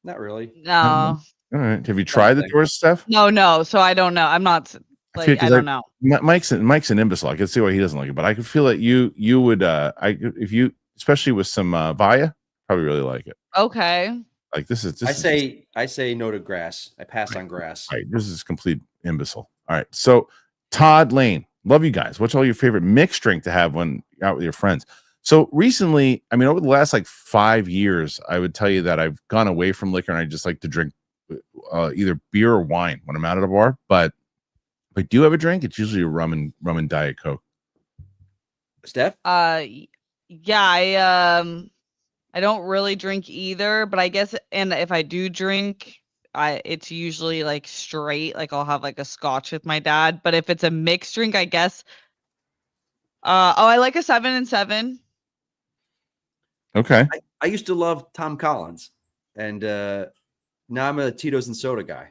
Not really. No. All right. Have you tried the Doors, Steph? No. So I don't know. I'm not like, I don't know. Mike's an imbecile. I can see why he doesn't like it, but I could feel that you would if you, especially with some Via, probably really like it. Okay. Like this is I say no to grass. I pass on grass. Right. This is complete imbecile. All right. So Todd Lane, love you guys. What's all your favorite mixed drink to have when you're out with your friends? So recently, I mean, over the last like 5 years, I would tell you that I've gone away from liquor and I just like to drink either beer or wine when I'm out at a bar. But if I do have a drink, it's usually a rum and Diet Coke. Steph? Yeah, I don't really drink either, but I guess, and if I do drink, it's usually like straight, like I'll have like a scotch with my dad. But if it's a mixed drink, I guess I like a 7 and 7. Okay. I used to love Tom Collins, and now I'm a Tito's and soda guy.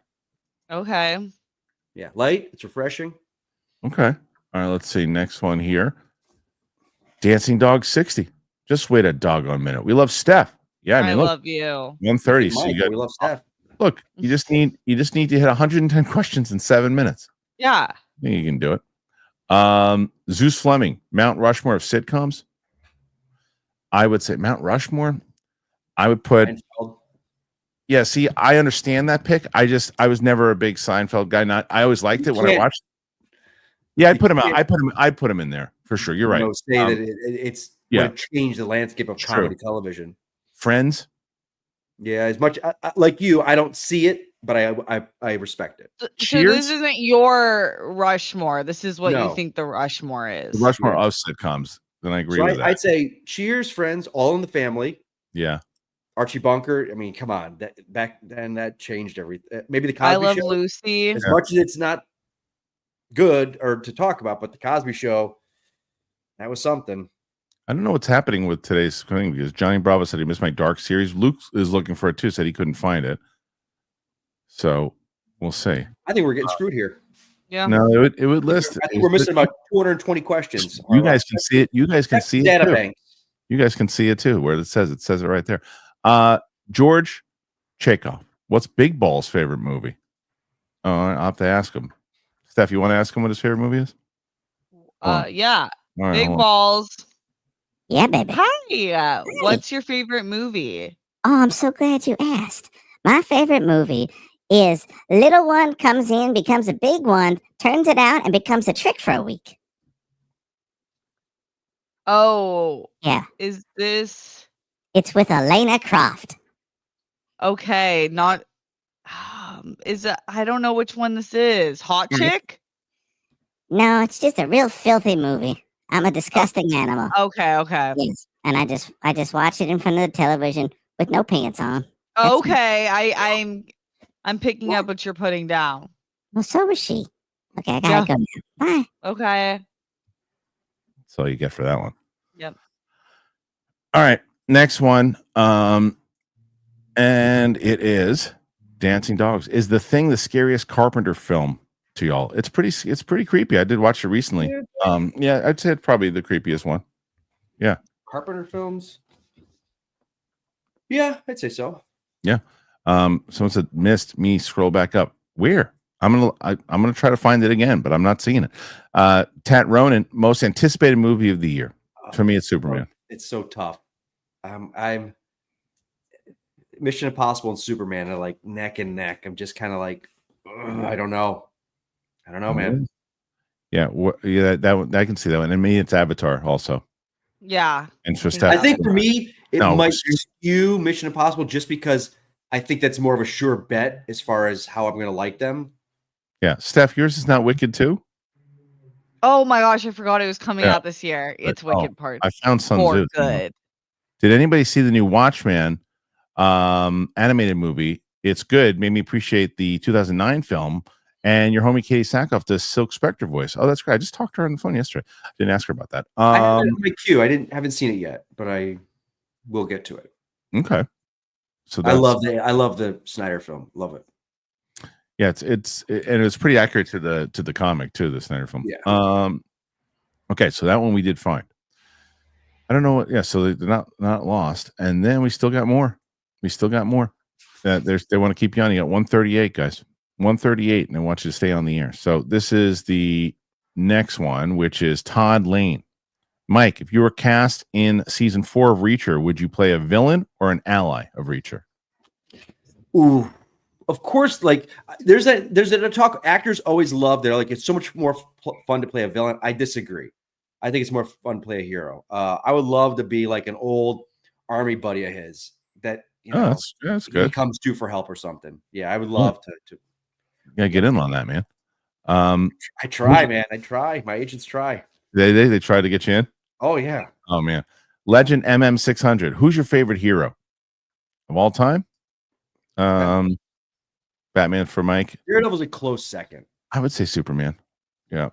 Okay. Yeah, light, it's refreshing. Okay. All right, let's see. Next one here. Dancing Dog 60. Just wait a doggone minute. We love Steph. Yeah, I mean, look, love you. 130. So you got, we love Steph. Look, you just need to hit 110 questions in 7 minutes. Yeah. I think you can do it. Zeus Fleming, Mount Rushmore of sitcoms. I would say Mount Rushmore. I would put. Yeah, see, I understand that pick. I was never a big Seinfeld guy. I always liked it when I watched. Yeah, I'd put him out. I put him in there for sure. You're right. Say that it's yeah, it changed the landscape of comedy television. Friends. Yeah, as much like you, I don't see it, but I respect it. So Cheers? this isn't your Rushmore. This is what you No. think the Rushmore is. The Rushmore of sitcoms. Then I agree with that. I'd say Cheers, Friends, All in the Family. Yeah. Archie Bunker. I mean, come on. Back then that changed everything. Maybe the Cosby I Love Show. Lucy. As much as it's not good or to talk about, but the Cosby Show, that was something. I don't know what's happening with today's thing because Johnny Bravo said he missed my Dark series. Luke is looking for it too, said he couldn't find it. So we'll see. I think we're getting screwed here. Yeah. No, it would list. I think we're missing about 220 questions. You guys can see it. You guys can see it too. Bank. You guys can see it too, where it says it right there. George Chekhov, what's Big Ball's favorite movie? Oh, I'll have to ask him. Steph, you want to ask him what his favorite movie is? Yeah. All right, Big hold on. Balls. Yeah, baby. Hi. What's your favorite movie? Oh, I'm so glad you asked. My favorite movie is Little One Comes In, Becomes a Big One, Turns It Out, and Becomes a Trick for a Week. Oh. Yeah. Is this It's with Elena Croft. okay? Not is it, I don't know which one this is. Hot Yeah. Chick? No, it's just a real filthy movie. I'm a disgusting animal. Okay, okay. Yes. And I just watch it in front of the television with no pants on. That's me. Okay. I'm picking up what you're putting down. Well, so was she. Okay, I gotta go now. Bye. Okay. That's all you get for that one. Yep. All right, next one. And it is Dancing Dogs. Is The Thing the scariest Carpenter film to y'all? It's pretty creepy. I did watch it recently. Yeah, I'd say it's probably the creepiest one. Yeah. Carpenter films. Yeah, I'd say so. Yeah. Someone said missed me. Scroll back up. Where? I'm gonna try to find it again, but I'm not seeing it. Tat Ronan, most anticipated movie of the year. For me, it's Superman. It's so tough. I'm Mission Impossible and Superman are like neck and neck. I'm just kind of like, I don't know, man. Yeah, that I can see that one. And me, it's Avatar also. Yeah. And so I think for me, it No. might skew Mission Impossible just because I think that's more of a sure bet as far as how I'm going to like them. Yeah, Steph, yours is not Wicked too. Oh my gosh, I forgot it was coming Yeah. out this year. It's Wicked Part I found Sun 4 Tzu. good. Did anybody see the new Watchmen animated movie? It's good. Made me appreciate the 2009 film. And your homie Katie Sackhoff does Silk Spectre voice. Oh, that's great. I just talked to her on the phone yesterday. Didn't ask her about that. I have it in my queue. Haven't seen it yet, but I will get to it. Okay. So I love the Snyder film. Love it. Yeah, it's pretty accurate to the comic too, the Snyder film. Yeah. Okay, so that one we did fine. I don't know what. Yeah, so they're not lost, and then we still got more. We still got more. They want to keep you on. You got 138, guys. 138, and they want you to stay on the air. So this is the next one, which is Todd Lane. Mike, if you were cast in season 4 of Reacher, would you play a villain or an ally of Reacher? Ooh, of course. Like there's a talk. Actors always love. They're like, it's so much more fun to play a villain. I disagree. I think it's more fun to play a hero. I would love to be like an old army buddy of his that that's good. He comes to for help or something. Yeah, I would love to. Yeah, get in on that, man. I try, man. I try. My agents try. They try to get you in. Oh yeah. Oh man, Legend MM600. Who's your favorite hero of all time? Batman for Mike. Daredevil's a close second. I would say Superman. Yeah.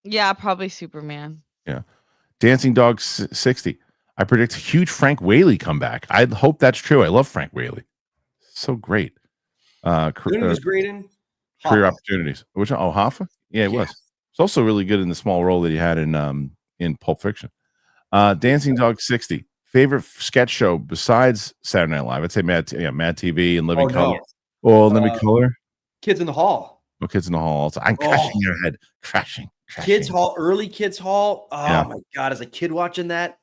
Yeah, probably Superman. Yeah. Dancing Dog 60. I predict a huge Frank Whaley comeback. I hope that's true. I love Frank Whaley. So great. Was great in career Hoffa. opportunities. Which Hoffa? Yeah, it was. It's also really good in the small role that he had in Pulp Fiction. Dancing Dog 60. Favorite sketch show besides Saturday Night Live? I'd say Mad TV and Living Color. Oh, Living Color. Kids in the Hall. Oh, Kids in the Hall. Also. I'm crashing your head. Crashing. Kids Hall. Early Kids Hall. Oh Yeah. my God! As a kid watching that,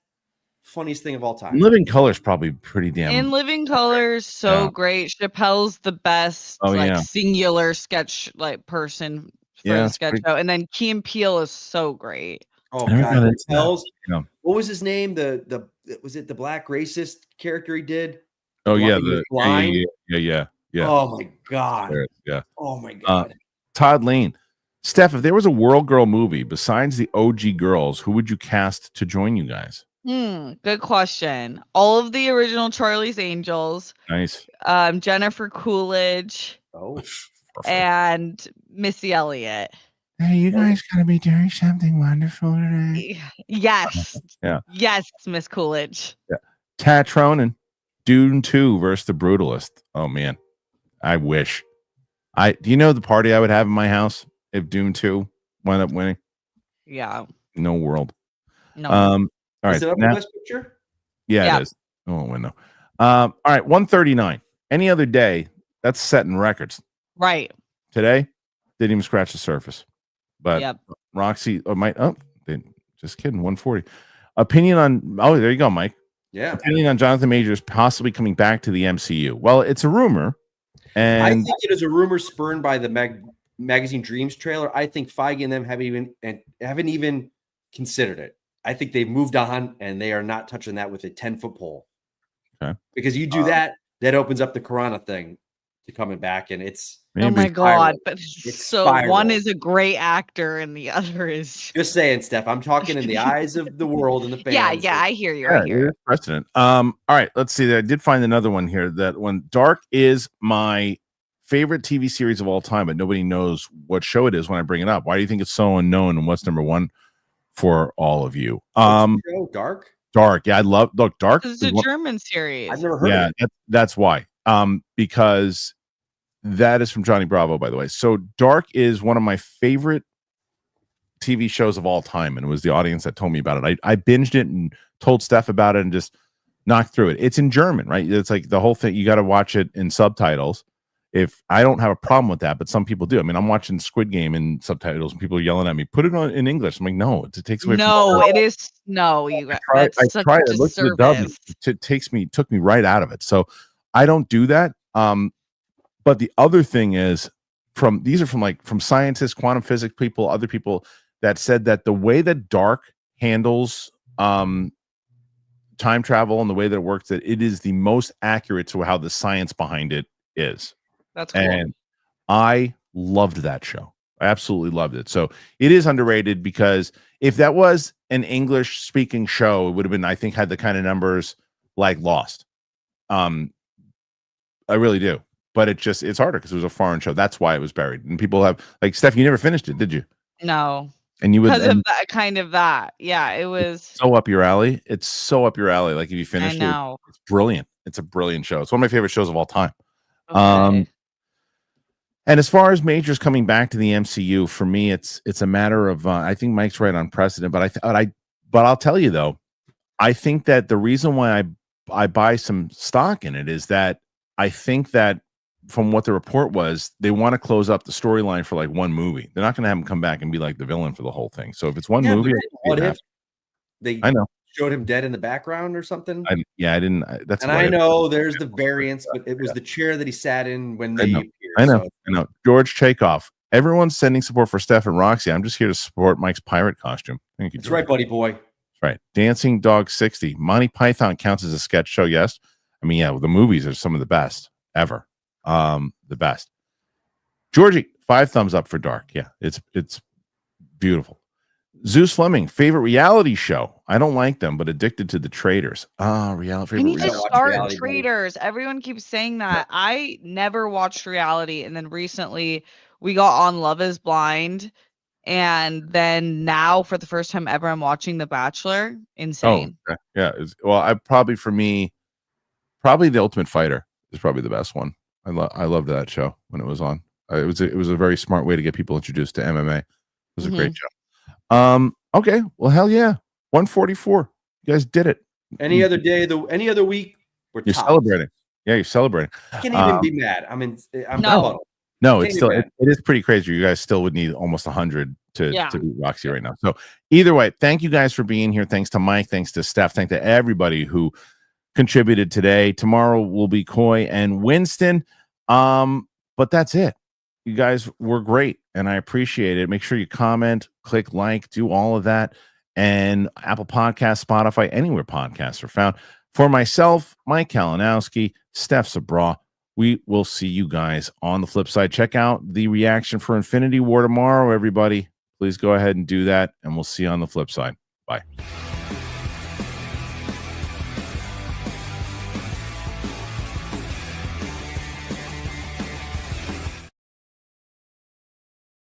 funniest thing of all time. Living Color is probably pretty damn. In Living Colors, so great. Chappelle's the best singular sketch person for a sketch show, and then Key and Peele is so great. Oh I never God, got the into that. Tells. Yeah. What was his name? The was it the black racist character he did? Oh yeah, He was the blind. yeah. Oh my God. Yeah. Oh my God. Todd Lane. Steph, if there was a World Girl movie besides the OG girls, who would you cast to join you guys? Good question. All of the original Charlie's Angels, Nice. Jennifer Coolidge, Oh, Perfect. and Missy Elliott. Hey, you guys gotta be doing something wonderful today. Yes. Yeah. Yes, Miss Coolidge. Tatrone, Dune 2 versus the Brutalist. Oh man, I wish. Do you know the party I would have in my house if Dune 2 wound up winning? Yeah. No world. No. All right. is it up Now, for Best Picture? yeah, Yeah. it is. Oh, window. All right, 139. Any other day, that's setting records. Right. Today, didn't even scratch the surface. But Yep. Roxy just kidding, 140. Opinion on there you go, Mike. Yeah. Opinion on Jonathan Majors possibly coming back to the MCU. Well, it's a rumor. I And think it is a rumor spurned by the magazine Dreams trailer. I think Feige and them haven't even considered it. I think they've moved on and they are not touching that with a 10-foot pole. Okay. Because you do that opens up the Corona thing to coming back, and it's Oh my God. But It's so one spiral. is a great actor and the other is just saying, Steph. I'm talking in the eyes of the world and the fans. Yeah, I hear you. yeah, I hear you. precedent. All right, let's see. I did find another one here that when Dark is my favorite TV series of all time, but nobody knows what show it is when I bring it up. Why do you think it's so unknown and what's number one for all of you? What's the show? Dark. Yeah, I love Dark. It's a German series. I've never heard of it. That's why. Because that is from Johnny Bravo, by the way. So Dark is one of my favorite TV shows of all time, and it was the audience that told me about it. I binged it and told Steph about it and just knocked through it. It's in German, right? It's like the whole thing. You got to watch it in subtitles. If I don't have a problem with that, but some people do. I mean, I'm watching Squid Game in subtitles, and people are yelling at me, "Put it on in English." I'm like, no, it takes away. No, it is no. You that's such a disservice. It took me right out of it. So I don't do that. But the other thing is these are from scientists, quantum physics people, other people that said that the way that Dark handles time travel and the way that it works, that it is the most accurate to how the science behind it is. That's cool. And I loved that show. I absolutely loved it. So it is underrated because if that was an English speaking show, it would have been, I think, had the kind of numbers like Lost. I really do. But it's harder because it was a foreign show. That's why it was buried. And people have like Steph, you never finished it, did you? No. And you would because of that. Yeah, it was so up your alley. It's so up your alley. Like if you finished it, it's brilliant. It's a brilliant show. It's one of my favorite shows of all time. Okay. And as far as Majors coming back to the MCU, for me, it's a matter of I think Mike's right on precedent, but I'll tell you though, I think that the reason why I buy some stock in it is that I think that from what the report was, they want to close up the storyline for like one movie. They're not going to have him come back and be like the villain for the whole thing. So if it's one movie, what if they I know showed him dead in the background or something? I didn't. I know there's the variance, but it was the chair that he sat in when they appeared. I know. George Chakoff. Everyone's sending support for Steph and Roxy. I'm just here to support Mike's pirate costume. Thank you. That's right, buddy boy. That's right. Dancing Dog 60. Monty Python counts as a sketch show. Yes. I mean, yeah, the movies are some of the best ever. The best. Georgie, 5 thumbs up for Dark. Yeah, it's beautiful. Zeus Fleming, favorite reality show. I don't like them, but addicted to the Traders. Reality. I need to start reality Traders. Everyone keeps saying that. I never watched reality, and then recently we got on Love Is Blind, and then now for the first time ever, I'm watching The Bachelor. Insane. Oh, yeah. I probably for me, probably The Ultimate Fighter is probably the best one. I loved that show when it was on. It was a very smart way to get people introduced to MMA. It was a great show. Okay. Well, hell yeah. 144. You guys did it. Any other week, you're celebrating. Yeah, you're celebrating. I can't even be mad. I'm No, it's still it is pretty crazy. You guys still would need almost 100 to beat Roxy right now. So either way, thank you guys for being here. Thanks to Mike. Thanks to Steph. Thanks to everybody who contributed today. Tomorrow will be Coy and Winston. But that's it. You guys were great, and I appreciate it. Make sure you comment, click like, do all of that. and Apple Podcasts, Spotify, anywhere podcasts are found. For myself, Mike Kalinowski, Steph Sabra, we will see you guys on the flip side. Check out the reaction for Infinity War tomorrow, everybody. Please go ahead and do that, and we'll see you on the flip side. Bye.